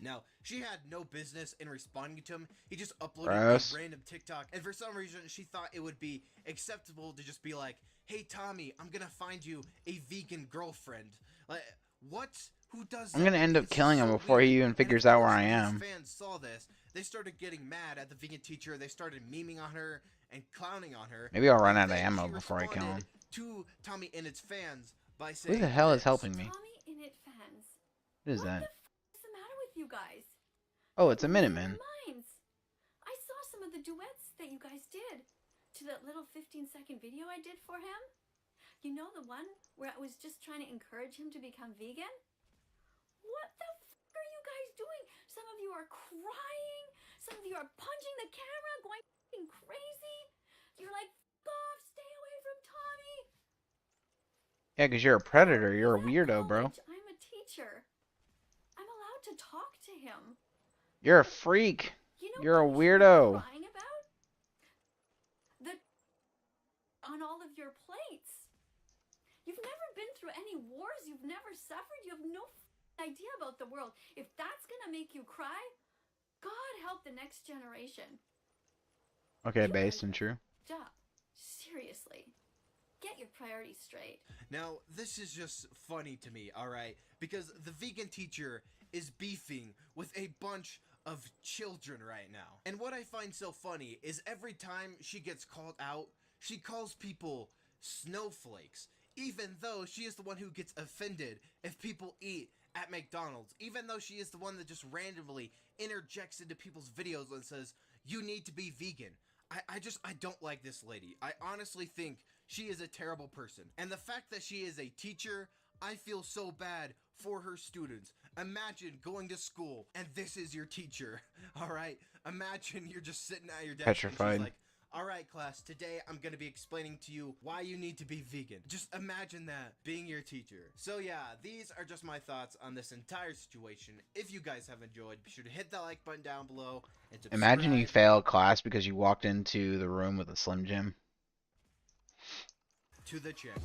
Now, she had no business in responding to him. He just uploaded Gross. a random TikTok, and for some reason, she thought it would be acceptable to just be like, "Hey, Tommy, I'm gonna find you a vegan girlfriend." Like, what? Who does that? I'm gonna end up It's killing him so before weird. he even And figures of out where course, I when am. his fans saw this, they started getting mad at the vegan teacher. They started memeing on her and clowning on her. Maybe I'll run And out of then ammo she before I kill him. responded to Tommy Innit's fans by Who saying the hell is this. helping me? Tommy Innit fans. What is What that? the f is the matter with you guys? Oh, it's a Losing your Minuteman. minds. I saw some of the duets that you guys did to that little 15-second video I did for him. You know, the one where I was just trying to encourage him to become vegan? What the f are you guys doing? Some of you are crying. Some of you are punching the camera, going f***ing crazy. You're like, f off, stay away from Tommy. Yeah, 'cause you're a predator. You're a He's at weirdo, bro. college. I'm a teacher. I'm allowed to talk to him. You're a freak. You know You're a what you should be weirdo. crying about? The on all of your plates. You've never been through any wars. You've never suffered. You have no idea about the world. If that's gonna make you cry, God help the next generation. Okay, You based guys and true. Stop. Seriously. Get your priorities straight. Now, this is just funny to me, alright? Because the vegan teacher is beefing with a bunch of children right now. And what I find so funny is every time she gets called out, she calls people snowflakes. Even though she is the one who gets offended if people eat at McDonald's. Even though she is the one that just randomly interjects into people's videos and says, "You need to be vegan." I don't like this lady. I honestly think she is a terrible person. And the fact that she is a teacher, I feel so bad for her students. Imagine going to school and this is your teacher, alright? Imagine you're just sitting at your desk and Petrified. she's like, "Alright class, today I'm gonna be explaining to you why you need to be vegan." Just imagine that, being your teacher. So yeah, these are just my thoughts on this entire situation. If you guys have enjoyed, be sure to hit that like button down below and subscribe. Imagine you failed class because you walked into the room with a Slim Jim. To the channel.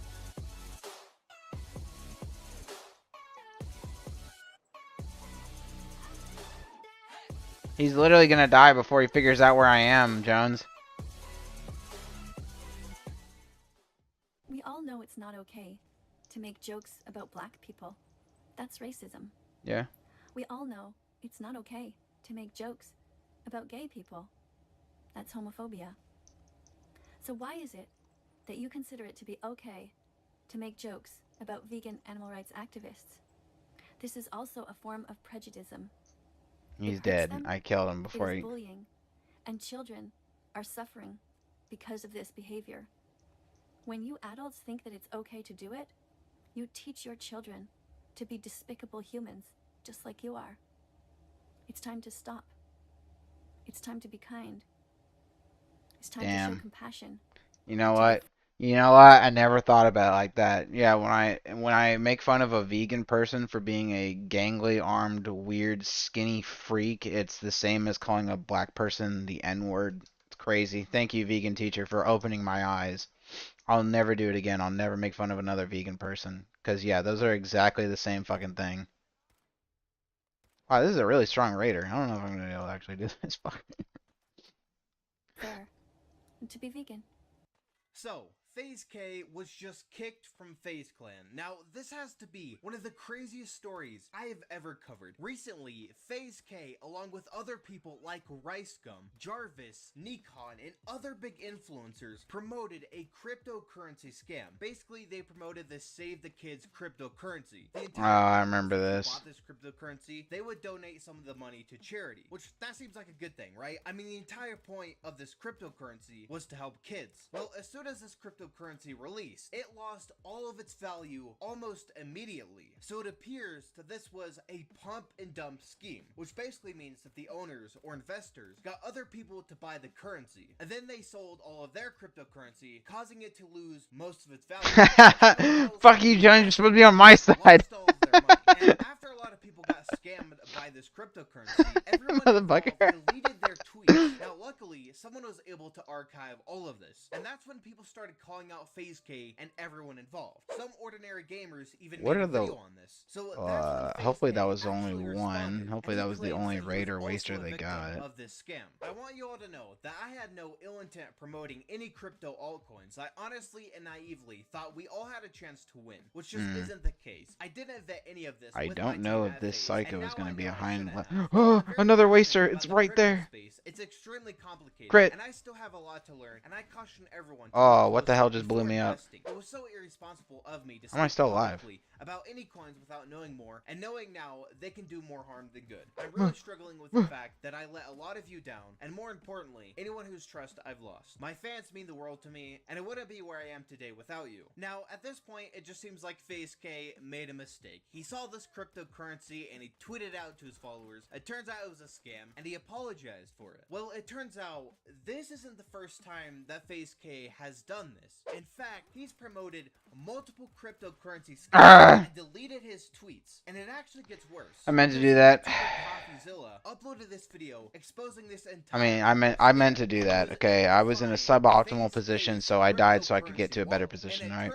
He's literally gonna die before he figures out where I am, Jones. We all know it's not okay to make jokes about black people. That's racism. Yeah. We all know it's not okay to make jokes about gay people. That's homophobia. So why is it that you consider it to be okay to make jokes about vegan animal rights activists? This is also a form of prejudice. He's dead. I killed him before It is he... bullying, and children are suffering because of this behavior. When you adults think that it's okay to do it, you teach your children to be despicable humans, just like you are. It's time to stop. It's time to be kind. It's time to show Damn. compassion. You know what? You know what? I never thought about it like that. Yeah, when I make fun of a vegan person for being a gangly armed, weird, skinny freak, it's the same as calling a black person the N-word. It's crazy. Thank you, vegan teacher, for opening my eyes. I'll never do it again. I'll never make fun of another vegan person. Because, yeah, those are exactly the same fucking thing. Wow, this is a really strong raider. I don't know if I'm going to be able to actually do this. Fuck. Fair. And to be vegan. So, FaZe K was just kicked from FaZe Clan. Now, this has to be one of the craziest stories I have ever covered. Recently, FaZe K, along with other people like Ricegum, Jarvis, Nikon, and other big influencers, promoted a cryptocurrency scam. Basically, they promoted the Save the Kids cryptocurrency. The Oh, entire I point remember was if you this. bought this cryptocurrency, they would donate some of the money to charity, which that seems like a good thing, right? I mean, the entire point of this cryptocurrency was to help kids. Well, as soon as this cryptocurrency released, it lost all of its value almost immediately. So it appears that this was a pump and dump scheme, which basically means that the owners or investors got other people to buy the currency, and then they sold all of their cryptocurrency, causing it to lose most of its value. Fuck you, John. You're supposed to be on my side. Lost all of their money. And after a lot of people got scammed by this cryptocurrency, everyone involved deleted their tweets. Now, luckily, someone was able to archive all of this, and that's when people started calling out FaZe K and everyone involved. Some ordinary gamers even made a video on this. So hopefully that was only one. Hopefully that was the only raid or waster they got. Of this scam. I want you all to know that I had no ill intent promoting any crypto altcoins. I honestly and naively thought we all had a chance to win, which just isn't the case. I didn't vet any of this. I with don't my know team if at this FaZe, psycho and is now going I to be know a I hind. shouldn't have. Oh, I'm very another passionate waster. about It's the right crypto there. space. It's extremely complicated, Crit. and I still have a lot to learn, and I caution everyone to Oh, look what the closely hell just blew before me up? investing. It was so irresponsible of me to How am I speak still alive? publicly about any coins without knowing more, and knowing now they can do more harm than good. I'm really struggling with the fact that I let a lot of you down, and more importantly, anyone whose trust I've lost. My fans mean the world to me, and it wouldn't be where I am today without you. Now, at this point, it just seems like FaZe K made a mistake. He saw this cryptocurrency and he tweeted out to his followers. It turns out it was a scam, and he apologized for it. Well, it turns out this isn't the first time that FaZe K has done this. In fact, he's promoted multiple cryptocurrency scams and deleted his tweets. And it actually gets worse. I meant to do that. Coffeezilla uploaded this video exposing this entire I meant to do that. Okay, I was in a suboptimal position, so I died so I could get to a better position, right?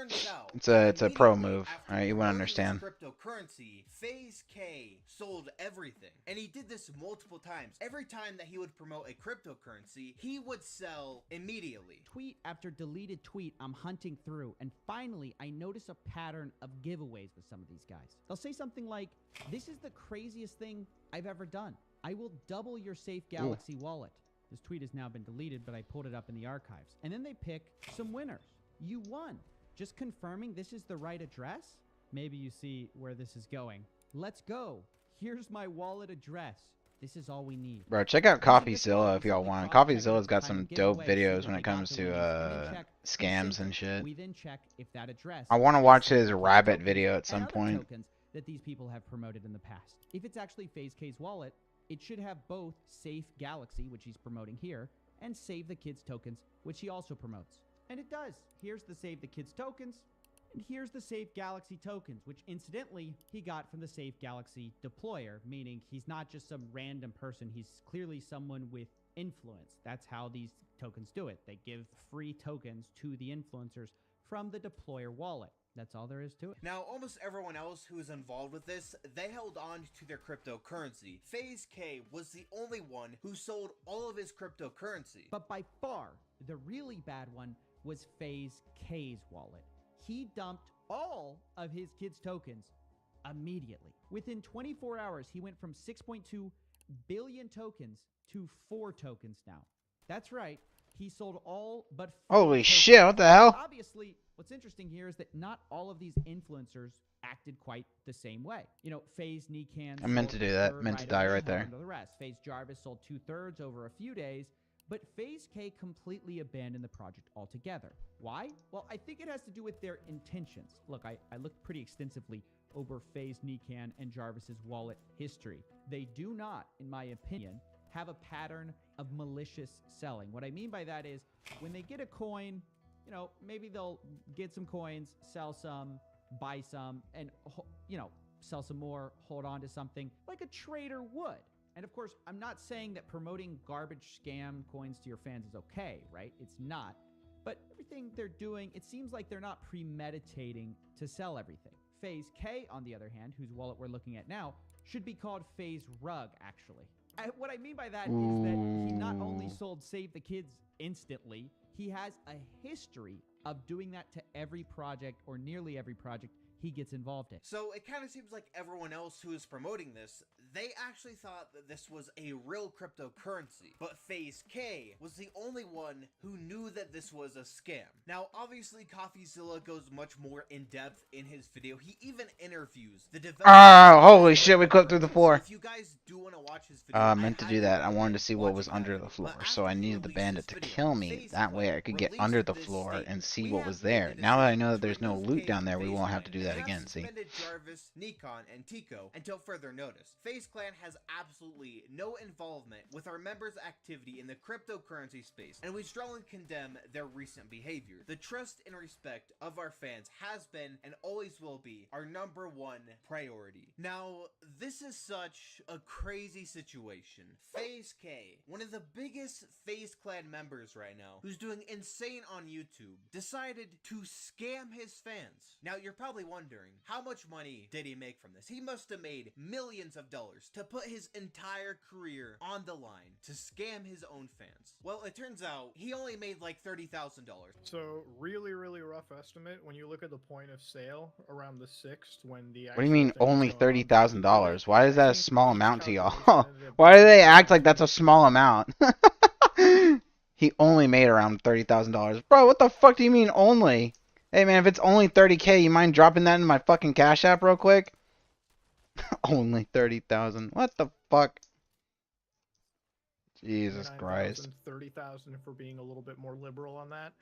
It's a pro move, right? You wouldn't understand. Cryptocurrency, FaZe K sold everything. And he did this multiple times. Every time that he would promote a cryptocurrency, he would sell immediately. Tweet after deleted tweet, I'm hunting through, and finally I notice a pattern of giveaways with some of these guys. They'll say something like, "This is the craziest thing I've ever done. I will double your Safe Galaxy wallet." This tweet has now been deleted, but I pulled it up in the archives. And then they pick some winners. You won. Just confirming this is the right address? Maybe you see where this is going. Let's go. Here's my wallet address. This is all we need. Bro, check out Coffeezilla if y'all want. Coffeezilla's got some dope videos when it comes to scams and shit. We then check if that address I want to watch his rabbit video at some point. Tokens that these people have promoted in the past. If it's actually FaZe K's wallet, it should have both Safe Galaxy, which he's promoting here, and Save the Kids tokens, which he also promotes. And it does. Here's the Save the Kids tokens, and here's the Safe Galaxy tokens, which incidentally he got from the Safe Galaxy deployer, meaning he's not just some random person, he's clearly someone with influence. That's how these tokens do it. They give free tokens to the influencers from the deployer wallet. That's all there is to it. Now, almost everyone else who was involved with this, they held on to their cryptocurrency. FaZe K was the only one who sold all of his cryptocurrency. But by far, the really bad one was FaZe K's wallet. He dumped all of his kids' tokens immediately. Within 24 hours, he went from 6.2 billion tokens to 4 tokens now. That's right. He sold all but 4 Holy tokens. shit, what the hell? Obviously, what's interesting here is that not all of these influencers acted quite the same way. You know, FaZe Nikan. I meant to do that. Meant to die right there. The rest. FaZe Jarvis sold 2/3 over a few days, but FaZe K completely abandoned the project altogether. Why? Well, I think it has to do with their intentions. Look, I looked pretty extensively over FaZe Nikan and Jarvis's wallet history. They do not, in my opinion, have a pattern of malicious selling. What I mean by that is when they get a coin, you know, maybe they'll get some coins, sell some, buy some, and, you know, sell some more, hold on to something like a trader would. And of course, I'm not saying that promoting garbage scam coins to your fans is okay, right? It's not. But everything they're doing, it seems like they're not premeditating to sell everything. FaZe K, on the other hand, whose wallet we're looking at now, should be called FaZe Rug, actually. What I mean by that is that he not only sold Save the Kids instantly, He has a history of doing that to every project or nearly every project he gets involved in. So it kind of seems like everyone else who is promoting this, they actually thought that this was a real cryptocurrency. But FaZe K was the only one who knew that this was a scam. Now, obviously, CoffeeZilla goes much more in depth in his video. He even interviews the developer. Holy shit, we clipped through the floor. So if you guys do want to watch his video, I meant to do that. I wanted to see what was under the floor, so I needed the bandit to kill me. That way I could get under the floor and see what was there. Now that I know that there's no loot down there, we won't have to do that again, see? Jarvis, Nikon, and Tico until further notice. FaZe Clan has absolutely no involvement with our members' activity in the cryptocurrency space, and we strongly condemn their recent behavior. The trust and respect of our fans has been and always will be our #1 priority. Now, this is such a crazy situation. FaZe K, one of the biggest FaZe Clan members right now, who's doing insane on YouTube, decided to scam his fans. Now, you're probably wondering, how much money did he make from this? He must have made millions of dollars to put his entire career on the line to scam his own fans. Well, it turns out he only made like $30,000. So really rough estimate when you look at the point of sale around the 6th when the What do you mean only $30,000? Why is that a small amount to y'all? Why do they act like that's a small amount? He only made around $30,000. Bro, what the fuck do you mean only? Hey man, if it's only 30K, you mind dropping that in my fucking Cash App real quick? Only 30,000. What the fuck? Jesus Christ. 30,000 for being a little bit more liberal on that.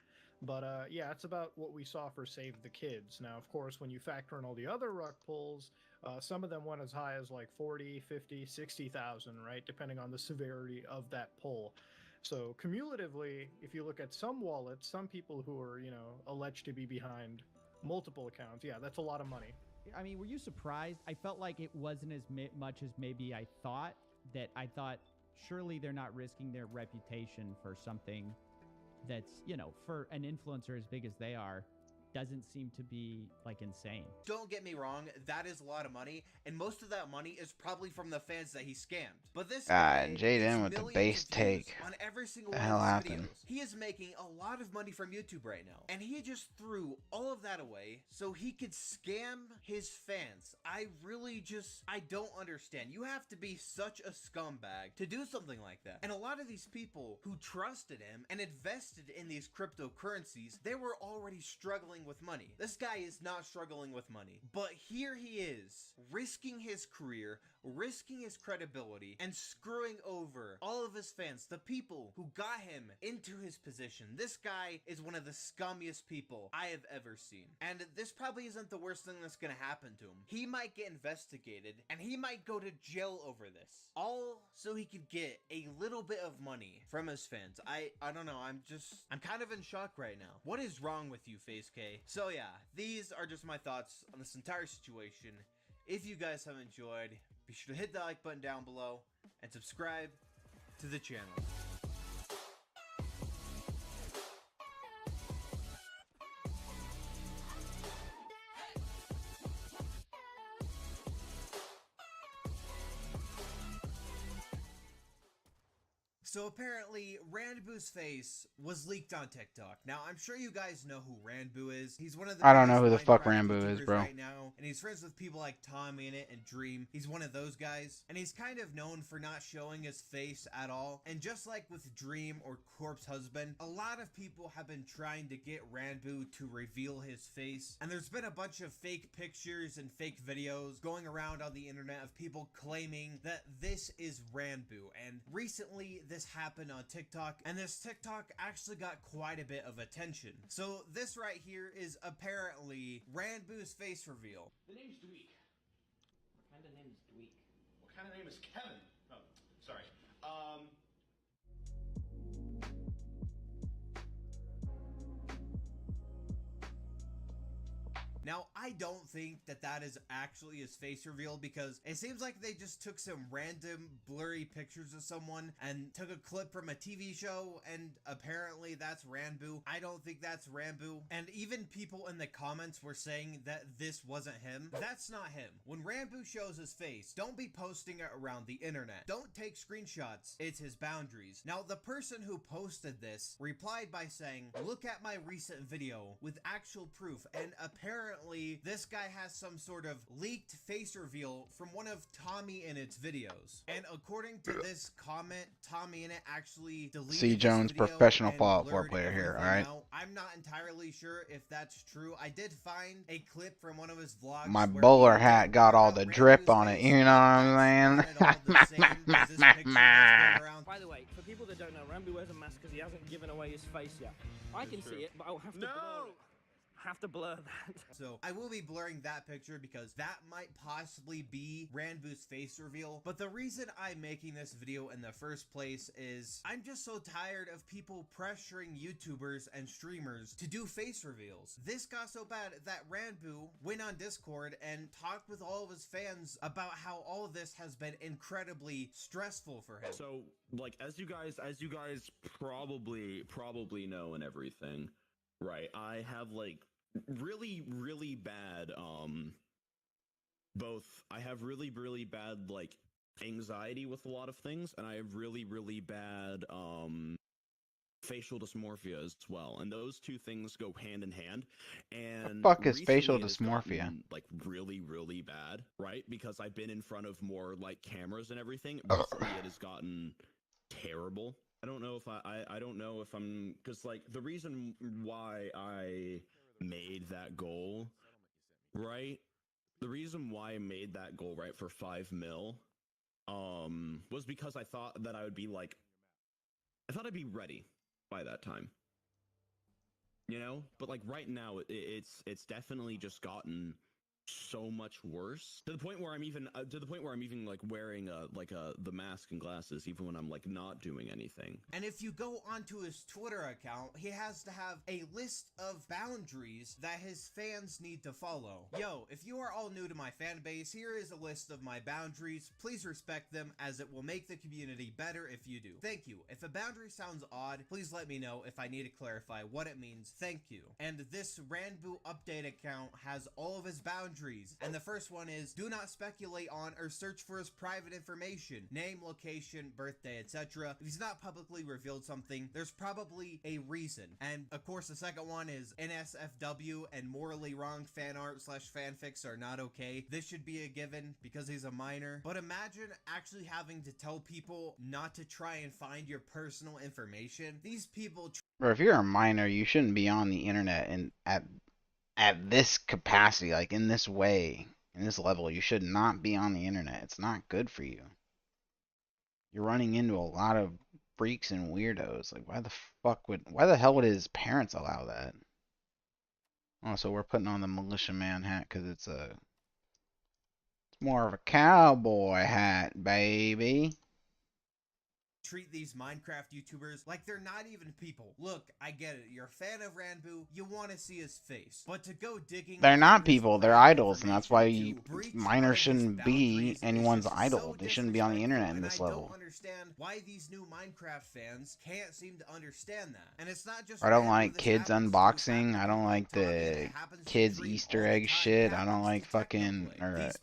But yeah, it's about what we saw for Save the Kids. Now, of course, when you factor in all the other rug pulls, some of them went as high as like 40, 50, 60,000, right? Depending on the severity of that pull. So cumulatively, if you look at some wallets, some people who are, you know, alleged to be behind multiple accounts, yeah, that's a lot of money. I mean, were you surprised? I felt like it wasn't as much as maybe I thought. That I thought surely they're not risking their reputation for something that's, you know, for an influencer as big as they are, doesn't seem to be like insane. Don't get me wrong, that is a lot of money, and most of that money is probably from the fans that he scammed. But this guy Jaden with the base take. On every single the one hell of his happened? videos. He is making a lot of money from YouTube right now, and he just threw all of that away so he could scam his fans. I don't understand. You have to be such a scumbag to do something like that. And a lot of these people who trusted him and invested in these cryptocurrencies, they were already struggling with money. This guy is not struggling with money, but here he is risking his career, risking his credibility, and screwing over all of his fans, the people who got him into his position. This guy is one of the scummiest people I have ever seen, and this probably isn't the worst thing that's gonna happen to him. He might get investigated and he might go to jail over this, all so he could get a little bit of money from his fans. I don't know, I'm kind of in shock right now. What is wrong with you, FaZe K? So yeah, these are just my thoughts on this entire situation. If you guys have enjoyed, be sure to hit the like button down below and subscribe to the channel. So apparently, Ranboo's face was leaked on TikTok. Now, I'm sure you guys know who Ranboo is. He's one of the I don't know who the biggest fuck Minecraft Ranboo is, YouTubers bro. right now, and he's friends with people like Tommy in it and Dream. He's one of those guys, and he's kind of known for not showing his face at all. And just like with Dream or Corpse Husband, a lot of people have been trying to get Ranboo to reveal his face, and there's been a bunch of fake pictures and fake videos going around on the internet of people claiming that this is Ranboo. And recently, this happened on TikTok, and this TikTok actually got quite a bit of attention. So this right here is apparently Ranboo's face reveal. The name's Dweek. What kind of name is Dweek? What kind of name is Kevin? Oh, sorry. Now, I don't think that that is actually his face reveal because it seems like they just took some random blurry pictures of someone and took a clip from a TV show and apparently that's Ranboo. I don't think that's Ranboo. And even people in the comments were saying that this wasn't him. That's not him. When Ranboo shows his face, don't be posting it around the internet. Don't take screenshots. It's his boundaries. Now, the person who posted this replied by saying, look at my recent video with actual proof. And apparently this guy has some sort of leaked face reveal from one of Tommy Innit's videos. And according to this comment, Tommy Innit actually deleted C. this Jones, video professional and Fallout 4 blurred player here, everything alright? out. I'm not entirely sure if that's true. I did find a clip from one of his vlogs My where bowler he hat did got blur all out the Ranboo's drip on it, face, you know what I'm but that's not at all the same as this picture that's going around. By the way, for people that don't know, Ranboo wears a mask because he hasn't given away his face yet. I can see it, but I'll have to blur it. Have to blur that. So I will be blurring that picture because that might possibly be Ranboo's face reveal. But the reason I'm making this video in the first place is I'm just so tired of people pressuring YouTubers and streamers to do face reveals. This got so bad that Ranboo went on Discord and talked with all of his fans about how all of this has been incredibly stressful for him. So, like, as you guys probably know and everything, right? I have like really bad I have really bad like anxiety with a lot of things, and I have really bad facial dysmorphia as well, and those two things go hand in hand. And fuck is facial recently it has dysmorphia? gotten, like really bad, right? Because I've been in front of more like cameras and everything. Recently it has gotten terrible. I don't know if I don't know if I'm, because like the reason why I made that goal, right? The reason why I made that goal, right, for 5 mil, was because I thought that I would be like, I thought I'd be ready by that time, you know. But like right now, it's definitely just gotten so much worse to the point where I'm even like wearing the mask and glasses even when I'm like not doing anything. And if you go onto his Twitter account, he has to have a list of boundaries that his fans need to follow. Yo, if you are all new to my fan base, here is a list of my boundaries. Please respect them, as it will make the community better if you do. Thank you. If a boundary sounds odd, please let me know if I need to clarify what it means. Thank you. And this Ranboo update account has all of his boundaries. And the first one is, do not speculate on or search for his private information, name, location, birthday, etc. If he's not publicly revealed something, there's probably a reason. And of course the second one is, NSFW and morally wrong fan art / fanfics are not okay. This should be a given because he's a minor. But imagine actually having to tell people not to try and find your personal information. These people Or if you're a minor, you shouldn't be on the internet and at this capacity, like in this way, in this level. You should not be on the internet. It's not good for you. You're running into a lot of freaks and weirdos. Like, why the hell would his parents allow that? Oh, so we're putting on the militiaman hat because it's more of a cowboy hat, baby. treat these Minecraft YouTubers like they're not even people. Look, I get it. You're a fan of Ranboo. You want to see his face. But to go digging... They're not people. They're idols, and that's why minors shouldn't be anyone's idol. They shouldn't be on the internet in this level. I don't understand why these new Minecraft fans can't seem to understand that. And it's not just... I don't like kids unboxing. I don't like the kids Easter egg shit. I don't like fucking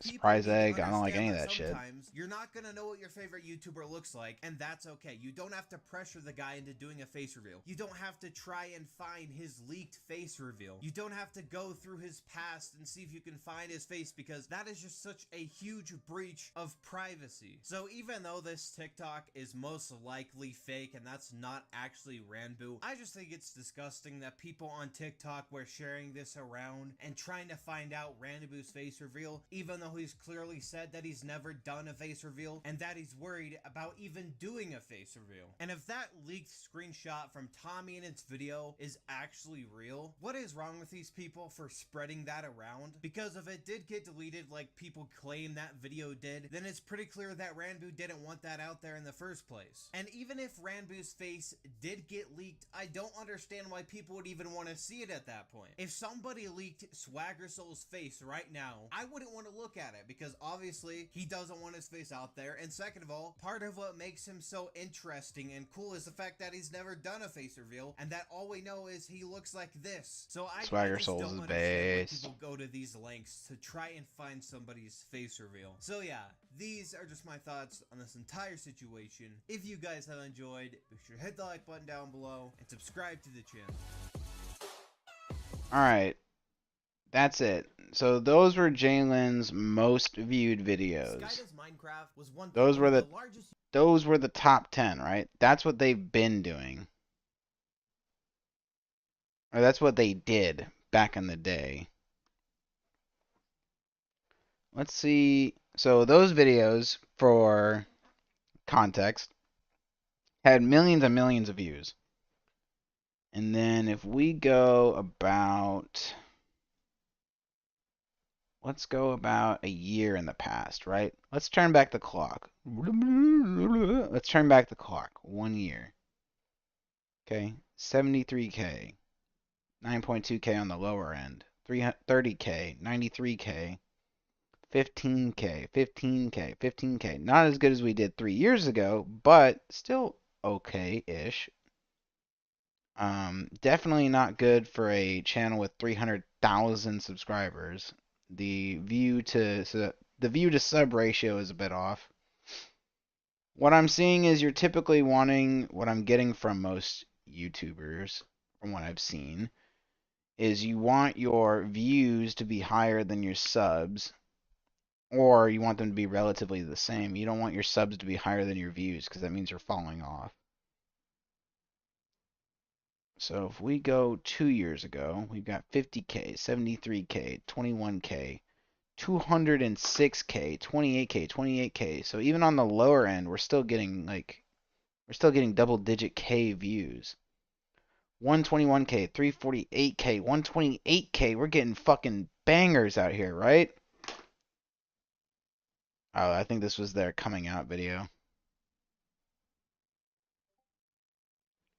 surprise egg. I don't like any of that shit. You're not gonna know what your favorite YouTuber looks like, and that's okay. You don't have to pressure the guy into doing a face reveal. You don't have to try and find his leaked face reveal. You don't have to go through his past and see if you can find his face, because that is just such a huge breach of privacy. So even though this TikTok is most likely fake and that's not actually Ranboo, I just think it's disgusting that people on TikTok were sharing this around and trying to find out Ranboo's face reveal, even though he's clearly said that he's never done a face reveal and that he's worried about even doing a face reveal. And if that leaked screenshot from Tommy in its video is actually real, what is wrong with these people for spreading that around? Because if it did get deleted like people claim that video did, then it's pretty clear that Ranboo didn't want that out there in the first place. And even if Ranboo's face did get leaked, I don't understand why people would even want to see it at that point. If somebody leaked Swagger Soul's face right now, I wouldn't want to look at it because obviously he doesn't want his face out there. And second of all, part of what makes him so interesting and cool is the fact that he's never done a face reveal and that all we know is he looks like this. So Swagger I just Soul's don't understand why base. people go to these lengths to try and find somebody's face reveal. So yeah, these are just my thoughts on this entire situation. If you guys have enjoyed, be sure to hit the like button down below and subscribe to the channel. Alright. That's it. So those were Jalyn's most viewed videos. Those were the top 10, right? That's what they've been doing. Or that's what they did back in the day. Let's see. So those videos, for context, had millions and millions of views. And then if we go about, let's go about a year in the past, right? Let's turn back the clock. Let's turn back the clock 1 year. Okay, 73K, 9.2K on the lower end, 30K, 93K, 15K, 15K, 15K. Not as good as we did 3 years ago, but still okay-ish. Definitely not good for a channel with 300,000 subscribers. The view to sub ratio is a bit off. What I'm seeing is you're typically wanting, what I'm getting from most YouTubers, from what I've seen, is you want your views to be higher than your subs, or you want them to be relatively the same. You don't want your subs to be higher than your views, because that means you're falling off. So if we go 2 years ago, we've got 50K, 73K, 21K, 206K, 28K, 28K. So even on the lower end, we're still getting double-digit K views. 121K, 348K, 128K. We're getting fucking bangers out here, right? Oh, I think this was their coming out video.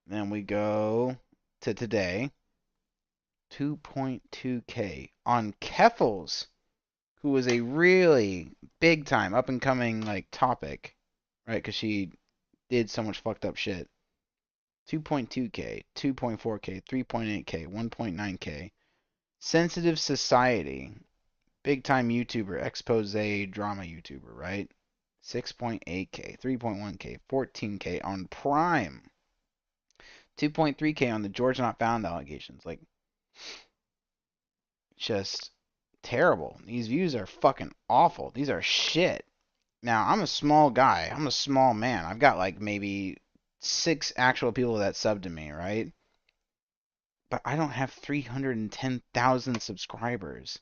Then we go to today. 2.2K on Keffels, who was a really big time up and coming like topic, right? Because she did so much fucked up shit. 2.2K, 2.4K, 3.8K, 1.9K. Sensitive Society, big time YouTuber, expose drama YouTuber, right? 6.8K, 3.1K, 14K on Prime. 2.3K on the George Not Found allegations. Like, just terrible. These views are fucking awful. These are shit. Now, I'm a small guy. I'm a small man. I've got like maybe 6 actual people that sub to me, right? But I don't have 310,000 subscribers.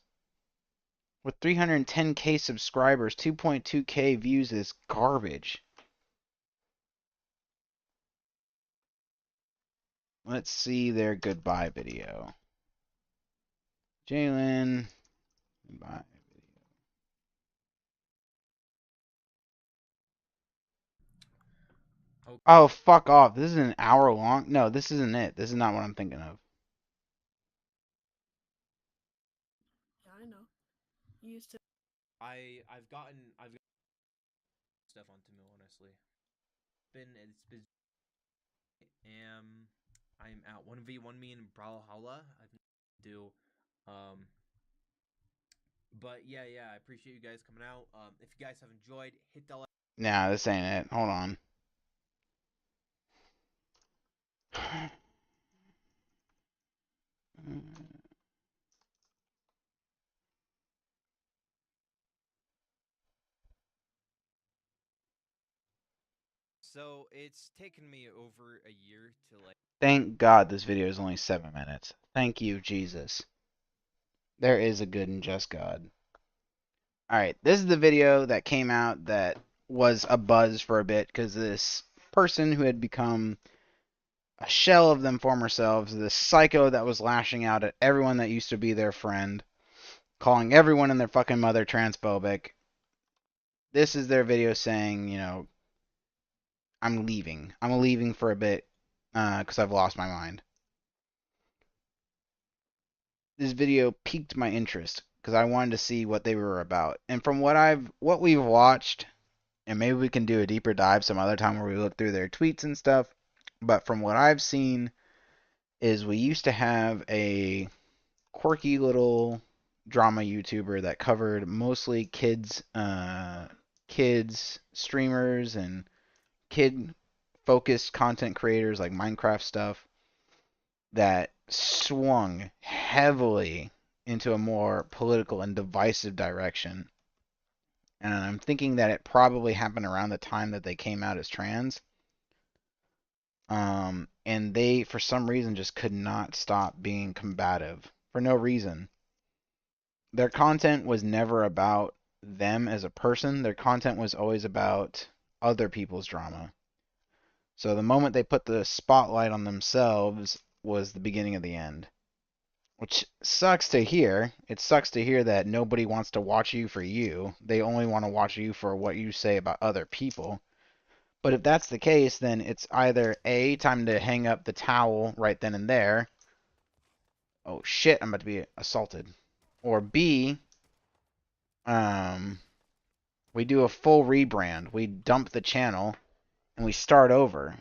With 310K subscribers, 2.2K views is garbage. Let's see their goodbye video. Jalyn, goodbye. Okay. Oh, fuck off. This is an hour long? No, this isn't it. This is not what I'm thinking of. Yeah, I know. You used to. I've gotten stuff onto me, honestly. It's been I'm at 1v1 me in Brawlhalla. I've do but yeah, I appreciate you guys coming out. If you guys have enjoyed, hit the like. Nah, this ain't it. Hold on. So it's taken me over a year to like. Thank God this video is only 7 minutes. Thank you, Jesus. There is a good and just God. Alright, this is the video that came out that was a buzz for a bit because this person who had become a shell of them former selves, this psycho that was lashing out at everyone that used to be their friend, calling everyone and their fucking mother transphobic. This is their video saying, you know, I'm leaving. I'm leaving for a bit because I've lost my mind. This video piqued my interest because I wanted to see what they were about. And from what we've watched, and maybe we can do a deeper dive some other time where we look through their tweets and stuff, but from what I've seen is we used to have a quirky little drama YouTuber that covered mostly kids streamers and kid focused content creators like Minecraft stuff that swung heavily into a more political and divisive direction. And I'm thinking that it probably happened around the time that they came out as trans. And they, for some reason, just could not stop being combative for no reason. Their content was never about them as a person. Their content was always about other people's drama. So the moment they put the spotlight on themselves was the beginning of the end. Which sucks to hear. It sucks to hear that nobody wants to watch you for you. They only want to watch you for what you say about other people. But if that's the case, then it's either A, time to hang up the towel right then and there. Oh shit, I'm about to be assaulted. Or B, we do a full rebrand. We dump the channel and we start over.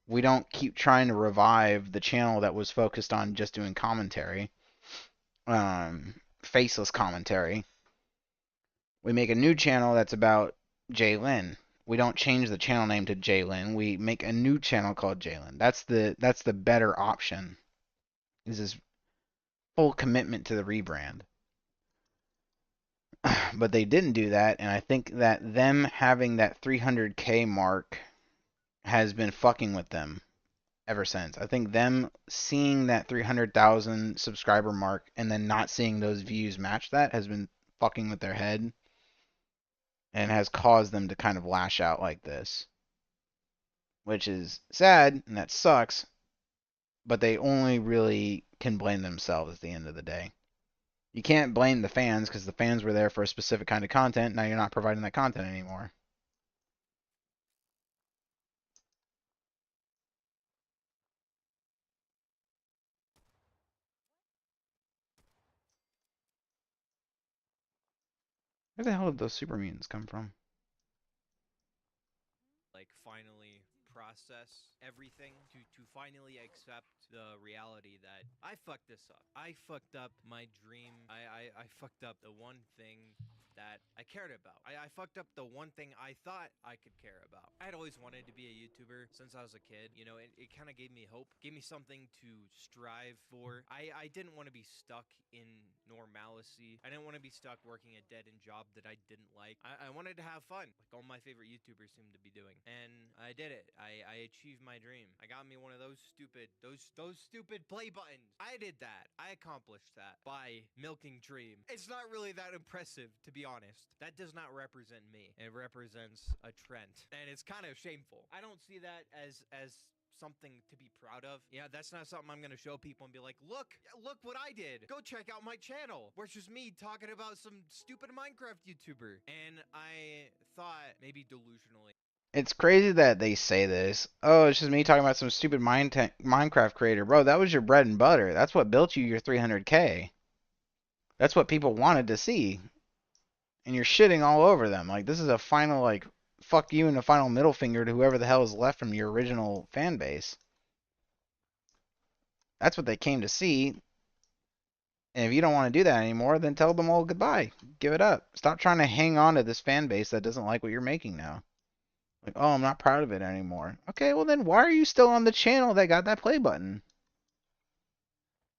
We don't keep trying to revive the channel that was focused on just doing commentary. Faceless commentary. We make a new channel that's about Jalyn. We don't change the channel name to Jalyn. We make a new channel called Jalyn. That's the better option. Is this full commitment to the rebrand. But they didn't do that, and I think that them having that 300K mark has been fucking with them ever since. I think them seeing that 300,000 subscriber mark and then not seeing those views match that has been fucking with their head and has caused them to kind of lash out like this. Which is sad, and that sucks, but they only really can blame themselves at the end of the day. You can't blame the fans because the fans were there for a specific kind of content. Now you're not providing that content anymore. Where the hell did those super mutants come from? Like finally process everything to finally accept the reality that I fucked this up. I fucked up my dream. I fucked up the one thing that I cared about. I fucked up the one thing I thought I could care about. I had always wanted to be a YouTuber since I was a kid. You know, it kind of gave me hope, gave me something to strive for. I didn't want to be stuck in normalcy. I didn't want to be stuck working a dead-end job that I didn't like. I wanted to have fun, like all my favorite YouTubers seem to be doing. And I did it. I achieved my dream. I got me one of those stupid play buttons. I did that. I accomplished that by milking Dream. It's not really that impressive, to be honest. That does not represent me. It represents a trend. And it's kind of shameful. I don't see that as something to be proud of. Yeah, that's not something I'm gonna show people and be like, look what I did. Go check out my channel. Where it's just me talking about some stupid Minecraft YouTuber. And I thought maybe delusionally. It's crazy that they say this. Oh, it's just me talking about some stupid Minecraft creator. Bro, that was your bread and butter. That's what built you your 300K. That's what people wanted to see. And you're shitting all over them. Like, this is a final, like, fuck you and a final middle finger to whoever the hell is left from your original fan base. That's what they came to see. And if you don't want to do that anymore, then tell them all goodbye. Give it up. Stop trying to hang on to this fan base that doesn't like what you're making now. Like, oh, I'm not proud of it anymore. Okay, well then why are you still on the channel that got that play button?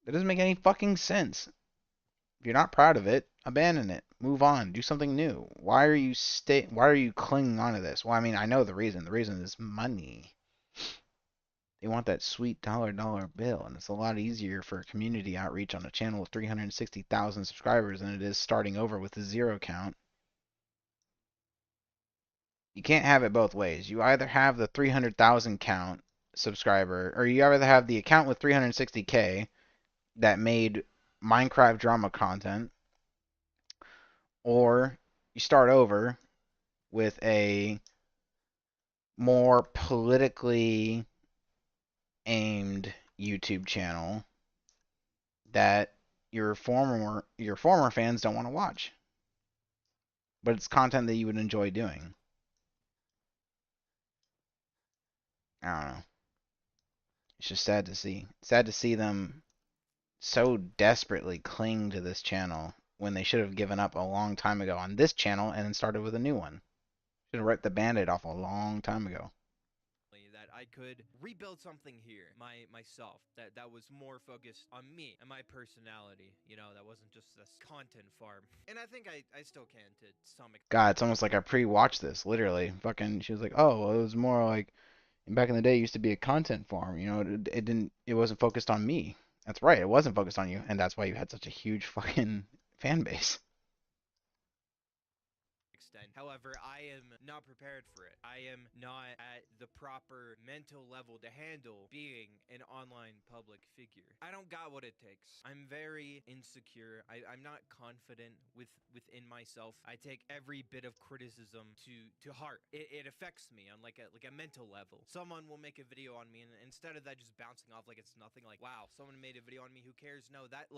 That doesn't make any fucking sense. If you're not proud of it, abandon it. Move on. Do something new. Why are you clinging on to this? Well, I mean, I know the reason. The reason is money. They want that sweet dollar bill, and it's a lot easier for community outreach on a channel with 360,000 subscribers than it is starting over with a zero count. You can't have it both ways. You either have the 300,000 count subscriber, or you either have the account with 360K that made Minecraft drama content, or you start over with a more politically aimed YouTube channel that your former fans don't want to watch. But it's content that you would enjoy doing. I don't know. It's just sad to see. Sad to see them so desperately cling to this channel when they should have given up a long time ago on this channel and then started with a new one. Should have ripped the band-aid off a long time ago. That I could rebuild something here, myself, that was more focused on me and my personality, you know, that wasn't just this content farm. And I think I still can to some extent. God, it's almost like I pre-watched this, literally. Fucking, she was like, oh, well, it was more like, back in the day, it used to be a content farm, you know, it wasn't focused on me. That's right, it wasn't focused on you, and that's why you had such a huge fucking fan base. However, I am not prepared for it. I am not at the proper mental level to handle being an online public figure. I don't got what it takes. I'm very insecure. I'm not confident within myself. I take every bit of criticism to heart. It affects me on like a mental level. Someone will make a video on me, and instead of that just bouncing off like it's nothing, like, wow, someone made a video on me, who cares? No, that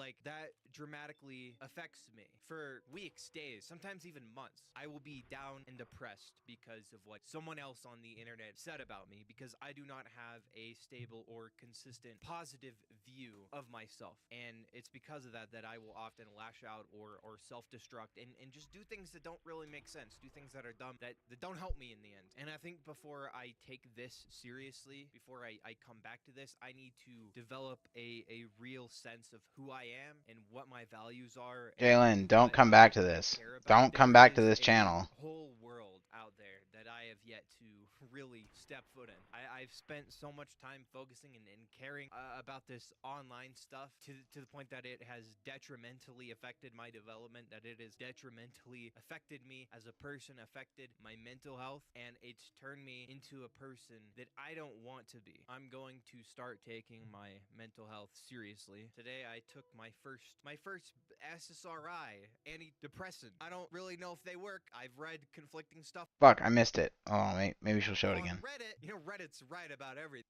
dramatically affects me for weeks, days, sometimes even months. I will be down and depressed because of what someone else on the internet said about me, because I do not have a stable or consistent positive view of myself. And it's because of that that I will often lash out or self-destruct and just do things that don't really make sense, do things that are dumb, that don't help me in the end. And I think before I take this seriously, before I come back to this, I need to develop a real sense of who I am and what my values are. Jalen, don't come back to this. Don't come back to this channel. Whole world out there that I have yet to really step foot in. I've spent so much time focusing and caring about this online stuff to the point that it has detrimentally affected my development, that it has detrimentally affected me as a person, affected my mental health, and it's turned me into a person that I don't want to be. I'm going to start taking my mental health seriously. Today I took my first SSRI antidepressant. I don't really know if they work. I've read conflicting stuff. Fuck, I missed it. Oh, maybe she'll show it again. Reddit, you know, Reddit's right about everything.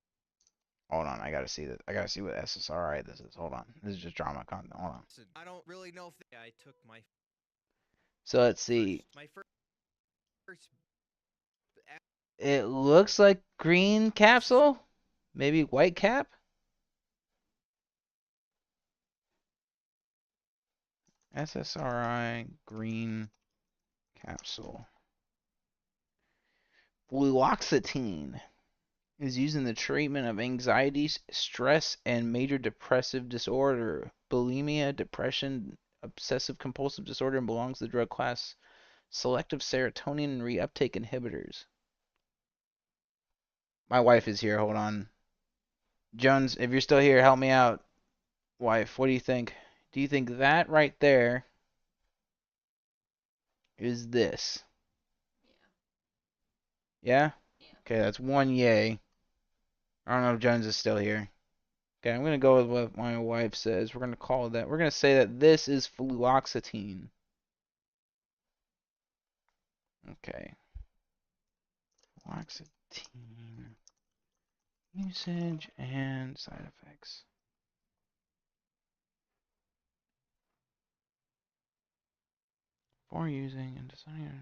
Hold on, I gotta see that. I gotta see what SSRI this is. Hold on. This is just drama content. Hold on. I don't really know if I took my. So let's see. My first. It looks like green capsule, maybe white cap. SSRI green capsule. Fluoxetine is used in the treatment of anxiety, stress, and major depressive disorder, bulimia, depression, obsessive compulsive disorder, and belongs to the drug class selective serotonin reuptake inhibitors. My wife is here. Hold on. Jones, if you're still here, help me out. Wife, what do you think? Do you think that right there is this? Yeah? Okay, that's one yay. I don't know if Jones is still here. Okay, I'm going to go with what my wife says. We're going to call that. We're going to say that this is fluoxetine. Okay. Fluoxetine usage and side effects. For using and deciding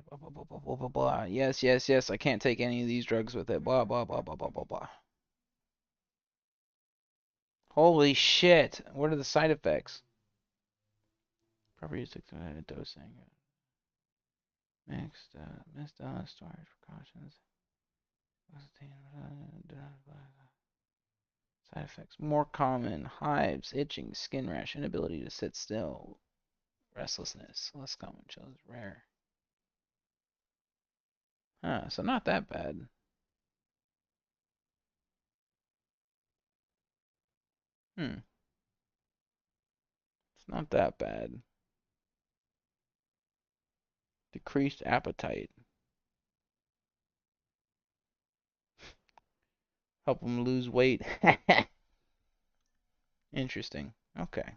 blah, blah, blah, blah, blah, blah, blah. Yes, yes, yes. I can't take any of these drugs with it. Blah, blah, blah, blah, blah, blah, blah. Holy shit. What are the side effects? Proper use of dosing. Mixed storage precautions. Side effects. More common. Hives, itching, skin rash, inability to sit still. Restlessness. Less common. Chills. Rare. Huh, so not that bad. It's not that bad. Decreased appetite. Help them lose weight. Interesting. Okay.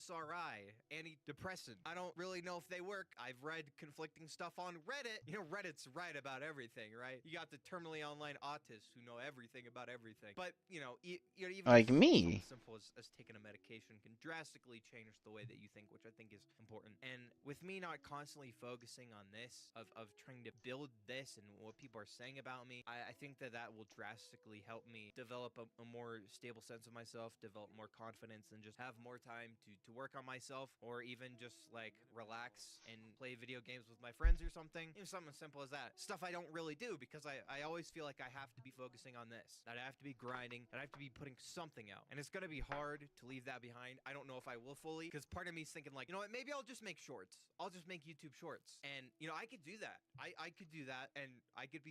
SRI, antidepressant. I don't really know if they work. I've read conflicting stuff on Reddit. You know, Reddit's right about everything, right? You got the terminally online autists who know everything about everything. But, you know, even Like just something me. simple as taking a medication can drastically change the way that you think, which I think is important. And with me not constantly focusing on this, of trying to build this and what people are saying about me, I think that will drastically help me develop a more stable sense of myself, develop more confidence, and just have more time to work on myself, or even just like relax and play video games with my friends or something. Even something as simple as that. Stuff I don't really do because I always feel like I have to be focusing on this, that I have to be grinding, that I have to be putting something out. And it's gonna be hard to leave that behind. I don't know if I will fully, because part of me is thinking like, you know what, maybe I'll just make shorts. I'll just make YouTube shorts. And you know, I could do that. I could do that, and I could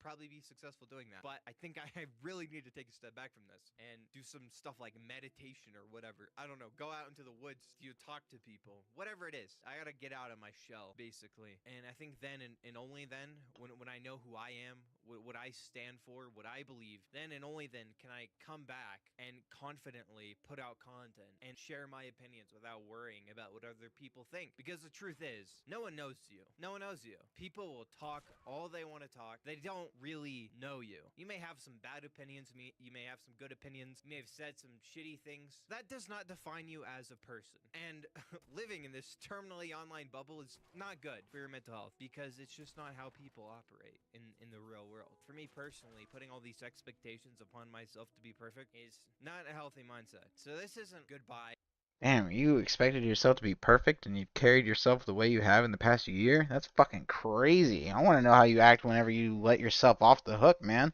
probably be successful doing that. But I think I really need to take a step back from this and do some stuff like meditation or whatever. I don't know. Go out into the woods, you talk to people, whatever it is. I gotta get out of my shell, basically. And I think then and only then, when I know who I am, what I stand for, what I believe, then and only then can I come back and confidently put out content and share my opinions without worrying about what other people think. Because the truth is, no one knows you. No one knows you. People will talk all they want to talk. They don't really know you. You may have some bad opinions, you may have some good opinions, you may have said some shitty things. That does not define you as a person. And living in this terminally online bubble is not good for your mental health, because it's just not how people operate in the real world. For me personally, putting all these expectations upon myself to be perfect is not a healthy mindset. So this isn't goodbye. Damn, you expected yourself to be perfect and you've carried yourself the way you have in the past year? That's fucking crazy. I want to know how you act whenever you let yourself off the hook, man.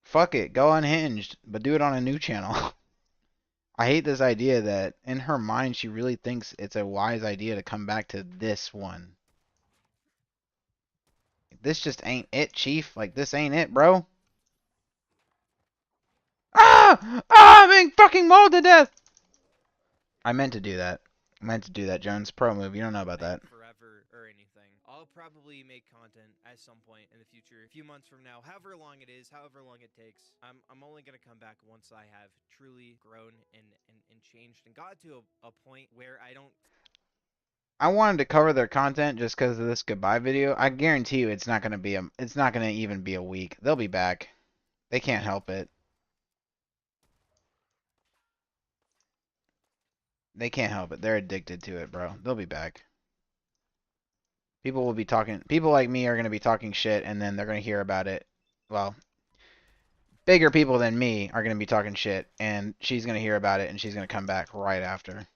Fuck it, go unhinged, but do it on a new channel. I hate this idea that in her mind she really thinks it's a wise idea to come back to this one. This just ain't it, Chief. Like, this ain't it, bro. Ah! Ah! I'm being fucking mauled to death! I meant to do that. I meant to do that, Jones. Pro move. You don't know about that. Forever or anything. I'll probably make content at some point in the future, a few months from now, however long it is, however long it takes. I'm only gonna come back once I have truly grown and changed and got to a point where I don't. I wanted to cover their content just because of this goodbye video. I guarantee you it's not gonna even be a week. They'll be back. They can't help it. They can't help it. They're addicted to it, bro. They'll be back. People will be talking. People like me are gonna be talking shit, and then they're gonna hear about it. Well, bigger people than me are gonna be talking shit, and she's gonna hear about it, and she's gonna come back right after.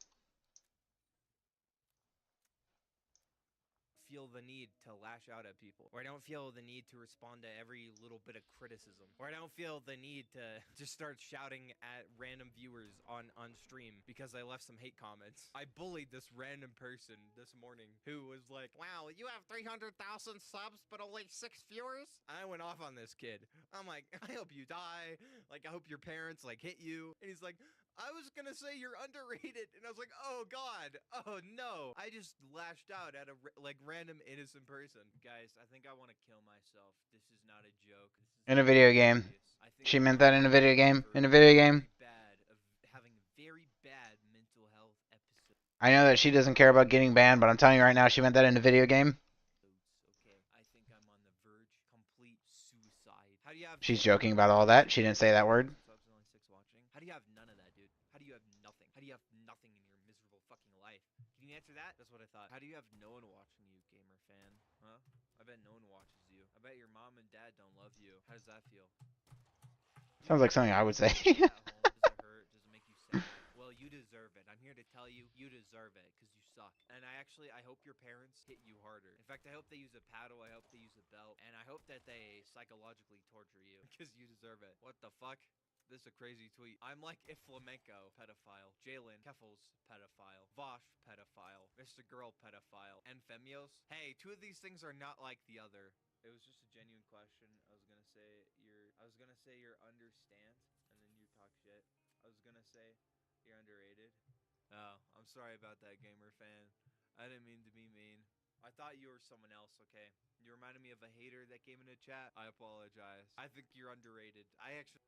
Feel the need to lash out at people, or I don't feel the need to respond to every little bit of criticism, or I don't feel the need to just start shouting at random viewers on stream because I left some hate comments. I bullied this random person this morning who was like, wow, you have 300,000 subs but only 6 viewers. I went off on this kid. I'm like, I hope you die, like I hope your parents like hit you. And he's like, I was gonna say you're underrated, and I was like, oh god, oh no. I just lashed out at a random innocent person. Guys, I think I want to kill myself. This is not a joke. In a video game. She meant that in a video game. In a video game. Having very bad mental health episodes. I know that she doesn't care about getting banned, but I'm telling you right now, she meant that in a video game. Okay, I think I'm on the verge of complete suicide. How do you have? She's joking about all that. She didn't say that word. How do you have none of that, dude? How do you have nothing? How do you have nothing in your miserable fucking life? Can you answer that? That's what I thought. How do you have no one watching you, gamer fan? Huh? I bet no one watches you. I bet your mom and dad don't love you. How does that feel? Sounds like something I would say. Does it hurt? Does it make you sad? Well, you deserve it. I'm here to tell you, you deserve it, because you suck. And I hope your parents hit you harder. In fact, I hope they use a paddle, I hope they use a belt, and I hope that they psychologically torture you, because you deserve it. What the fuck? This is a crazy tweet. I'm like if Flamenco pedophile, Jalyn Keffels pedophile, Vosh pedophile, Mr. Girl pedophile, and Femios. Hey, two of these things are not like the other. It was just a genuine question. I was gonna say you're understand, and then you talk shit. I was gonna say you're underrated. Oh, I'm sorry about that, gamer fan. I didn't mean to be mean. I thought you were someone else, okay? You reminded me of a hater that came in the chat. I apologize. I think you're underrated. I actually...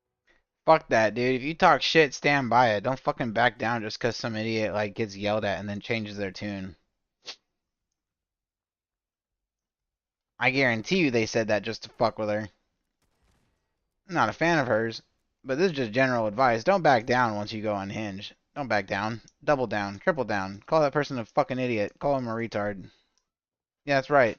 Fuck that, dude. If you talk shit, stand by it. Don't fucking back down just because some idiot like gets yelled at and then changes their tune. I guarantee you they said that just to fuck with her. I'm not a fan of hers, but this is just general advice. Don't back down once you go unhinged. Don't back down. Double down. Triple down. Call that person a fucking idiot. Call him a retard. Yeah, that's right.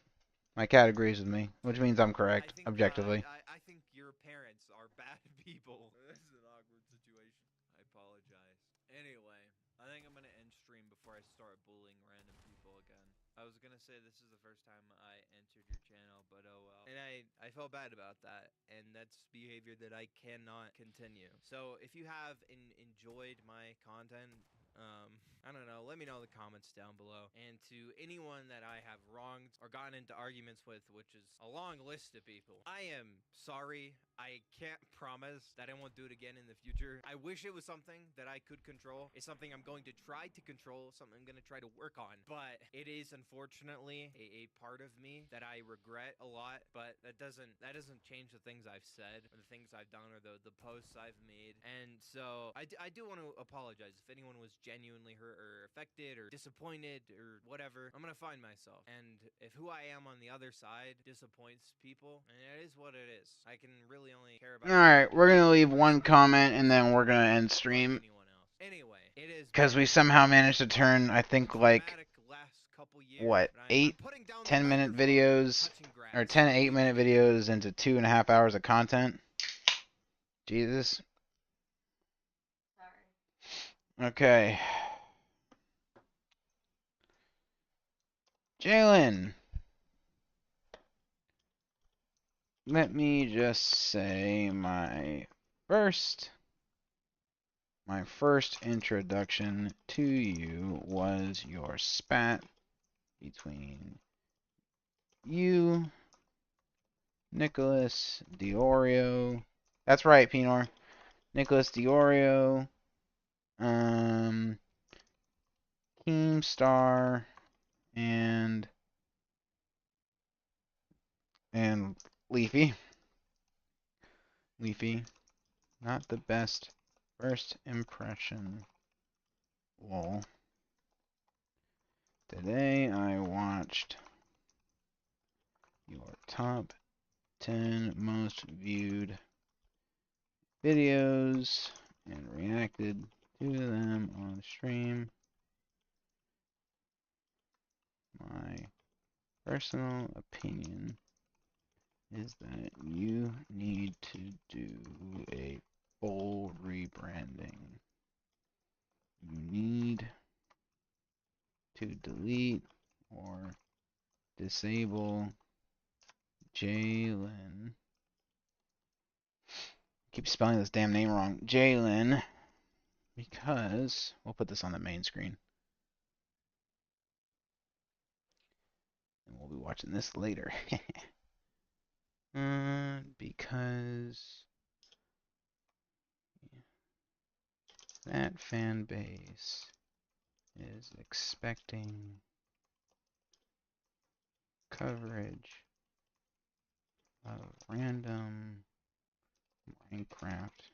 My cat agrees with me, which means I'm correct, objectively. I think your parents are bad people. This is an awkward situation. I apologize. Anyway, I think I'm gonna end stream before I start bullying random people again. I was gonna say this is the first time I entered your channel, but oh well. And I felt bad about that, and that's behavior that I cannot continue. So if you have enjoyed my content, I don't know. Let me know in the comments down below. And to anyone that I have wronged or gotten into arguments with, which is a long list of people, I am sorry. I can't promise that I won't do it again in the future. I wish it was something that I could control. It's something I'm going to try to control, something I'm going to try to work on. But it is unfortunately a part of me that I regret a lot. But that doesn't change the things I've said or the things I've done or the posts I've made. And so I do want to apologize if anyone was genuinely hurt or affected or disappointed or whatever. I'm gonna find myself, and if who I am on the other side disappoints people, and it is what it is. I can really only care about. Alright, we're gonna leave one comment and then we're gonna end stream. Anyway, it is Because we somehow managed to turn, I think, like, what, 8 10-minute videos, or 10 8-minute videos into 2.5 hours of content. Jesus. Okay. Jalyn. Let me just say my first introduction to you was your spat between you, Nicholas Diorio. That's right, Pinor. Nicholas Diorio, Keemstar, and Leafy. Leafy, not the best first impression. Lol. Today I watched your top 10 most viewed videos and reacted to them on stream. My personal opinion is that you need to do a full rebranding. You need to delete or disable Jalyn. Keep spelling this damn name wrong. Jalyn, because we'll put this on the main screen. And we'll be watching this later. Because that fan base is expecting coverage of random Minecraft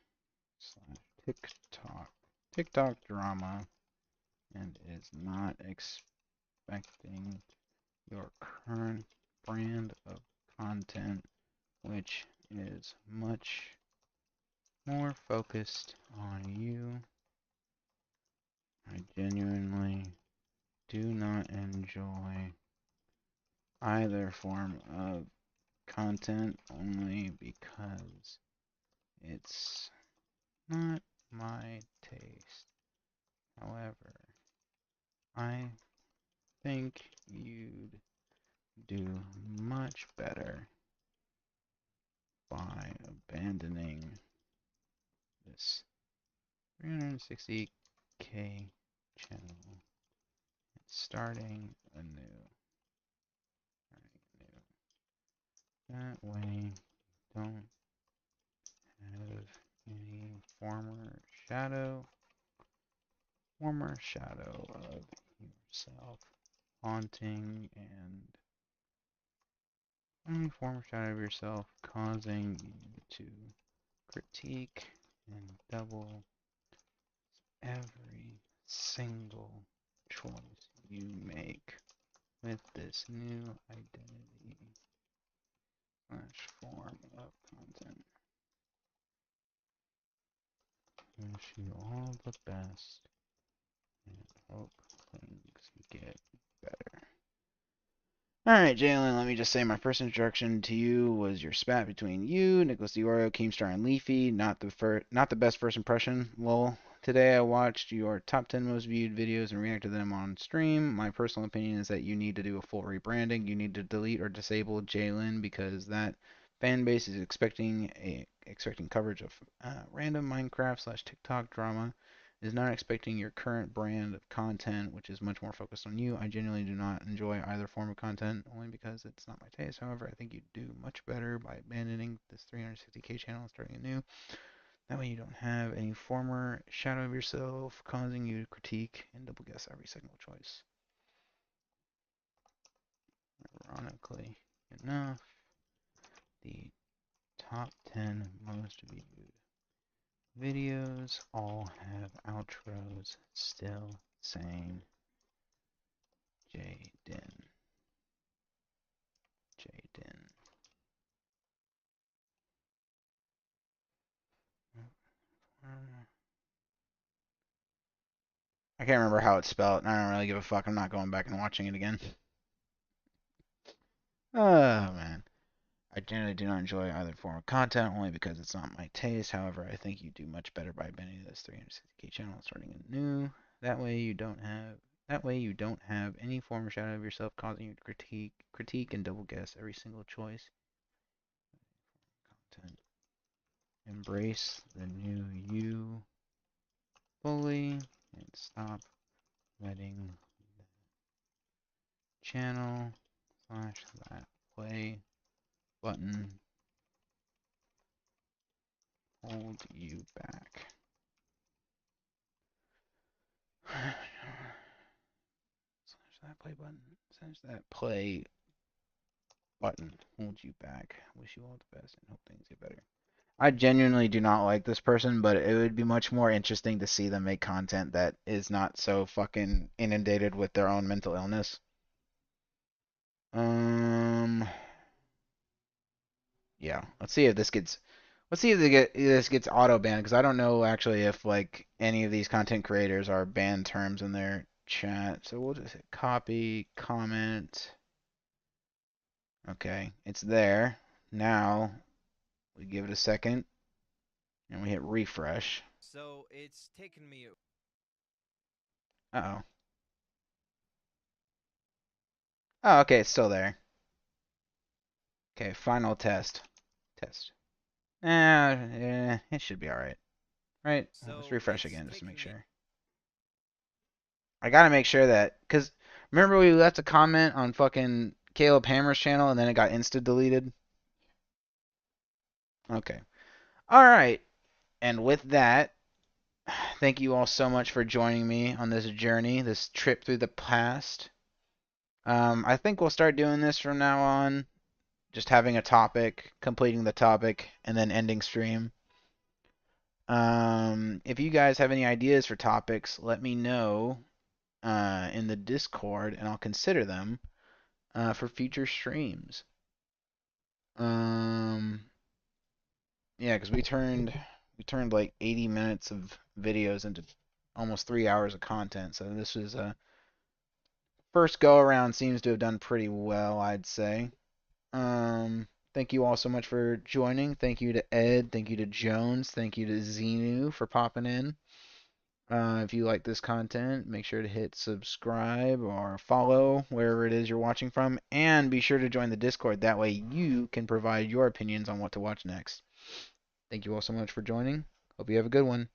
/ TikTok drama and is not expecting your current brand of content, which is much more focused on you. I genuinely do not enjoy either form of content only because it's not my taste. However, I think you'd do much better by abandoning this 360k channel and starting anew. That way, don't have any former shadow of yourself haunting and any form of yourself, causing you to critique and double every single choice you make with this new identity / form of content. Wish you all the best and hope things get better. Alright, Jalyn, let me just say my first introduction to you was your spat between you, Nicholas Diorio, Keemstar, and Leafy. Not the best first impression, lol. Today I watched your top 10 most viewed videos and reacted to them on stream. My personal opinion is that you need to do a full rebranding. You need to delete or disable Jalyn because that fan base is expecting coverage of random Minecraft / TikTok drama, is not expecting your current brand of content, which is much more focused on you. I genuinely do not enjoy either form of content, only because it's not my taste. However, I think you'd do much better by abandoning this 360k channel and starting anew. That way you don't have any former shadow of yourself causing you to critique and double guess every single choice. Ironically enough, the top 10 most viewed videos all have outros still saying Jaden. I can't remember how it's spelled, and I don't really give a fuck. I'm not going back and watching it again. Oh, man. I generally do not enjoy either form of content, only because it's not my taste. However, I think you do much better by abandoning this 360k channel and starting anew. That way you don't have any form of shadow of yourself causing you to critique and double guess every single choice. Content. Embrace the new you fully and stop letting the channel / that play button hold you back. That play button hold you back. Wish you all the best and hope things get better. I genuinely do not like this person, but it would be much more interesting to see them make content that is not so fucking inundated with their own mental illness. Yeah. Let's see if this gets auto banned, because I don't know actually if like any of these content creators are banned terms in their chat. So we'll just hit copy, comment. Okay, it's there. Now we give it a second and we hit refresh. So it's taken me. Uh-oh. Oh, okay, it's still there. Okay, final test. Test. It should be alright. Right? So Let's refresh it's again just to make taken me. sure. I gotta make sure that, because remember we left a comment on fucking Caleb Hammer's channel and then it got insta deleted? Okay. Alright. And with that, thank you all so much for joining me on this journey, this trip through the past. I think we'll start doing this from now on. Just having a topic, completing the topic, and then ending stream. If you guys have any ideas for topics, let me know in the Discord, and I'll consider them for future streams. Yeah, because we turned like 80 minutes of videos into almost 3 hours of content. So this was a first go around. Seems to have done pretty well, I'd say. Thank you all so much for joining. Thank you to Ed. Thank you to Jones. Thank you to Xenu for popping in. If you like this content, make sure to hit subscribe or follow wherever it is you're watching from, and be sure to join the Discord. That way you can provide your opinions on what to watch next. Thank you all so much for joining. Hope you have a good one.